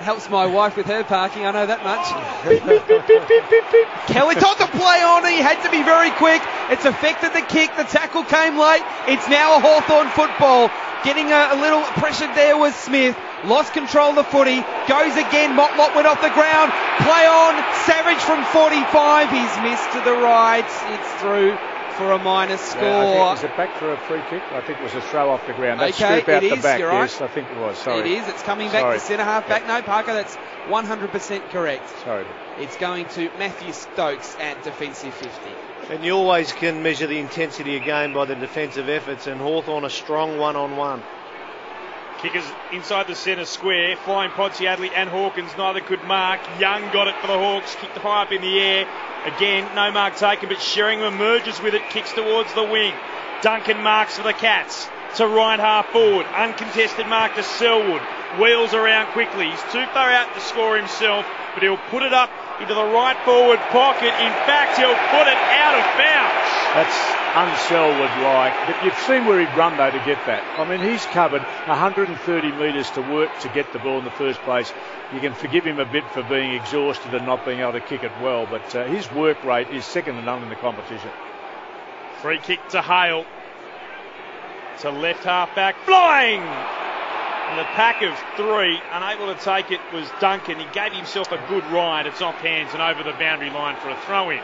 Helps my wife with her parking, I know that much. Beep, beep, beep, beep, beep, beep, beep. Kelly took the play on, he had to be very quick. It's affected the kick, the tackle came late. It's now a Hawthorn football. Getting a little pressure there was Smith. Lost control of the footy. Goes again. Motlop went off the ground. Play on. Savage from 45. He's missed to the right. It's through for a minus score. Was it back for a free kick? I think it was a throw off the ground. That Okay, scoop out it the is, back. you're right. Yes, I think it was. Sorry. It is. It's coming back to centre half back. No, Parker, that's 100% correct. Sorry. It's going to Matthew Stokes at defensive 50. And you always can measure the intensity of game by the defensive efforts, and Hawthorn a strong one-on-one. Kickers inside the centre square. Flying Podsiadly and Hawkins, neither could mark. Young got it for the Hawks, kicked high up in the air. Again, no mark taken, but Sheringham emerges with it, kicks towards the wing. Duncan marks for the Cats to right half forward. Uncontested mark to Selwood. Wheels around quickly. He's too far out to score himself, but he'll put it up into the right forward pocket. In fact, he'll put it out of bounds. That's un-Selwood-like. But you've seen where he'd run, though, to get that. I mean, he's covered 130 metres to work to get the ball in the first place. You can forgive him a bit for being exhausted and not being able to kick it well, but his work rate is second to none in the competition. Free kick to Hale. To left half back, flying! And the pack of three, unable to take it, was Duncan. He gave himself a good ride. It's off hands and over the boundary line for a throw-in.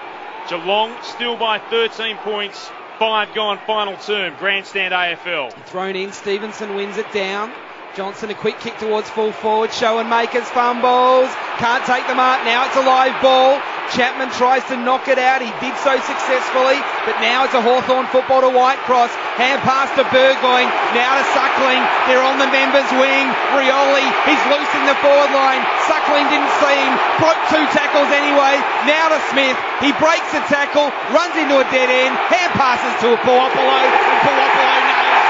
Geelong still by 13 points. 5 gone, final term. Grandstand AFL. Thrown in, Stevenson wins it down. Johnson a quick kick towards full forward. Schoenmakers fumbles. Can't take the mark. Now it's a live ball. Chapman tries to knock it out. He did so successfully, but now it's a Hawthorn football to Whitecross. Hand pass to Burgoyne. Now to Suckling. They're on the members' wing. Rioli, he's loose in the forward line. Suckling didn't see him. Broke 2 tackles anyway. Now to Smith. He breaks the tackle. Runs into a dead end. Hand passes to a Puopolo. And Puopolo nails.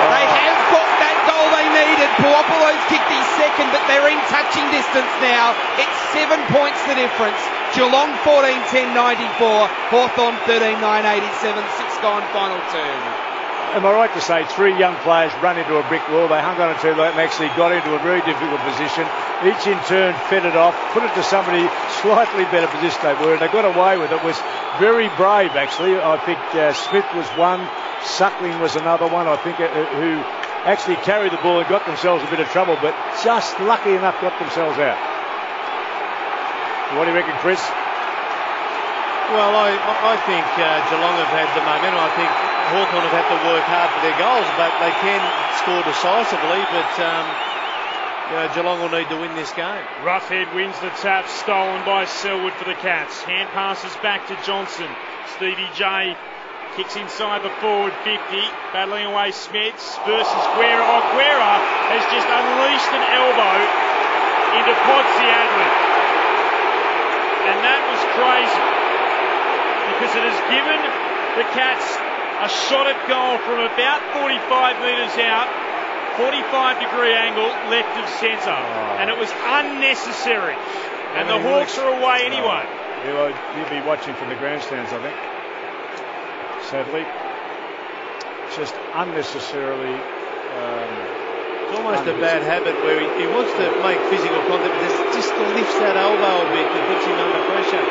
They have got that goal they needed. Puopolo's kicked his second, but they're in touching distance now. It's 7 points the difference. Geelong 14-10-94, Hawthorn 13-9-87, 6 gone, final term. Am I right to say 3 young players run into a brick wall? They hung on it too late and actually got into a very difficult position. Each in turn fed it off, put it to somebody slightly better position they were, and they got away with it. It was very brave, actually. I think Smith was one, Suckling was another one, I think, who actually carried the ball and got themselves a bit of trouble, but just lucky enough got themselves out. What do you reckon, Chris? Well, I think Geelong have had the momentum. I think Hawthorn have had to work hard for their goals, but they can score decisively. But Geelong will need to win this game. Roughhead wins the tap, stolen by Selwood for the Cats. Hand passes back to Johnson. Stevie J kicks inside the forward 50, battling away Smets versus Guerra. Oh, Guerra has just unleashed an elbow into Podsiadly. And that was crazy, because it has given the Cats a shot at goal from about 45 metres out, 45-degree angle left of centre, and it was unnecessary. And the Hawks are away anyway. You'll be watching from the grandstands, I think. Sadly, just unnecessarily. It's almost a bad habit where he wants to make physical contact, but just lifts that elbow a bit and puts him under pressure.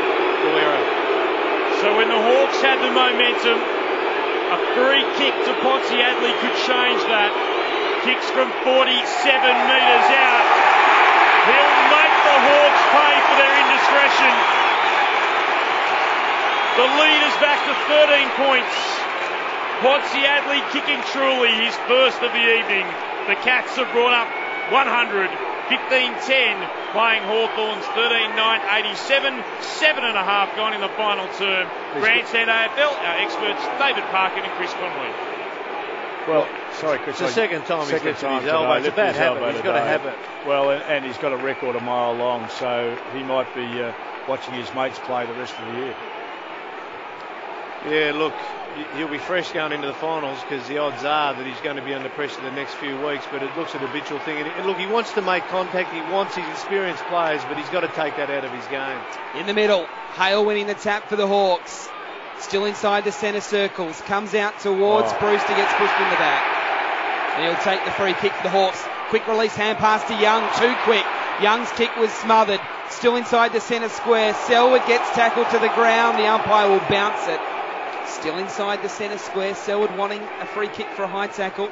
So when the Hawks had the momentum, a free kick to Podsiadly could change that. Kicks from 47 metres out. He'll make the Hawks pay for their indiscretion. The lead is back to 13 points. Podsiadly kicking truly his first of the evening. The Cats have brought up 100, 15-10, playing Hawthorn's 13-9-87, 7.5 gone in the final term. Grandstand AFL, our experts David Parkin and Chris Connolly. Well, sorry, Chris. It's the second time he's lifted his elbow. It's a bad habit. He's got a habit. Well, and he's got a record a mile long, so he might be watching his mates play the rest of the year. Yeah, look, he'll be fresh going into the finals, because the odds are that he's going to be under pressure the next few weeks, but it looks an habitual thing. And look, he wants to make contact, he wants his experienced players, but he's got to take that out of his game. In the middle, Hale winning the tap for the Hawks. Still inside the centre circles, comes out towards Brewster, gets pushed in the back. And he'll take the free kick for the Hawks. Quick release hand pass to Young, too quick. Young's kick was smothered. Still inside the centre square. Selwood gets tackled to the ground. The umpire will bounce it. Still inside the centre square. Selwood wanting a free kick for a high tackle.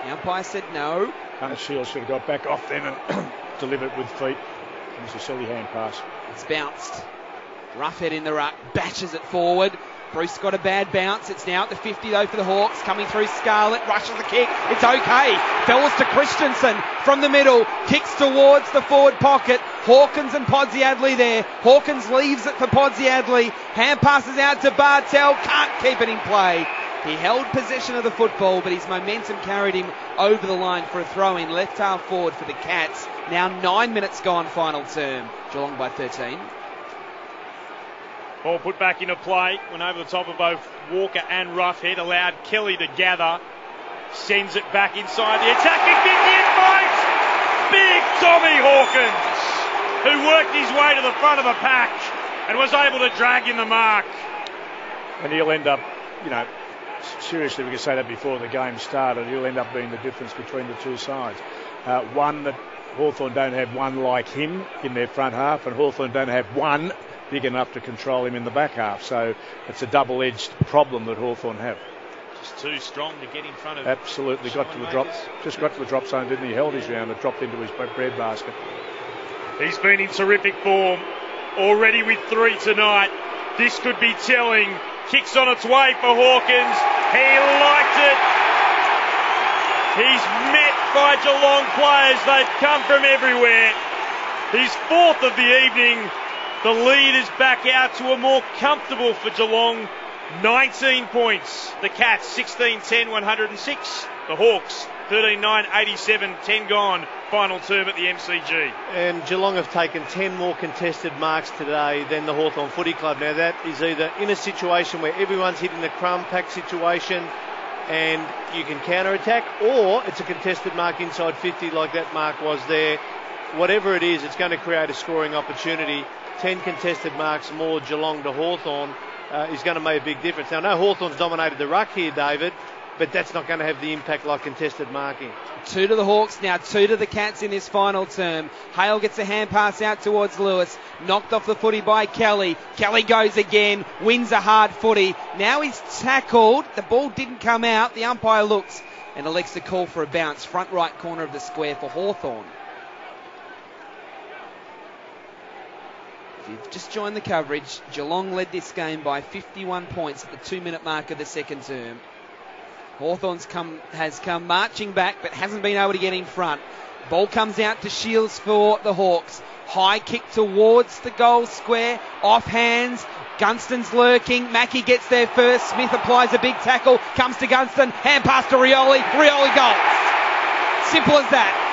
The umpire said no. Shields should have got back off then and delivered with feet. It was a silly hand pass. It's bounced. Roughhead in the ruck, bashes it forward. Bruce got a bad bounce. It's now at the 50 though for the Hawks. Coming through Scarlett, rushes the kick. It's okay. Fellas to Christensen from the middle. Kicks towards the forward pocket. Hawkins and Podsiadly there. Hawkins leaves it for Podsiadly. Hand passes out to Bartel. Can't keep it in play. He held possession of the football, but his momentum carried him over the line for a throw-in. Left half forward for the Cats. Now 9 minutes gone, final term. Geelong by 13. Ball put back into play. Went over the top of both Walker and Roughhead. Allowed Kelly to gather. Sends it back inside the attacking 50th point. Big Tommy Hawkins, who worked his way to the front of the pack and was able to drag in the mark. And he'll end up, seriously, we can say that before the game started, he'll end up being the difference between the two sides. One, that Hawthorn don't have one like him in their front half, and Hawthorn don't have one big enough to control him in the back half. So it's a double-edged problem that Hawthorn have. Just too strong to get in front of. Absolutely, got to the drop zone, didn't he? Held his round and dropped into his bread basket. He's been in terrific form, already with 3 tonight. This could be telling. Kicks on its way for Hawkins. He liked it. He's met by Geelong players. They've come from everywhere. His 4th of the evening. The lead is back out to a more comfortable for Geelong. 19 points. The Cats 16-10, 106. The Hawks 13-9, 87, 10 gone. Final term at the MCG. And Geelong have taken 10 more contested marks today than the Hawthorn Footy Club. Now that is either in a situation where everyone's hitting the crumb pack situation and you can counter-attack, or it's a contested mark inside 50 like that mark was there. Whatever it is, it's going to create a scoring opportunity. 10 contested marks more Geelong to Hawthorn is going to make a big difference. Now, I know Hawthorn's dominated the ruck here, David, but that's not going to have the impact like contested marking. 2 to the Hawks, now 2 to the Cats in this final term. Hale gets a hand pass out towards Lewis. Knocked off the footy by Kelly. Kelly goes again, wins a hard footy. Now he's tackled. The ball didn't come out. The umpire looks and elects to call for a bounce. Front right corner of the square for Hawthorn. If you've just joined the coverage, Geelong led this game by 51 points at the 2-minute mark of the second term. Hawthorn has come marching back but hasn't been able to get in front. Ball comes out to Shields for the Hawks. High kick towards the goal square. Off hands. Gunston's lurking. Mackie gets there first. Smith applies a big tackle. Comes to Gunston. Hand pass to Rioli. Rioli goals. Simple as that.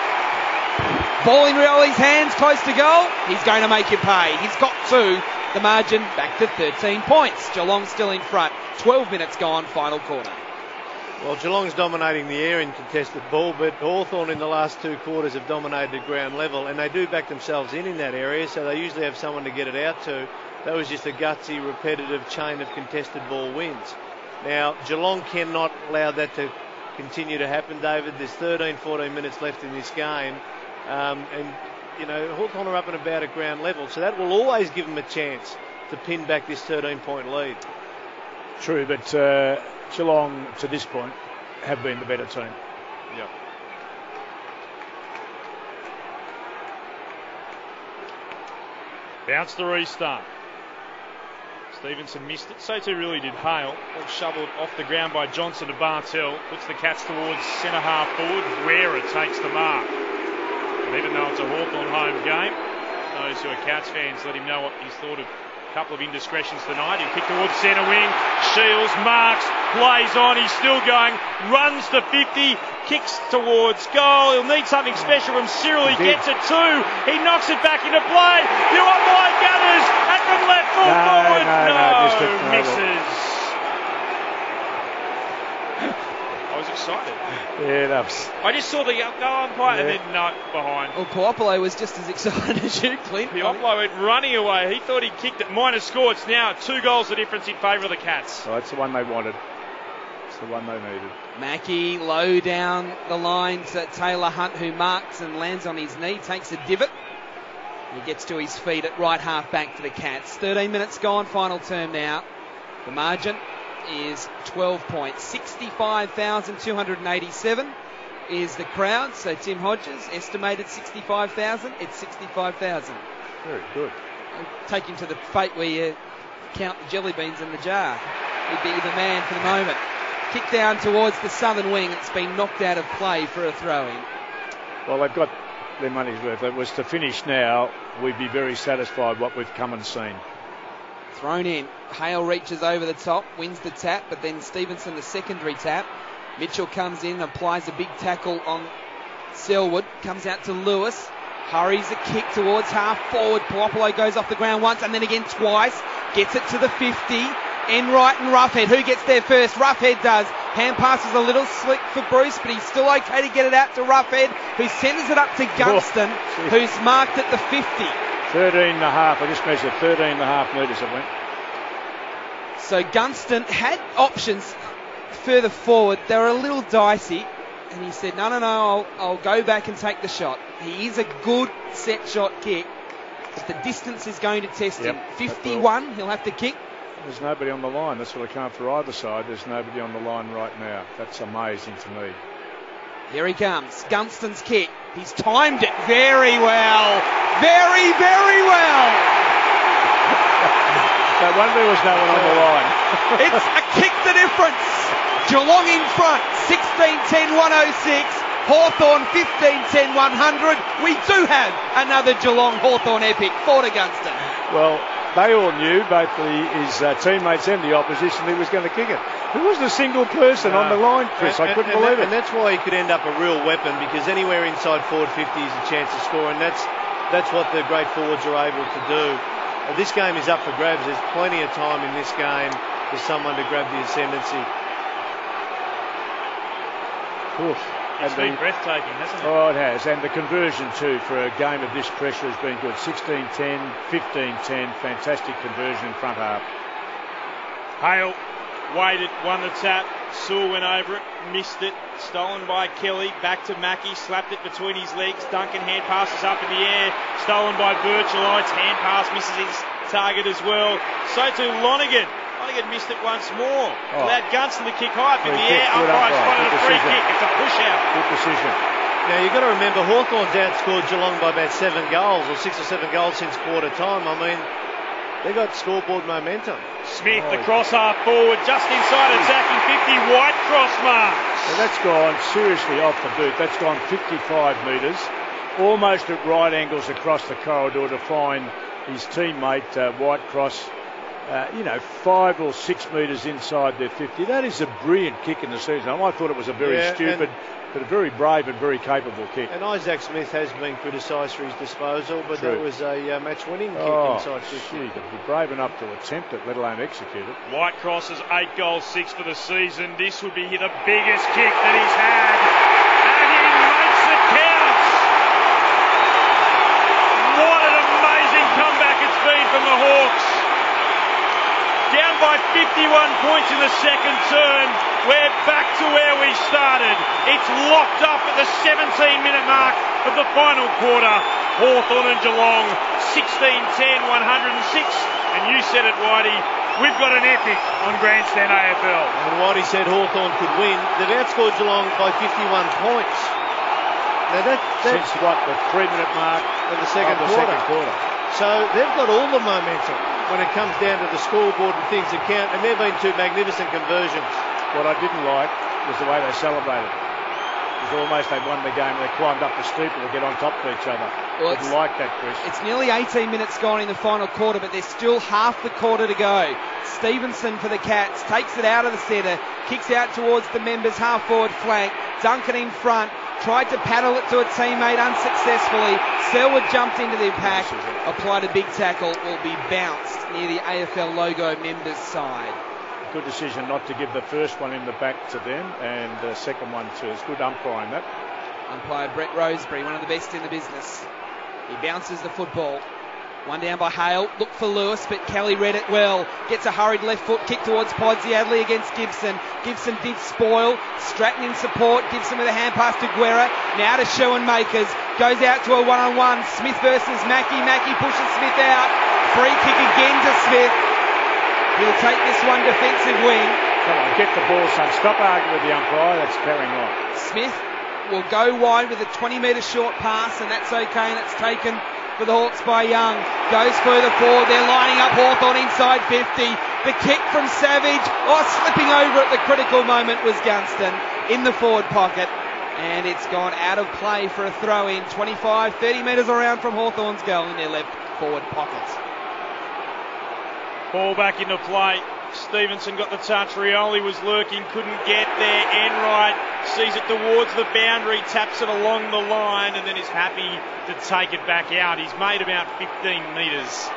Ball in Rioli's hands, close to goal. He's going to make you pay. He's got 2. The margin back to 13 points. Geelong still in front. 12 minutes gone, final quarter. Well, Geelong's dominating the air in contested ball, but Hawthorn in the last 2 quarters have dominated ground level, and they do back themselves in that area, so they usually have someone to get it out to. That was just a gutsy, repetitive chain of contested ball wins. Now, Geelong cannot allow that to continue to happen, David. There's 13, 14 minutes left in this game. Hawthorn are up and about at ground level, so that will always give them a chance to pin back this 13-point lead. True, but Geelong, to this point, have been the better team. Yep. Bounce the restart. Stevenson missed it. So too really did Hale. All shoveled off the ground by Johnson to Bartel. Puts the Cats towards centre half forward. Guerra takes the mark. And even though it's a Hawthorn home game, those who are Cats fans let him know what he's thought of a couple of indiscretions tonight. He'll kick towards centre wing. Shields marks, plays on. He's still going. Runs to 50. Kicks towards goal. He'll need something special from Cyril. He gets it 2. He knocks it back into play. You are my gunners. And from left full forward. No, misses. I was excited. Yeah, that's. I just saw the goal umpire and then no, behind. Well, Puopolo was just as excited as you, Clint. Puopolo went running away. He thought he'd kicked it. Minus score. It's now 2 goals the difference in favour of the Cats. Oh, that's the one they wanted. It's the one they needed. Mackie low down the line to Taylor Hunt, who marks and lands on his knee, takes a divot. He gets to his feet at right half back for the Cats. 13 minutes gone, final term now. The margin is 12 points. 65,287 is the crowd. So Tim Hodges estimated 65,000. It's 65,000. Very good. take him to the fate where you count the jelly beans in the jar. He'd be the man for the moment. Kick down towards the southern wing. It's been knocked out of play for a throw-in. Well, they've got their money's worth. If it was to finish now, we'd be very satisfied what we've come and seen. Thrown in. Hale reaches over the top, wins the tap, but then Stevenson the secondary tap. Mitchell comes in and applies a big tackle on Selwood. Comes out to Lewis. Hurries a kick towards half forward. Puopolo goes off the ground once and then again twice. Gets it to the 50. Enright and Roughhead. Who gets there first? Roughhead does. Hand pass is a little slick for Bruce, but he's still okay to get it out to Roughhead, who sends it up to Gunston, who's marked at the 50. 13.5. I just measured 13.5 metres it went. So Gunston had options further forward. They were a little dicey, and he said, no, I'll go back and take the shot. He is a good set shot kick, but the distance is going to test him. 51, he'll have to kick. There's nobody on the line. That's what I can't for either side. There's nobody on the line right now. That's amazing to me. Here he comes. Gunston's kick. He's timed it very well. Very, very well. No wonder there was no one on the line. It's a kick the difference. Geelong in front. 16-10, 106. Hawthorn 15-10, 100. We do have another Geelong Hawthorn epic. 4 to Gunston. Well, they all knew, both his teammates and the opposition, he was going to kick it. There wasn't a single person on the line, Chris. I couldn't believe it. And that's why he could end up a real weapon, because anywhere inside forward 50 is a chance to score, and that's what the great forwards are able to do. This game is up for grabs. There's plenty of time in this game for someone to grab the ascendancy. Oof. It's been breathtaking, hasn't it? Oh, it has. And the conversion, too, for a game of this pressure has been good. 16-10, 15-10. Fantastic conversion in front half. Hale waited, won the tap. Sewell went over it, missed it. Stolen by Kelly. Back to Mackie. Slapped it between his legs. Duncan hand passes up in the air. Stolen by Birchalites. Hand pass misses his target as well. So too Lonergan. Lonergan missed it once more. Allowed Gunston to kick high up in the air. Umpire spotted a free kick. It's a push out. Good decision. Now you've got to remember Hawthorn's outscored Geelong by about 7 goals, or 6 or 7 goals since quarter time. I mean, they've got scoreboard momentum. Smith, the cross half forward, just inside attacking 50. White cross mark. Well, that's gone seriously off the boot. That's gone 55 metres, almost at right angles across the corridor to find his teammate Whitecross. 5 or 6 metres inside their 50. That is a brilliant kick in the season. I thought it was a very stupid, but a very brave and very capable kick. And Isaac Smith has been criticised for his disposal, but that was a match-winning kick inside 50. Gee, to be brave enough to attempt it, let alone execute it. Whitecross is 8 goals, 6 for the season. This would be the biggest kick that he's had, and he makes it count. What an amazing comeback it's been from the Hawks. Down by 51 points in the second term. We're back to where we started. It's locked up at the 17-minute mark of the final quarter. Hawthorn and Geelong, 16-10, 106. And you said it, Whitey, we've got an epic on Grandstand AFL. And Whitey said Hawthorn could win. They've outscored Geelong by 51 points. Now that's since what, the 3-minute mark of the second quarter. So they've got all the momentum when it comes down to the scoreboard and things that count, and there have been 2 magnificent conversions. What I didn't like was the way they celebrated. It was almost they won the game. They climbed up the steeple to get on top of each other. Well, didn't like that, Chris. It's nearly 18 minutes gone in the final quarter, but there's still half the quarter to go. Stevenson for the Cats takes it out of the centre, kicks out towards the members' half-forward flank. Duncan in front. Tried to paddle it to a teammate unsuccessfully. Selwood jumped into the pack, applied a big tackle, will be bounced near the AFL logo members' side. Good decision not to give the first one in the back to them, and the second one too. It's good umpiring that. Umpire Brett Roseberry, one of the best in the business. He bounces the football. One down by Hale. Look for Lewis, but Kelly read it well. Gets a hurried left foot kick towards Podsiadly against Gibson. Gibson did spoil. Stratton in support. Gibson with a hand pass to Guerra. Now to Schoenmakers. Goes out to a one-on-one. Smith versus Mackie. Mackie pushes Smith out. Free kick again to Smith. He'll take this one defensive wing. Come on, get the ball, son. Stop arguing with the umpire. That's carrying on. Smith will go wide with a 20-metre short pass, and that's okay, and it's taken for the Hawks by Young. Goes further forward. They're lining up Hawthorn inside 50. The kick from Savage. Slipping over at the critical moment was Gunston in the forward pocket. And it's gone out of play for a throw in. 25, 30 metres around from Hawthorn's goal in their left forward pocket. Ball back into play. Stevenson got the touch. Rioli was lurking, couldn't get there. Enright sees it towards the boundary, taps it along the line, and then is happy to take it back out. He's made about 15 metres.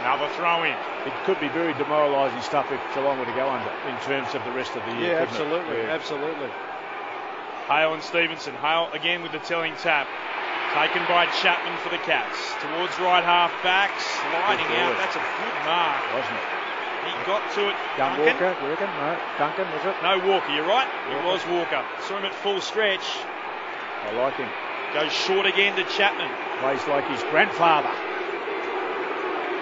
Another throw in. It could be very demoralising stuff if Geelong were to go under in terms of the rest of the year. Yeah, absolutely, absolutely. Hale and Stevenson. Hale again with the telling tap. Taken by Chapman for the Cats. Towards right half back, sliding out. That's a good mark. Wasn't it? He got to it. Young Walker, you reckon? No, Duncan, was it? No, Walker, you're right. Walker. It was Walker. Saw him at full stretch. I like him. Goes short again to Chapman. Plays like his grandfather.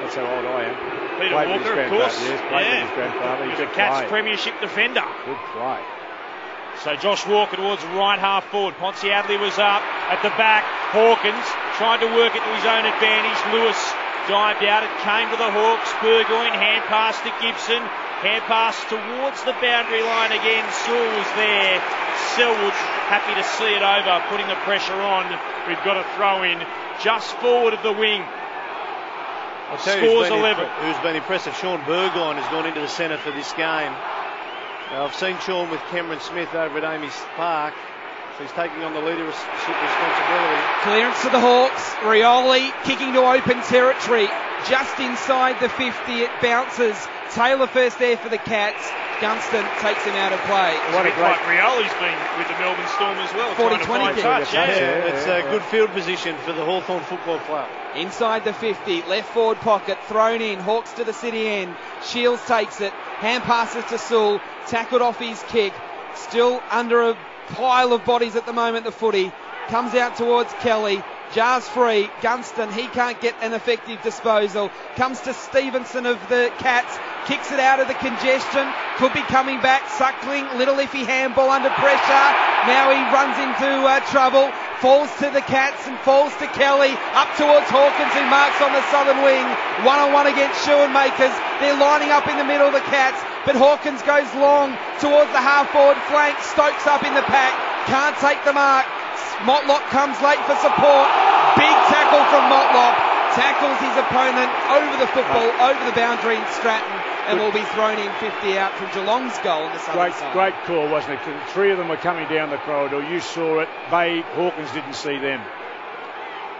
That's how old I am. Peter Played Walker, of course. Yes, played with his grandfather. He's a Cats premiership defender. Good play. So Josh Walker towards right half forward. Pontiadli was up at the back. Hawkins tried to work it to his own advantage. Lewis dived out. It came to the Hawks. Burgoyne hand pass to Gibson. Hand pass towards the boundary line again. Sewell was there. Selwood happy to see it over, putting the pressure on. We've got a throw in just forward of the wing. I'll tell Scores you 11. Who's been impressive? Sean Burgoyne has gone into the centre for this game. I've seen Sean with Cameron Smith over at Amy's Park. So he's taking on the leadership responsibility. Clearance to the Hawks. Rioli kicking to open territory. Just inside the 50, it bounces. Taylor first there for the Cats. Gunston takes him out of play. What a great... Rioli's been with the Melbourne Storm as well. 40-20 touch. It's a good field position for the Hawthorn Football Club. Inside the 50, left forward pocket, thrown in. Hawks to the city end. Shields takes it. Hand passes to Sewell. Tackled off his kick. Still under a pile of bodies at the moment, the footy. Comes out towards Kelly. Jars free. Gunston, he can't get an effective disposal. Comes to Stevenson of the Cats. Kicks it out of the congestion. Could be coming back. Suckling. Little iffy handball under pressure. Now he runs into trouble. Falls to the Cats and falls to Kelly. Up towards Hawkins, who marks on the southern wing. One-on-one against Schoenmakers. They're lining up in the middle of the Cats. But Hawkins goes long towards the half-forward flank. Stokes up in the pack. Can't take the mark. Motlop comes late for support. Big tackle from Motlop. Tackles his opponent over the football, over the boundary in Stratton, and will be thrown in 50 out from Geelong's goal in the southern side. Great call, wasn't it? Three of them were coming down the corridor. You saw it. Hawkins didn't see them.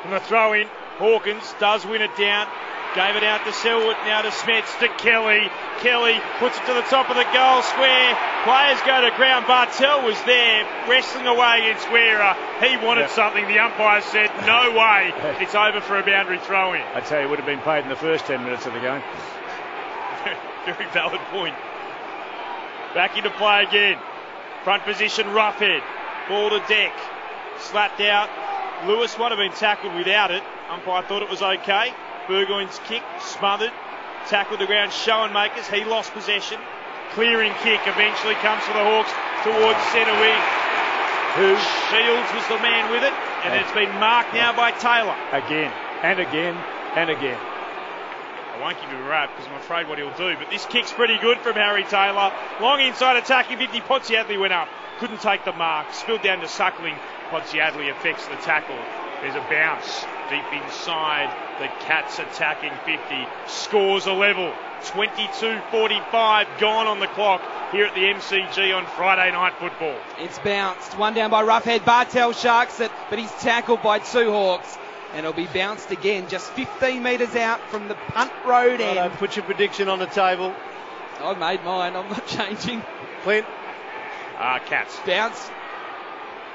From the throw in, Hawkins does win it down. Gave it out to Selwood, now to Smets, to Kelly. Kelly puts it to the top of the goal square. Players go to ground. Bartel was there, wrestling away against Wera. He wanted something. The umpire said, no way. It's over for a boundary throw-in. I tell you, it would have been paid in the first 10 minutes of the game. Very valid point. Back into play again. Front position, Roughhead. Ball to Deck. Slapped out. Lewis might have been tackled without it. Umpire thought it was okay. Burgoyne's kick, smothered, tackled the ground, Schoenmakers, he lost possession. Clearing kick eventually comes for the Hawks towards centre wing. Shields was the man with it, and it's been marked now by Taylor. Again, and again, and again. I won't give you a rap because I'm afraid what he'll do, but this kick's pretty good from Harry Taylor. Long inside attacking 50, Pontiadli went up, couldn't take the mark, spilled down to Suckling. Pontiadli affects the tackle. There's a bounce deep inside. The Cats attacking 50. Scores a level. 22:45 gone on the clock here at the MCG on Friday Night Football. It's bounced. One down by Roughhead. Bartel sharks it, but he's tackled by two Hawks. And it'll be bounced again, just 15 metres out from the punt road end. Put your prediction on the table. I've made mine. I'm not changing. Clint. Cats. Bounce.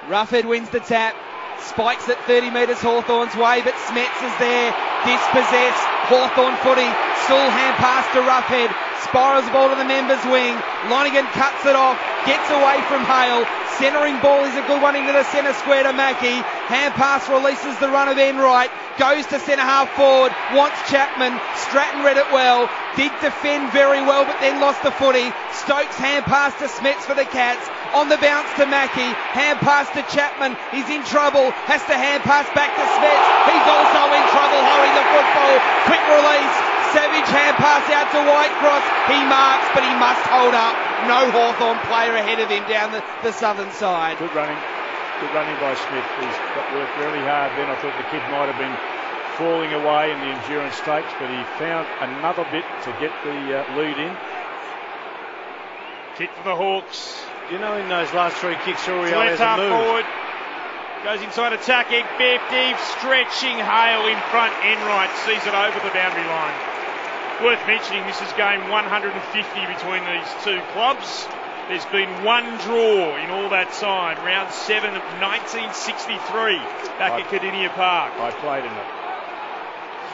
Roughhead wins the tap. Spikes at 30 metres Hawthorn's way, but Smets is there. Dispossessed. Hawthorn footy. Sewell hand pass to Roughhead. Spirals the ball to the members' wing. Lonigan cuts it off. Gets away from Hale. Centering ball is a good one into the centre square to Mackie. Hand pass releases the run of Enright. Goes to centre half forward. Wants Chapman. Stratton read it well. Did defend very well, but then lost the footy. Stokes hand pass to Smets for the Cats. On the bounce to Mackie. Hand pass to Chapman. He's in trouble. Has to hand pass back to Smets. He's also in trouble holding the football. Quick release. Savage hand pass out to Whitecross. He marks, but he must hold up. No Hawthorn player ahead of him down the southern side. Good running. Good running by Smith. He's got worked really hard then. I thought the kid might have been falling away in the endurance stakes, but he found another bit to get the lead in. Kick for the Hawks. You know, in those last 3 kicks, Uriel Left has a half move. forward. Goes inside attacking. 50. Stretching Hale in front. Enright sees it over the boundary line. Worth mentioning, this is game 150 between these two clubs. There's been one draw in all that time. Round 7 of 1963 back at Cardinia Park. I played in it.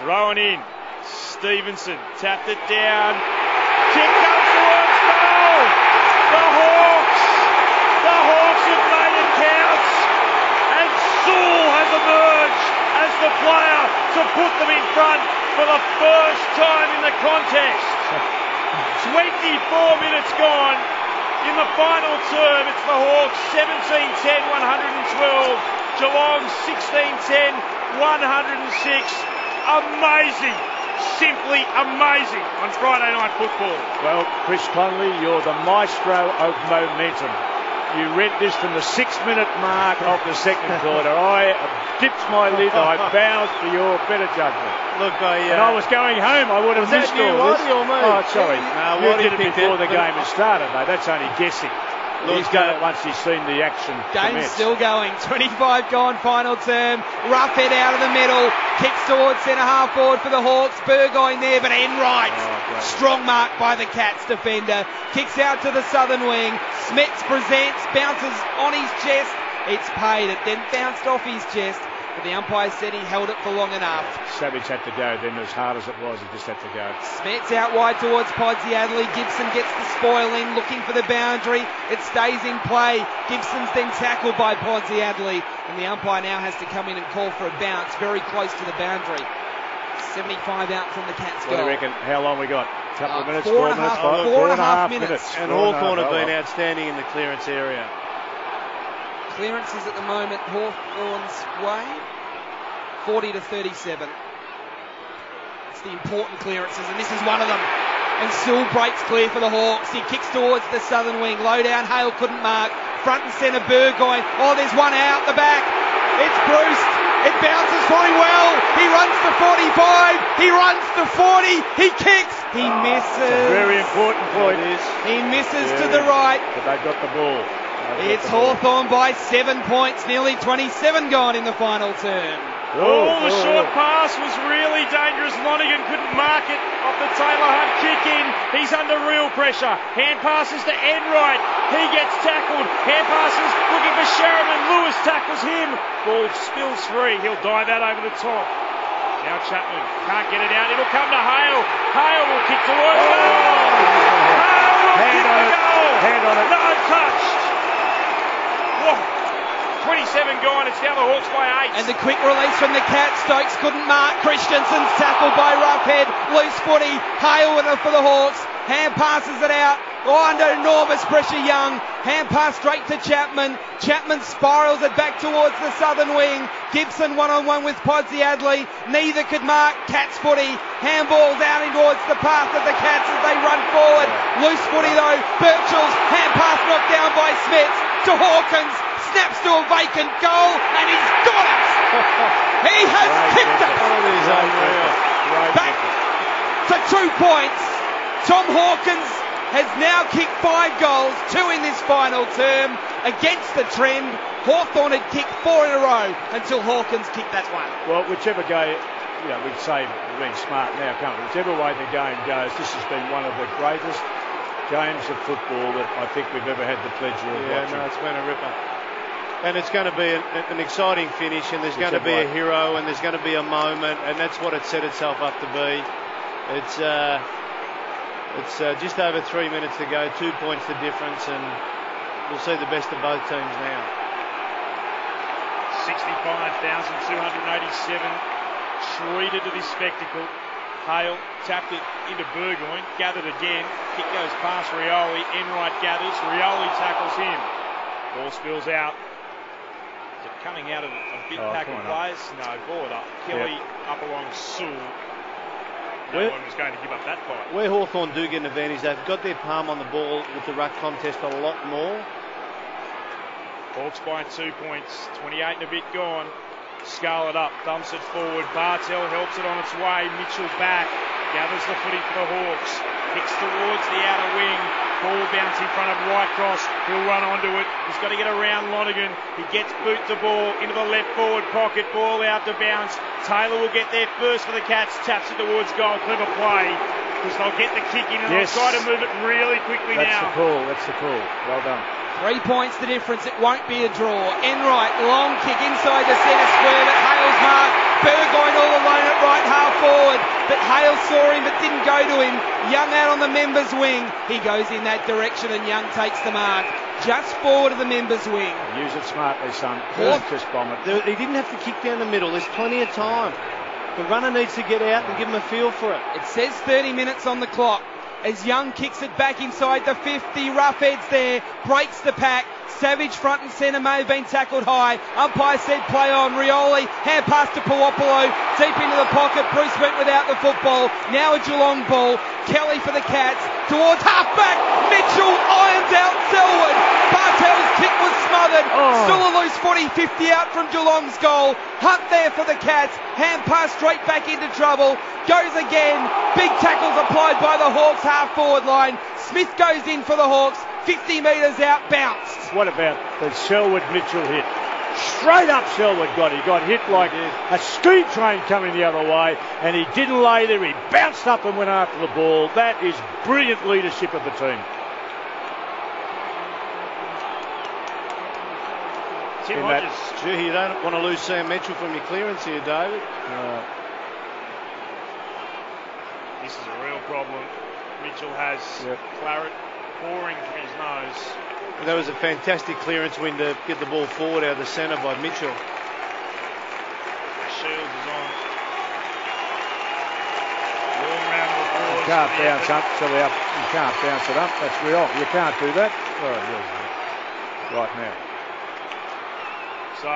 Thrown in. Stevenson tapped it down. Kick comes towards goal. The Hawks have made it count. And Sewell has emerged as the player to put them in front for the first time in the contest. 24 minutes gone. In the final term, it's the Hawks 17-10, 112. Geelong 16-10, 106. Amazing. Simply amazing on Friday night football. Well, Chris Connolly, you're the maestro of momentum. You read this from the 6-minute mark of the second quarter. I dipped my lid. I bowed for your better judgment. Look, and I was going home. I would have missed all this. Oh, sorry. No, you did it before the game had started, though. That's only guessing. Look, He's done it once he's seen the action. Game's still going. 25 gone, final term. Roughhead out of the middle. Kicks towards centre half forward for the Hawks. Burgoyne there, but Enright. Strong mark by the Cats defender. Kicks out to the southern wing. Smets presents, bounces on his chest. It's paid. It then bounced off his chest. But the umpire said he held it for long enough. Savage had to go then, as hard as it was, he just had to go. Smets out wide towards Podsiadly. Gibson gets the spoil in, looking for the boundary. It stays in play. Gibson's then tackled by Podsiadly. And the umpire now has to come in and call for a bounce very close to the boundary. 75 out from the Cats goal. What do you reckon? How long we got? A couple of minutes? 4 and a half minutes. And Hawthorn have been outstanding in the clearance area. Clearances at the moment Hawthorn's way, 40 to 37. It's the important clearances, and this is one of them. And Sewell breaks clear for the Hawks. He kicks towards the southern wing. Low down, Hale couldn't mark. Front and centre, Burgoyne. Oh, there's one out the back. It's Bruce. It bounces for him well. He runs to 45. He runs to 40. He kicks. He misses. Very important point. He misses to the right. But they've got the ball. It's Hawthorn by 7 points, nearly 27 gone in the final term. The short pass was really dangerous. Lonergan couldn't mark it off the Taylor Hunt kick in. He's under real pressure. Hand passes to Enright. He gets tackled. Hand passes looking for Sherman. Lewis tackles him. Ball spills free. He'll dive out over the top. Now Chapman can't get it out. It'll come to Hale. Hale will kick towards goal. Hale will kick the goal. Hand on it. No touch. 27 gone, it's down the Hawks by 8. And the quick release from the Cats. Stokes couldn't mark. Christensen's tackled by Roughhead. Loose footy. Hale with it for the Hawks. Hand passes it out. Oh, under enormous pressure, Young. Hand pass straight to Chapman. Chapman spirals it back towards the southern wing. Gibson one-on-one with Podsiadly. Neither could mark. Cats footy. Handballs out in towards the path of the Cats as they run forward. Loose footy though. Birchall's hand pass knocked down by Smets to Hawkins. Snaps to a vacant goal, and he's got it! He has kicked it! Back to 2 points. Tom Hawkins has now kicked 5 goals, 2 in this final term. Against the trend, Hawthorn had kicked 4 in a row until Hawkins kicked that one. Well, whichever way, we'd say we're being smart now, can't we? Whichever way the game goes, this has been one of the greatest games of football that I think we've ever had the pleasure of watching. No, it's been a ripper. And it's going to be an exciting finish, and there's going to be a hero, and there's going to be a moment, and that's what it set itself up to be. It's just over 3 minutes to go, 2 points the difference, and we'll see the best of both teams now. 65,287 treated to this spectacle. Hale tapped it into Burgoyne, gathered again. Kick goes past Rioli. Enright gathers. Rioli tackles him. Ball spills out. Is it coming out of a big pack of players? No, ball up. Kelly up along Sewell. No one was going to give up that fight. Where Hawthorn do get an advantage, they've got their palm on the ball with the ruck contest a lot more. Hawks by 2 points. 28 and a bit gone. Scarlett up, dumps it forward. Bartell helps it on its way. Mitchell back, gathers the footy for the Hawks. Kicks towards the outer wing. Ball bounce in front of Whitecross. He'll run onto it. He's got to get around Lonergan. He gets boot the ball into the left forward pocket. Ball out to bounce. Taylor will get there first for the Cats. Taps it towards goal. Clever play. Because they'll get the kick in and they'll try to move it really quickly now. That's the call. Well done. 3 points the difference. It won't be a draw. Enright, long kick inside the centre square, but Hale's mark. Burgoyne all alone at right half forward, but Hale saw him but didn't go to him. Young out on the members' wing. He goes in that direction and Young takes the mark. Just forward of the members' wing. Use it smartly, son. Don't just bomb it. He didn't have to kick down the middle. There's plenty of time. The runner needs to get out and give him a feel for it. It says 30 minutes on the clock. As Young kicks it back inside the 50, Roughhead's there, breaks the pack. Savage front and centre, may have been tackled high. Umpire said play on. Rioli, hand pass to Puopolo, deep into the pocket. Bruce went without the football. Now a Geelong ball. Kelly for the Cats, towards half-back. Mitchell irons out Selwood. Bartell's kick was smothered. Still a loose footy, 50 out from Geelong's goal. Hunt there for the Cats. Hand pass straight back into trouble. Goes again. Big tackles applied by the Hawks half-forward line. Smith goes in for the Hawks. 50 metres out, bounced. What about the Selwood-Mitchell hit? Straight up Selwood got hit like a speed train coming the other way, and he didn't lay there. He bounced up and went after the ball. That is brilliant leadership of the team. Tim Hodges. Gee, you don't want to lose Sam Mitchell from your clearance here, David. This is a real problem. Mitchell has claret pouring from his nose. That was a fantastic clearance win to get the ball forward out of the centre by Mitchell. Shields is on. Long round of applause. You can't bounce up, Silly up. You can't bounce it up. That's real. You can't do that. Right now. So,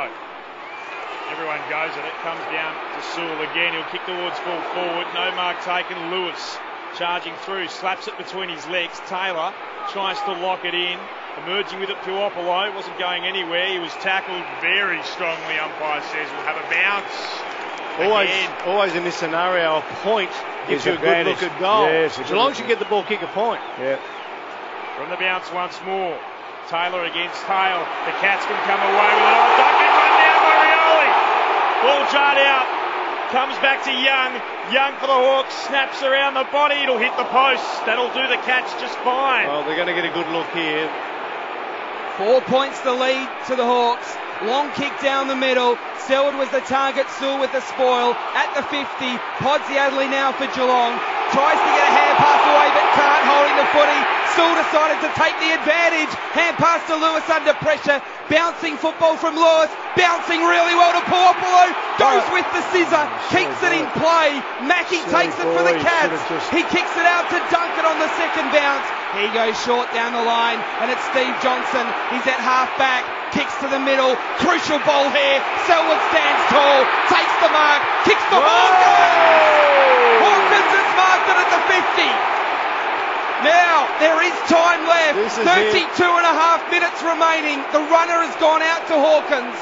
everyone goes at it. Comes down to Sewell again. He'll kick towards full forward. No mark taken. Lewis charging through. Slaps it between his legs. Taylor tries to lock it in. Emerging with it, Puopolo. Wasn't going anywhere. He was tackled very strongly, umpire says. We'll have a bounce. Always in this scenario, a point gives you a good look at goal. Yes, as long as you get the ball, kick a point. Yeah. From the bounce once more. Taylor against Hale. The Cats can come away with it. Duncan run down by Rioli. Ball jarred out. Comes back to Young. Young for the Hawks. Snaps around the body. It'll hit the post. That'll do the Cats just fine. Well, they're going to get a good look here. 4 points the lead to the Hawks. Long kick down the middle. Selwood was the target. Sewell with the spoil at the 50. Podsiadly now for Geelong. Tries to get a hand pass away but can't, holding the footy. Sewell decided to take the advantage. Hand pass to Lewis under pressure. Bouncing football from Lewis. Bouncing really well to Puopolo. Goes with the scissor. Keeps it in play. Mackie takes it for the Cats. He kicks it out to Duncan on the second bounce. He goes short down the line and it's Steve Johnson. He's at half back. Kicks to the middle. Crucial ball here. Selwood stands tall. Takes the mark. Kicks the Hawkins. Hawkins has marked it at the 50. Now, there is time left. 32 and a half minutes remaining. The runner has gone out to Hawkins.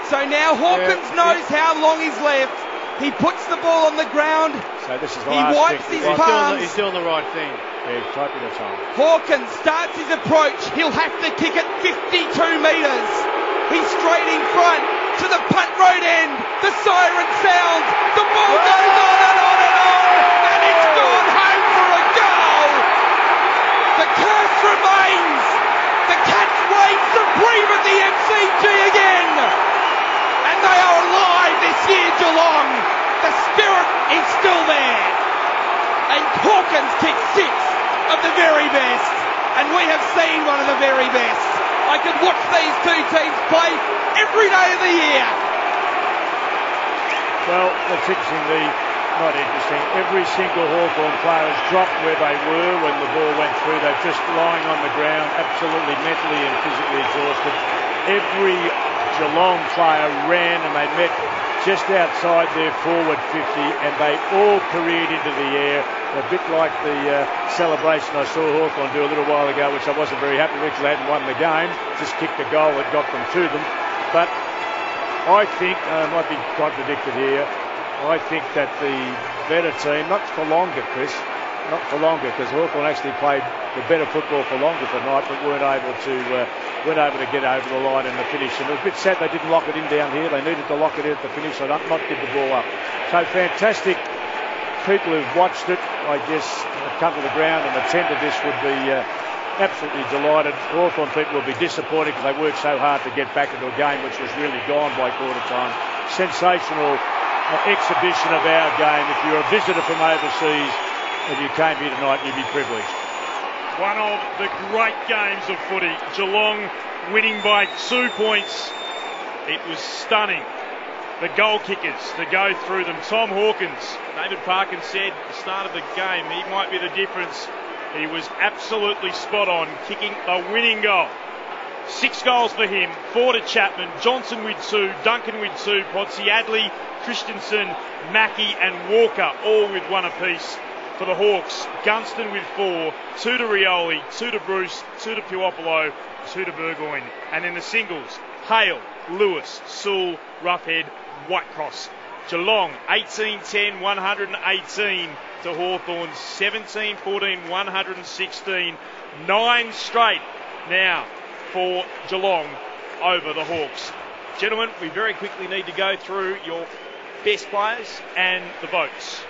So now Hawkins knows how long he's left. He puts the ball on the ground. So this is the he last wipes kick. his palms. He's doing the right thing. Yeah, he's taking the time. Hawkins starts his approach. He'll have to kick it 52 metres. He's straight in front to the punt road end. The siren sounds. The ball goes on and on and on. And it's gone home for a goal. The curse remains. The Cats reign supreme at the MCG again. And they are alive this year, Geelong. The spirit is still there. And Hawkins kicks 6 of the very best. and we have seen one of the very best. I could watch these two teams play every day of the year. Well, that's interesting. Not interesting. Every single Hawthorn player has dropped where they were when the ball went through. They're just lying on the ground, absolutely mentally and physically exhausted. Every Geelong player ran and they met just outside their forward 50 and they all careered into the air, a bit like the celebration I saw Hawthorn do a little while ago, which I wasn't very happy with because they hadn't won the game, just kicked a goal that got them to them. But I think, I might be contradicted here, I think that the better team, not for longer, Chris, not for longer, because Hawthorn actually played the better football for longer tonight, but weren't able to get over the line in the finish. And it was a bit sad they didn't lock it in down here. They needed to lock it in at the finish, so not give the ball up. So fantastic. People who've watched it, I guess, have come to the ground and attended this would be absolutely delighted. Hawthorn people will be disappointed because they worked so hard to get back into a game which was really gone by quarter time. Sensational exhibition of our game. If you're a visitor from overseas and you came here tonight, you'd be privileged. One of the great games of footy. Geelong winning by 2 points. It was stunning. The goal kickers to go through them. Tom Hawkins, David Parkin said at the start of the game, he might be the difference. He was absolutely spot on, kicking the winning goal. 6 goals for him, 4 to Chapman, Johnson with 2, Duncan with 2, Podsiadly, Christensen, Mackey and Walker all with 1 apiece. For the Hawks, Gunston with 4, 2 to Rioli, 2 to Bruce, 2 to Puopolo, 2 to Burgoyne. And then the singles, Hale, Lewis, Sewell, Roughhead, Whitecross. Geelong, 18-10, 118 to Hawthorn, 17-14, 116. 9 straight now for Geelong over the Hawks. Gentlemen, we very quickly need to go through your best players and the votes.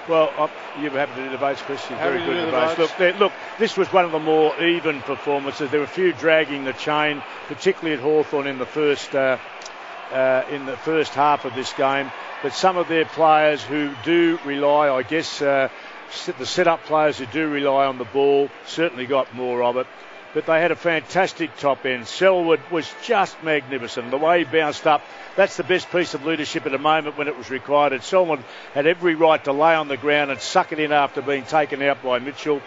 Well, you're happy to do the votes, Chris. You're very good at the votes. Look, this was one of the more even performances. There were a few dragging the chain, particularly at Hawthorn in the first half of this game. But some of their players who do rely, I guess, the set-up players who do rely on the ball certainly got more of it. But they had a fantastic top end. Selwood was just magnificent. The way he bounced up, that's the best piece of leadership at the moment when it was required. And Selwood had every right to lay on the ground and suck it in after being taken out by Mitchell.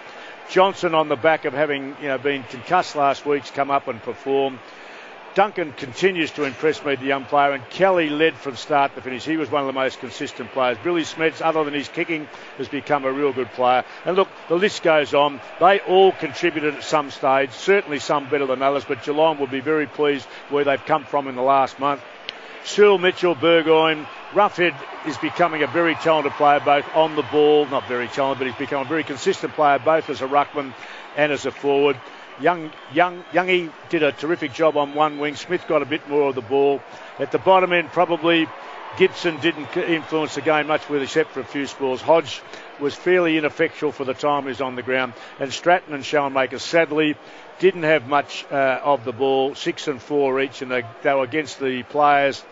Johnson, on the back of having been concussed last week, come up and perform. Duncan continues to impress me, the young player, and Kelly led from start to finish. He was one of the most consistent players. Billy Smeds, other than his kicking, has become a real good player. And look, the list goes on. They all contributed at some stage, certainly some better than others, but Geelong will be very pleased where they've come from in the last month. Sewell, Mitchell, Burgoyne, Roughhead is becoming a very talented player, both on the ball, not very talented, but he's become a very consistent player, both as a ruckman and as a forward. Youngie did a terrific job on one wing. Smith got a bit more of the ball. At the bottom end, probably Gibson didn't influence the game much with except for a few spalls. Hodge was fairly ineffectual for the time he was on the ground. And Stratton and Schoenmaker sadly didn't have much of the ball, 6 and 4 each, and they were against the players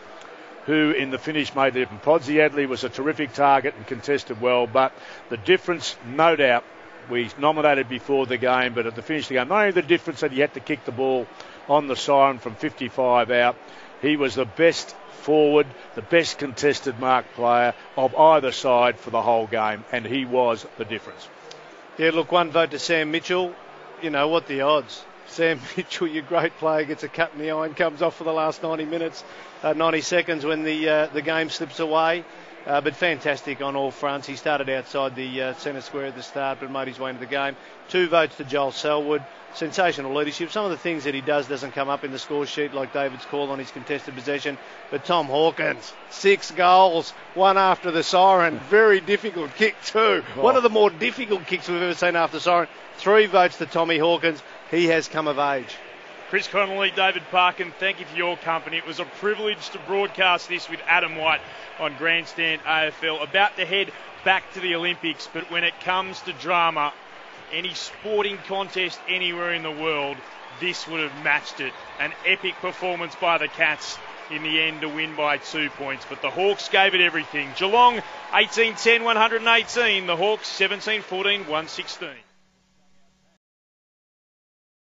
who in the finish made the difference. Podsiadly was a terrific target and contested well, but the difference, no doubt, we nominated before the game, but at the finish of the game, not only the difference that he had to kick the ball on the siren from 55 out, he was the best forward, the best contested mark player of either side for the whole game, and he was the difference. Yeah, look, 1 vote to Sam Mitchell. You know, what the odds? Sam Mitchell, your great player, gets a cut in the eye and comes off for the last 90 minutes, 90 seconds when the game slips away. But fantastic on all fronts. He started outside the centre square at the start, but made his way into the game. 2 votes to Joel Selwood. Sensational leadership. Some of the things that he doesn't come up in the score sheet, like David's call on his contested possession. But Tom Hawkins, 6 goals, 1 after the siren. Very difficult kick too. Oh. One of the more difficult kicks we've ever seen after siren. 3 votes to Tommy Hawkins. He has come of age. Chris Connolly, David Parkin, thank you for your company. It was a privilege to broadcast this with Adam White on Grandstand AFL. About to head back to the Olympics, but when it comes to drama, any sporting contest anywhere in the world, this would have matched it. An epic performance by the Cats in the end to win by 2 points, but the Hawks gave it everything. Geelong 18-10, 118. The Hawks 17-14, 116.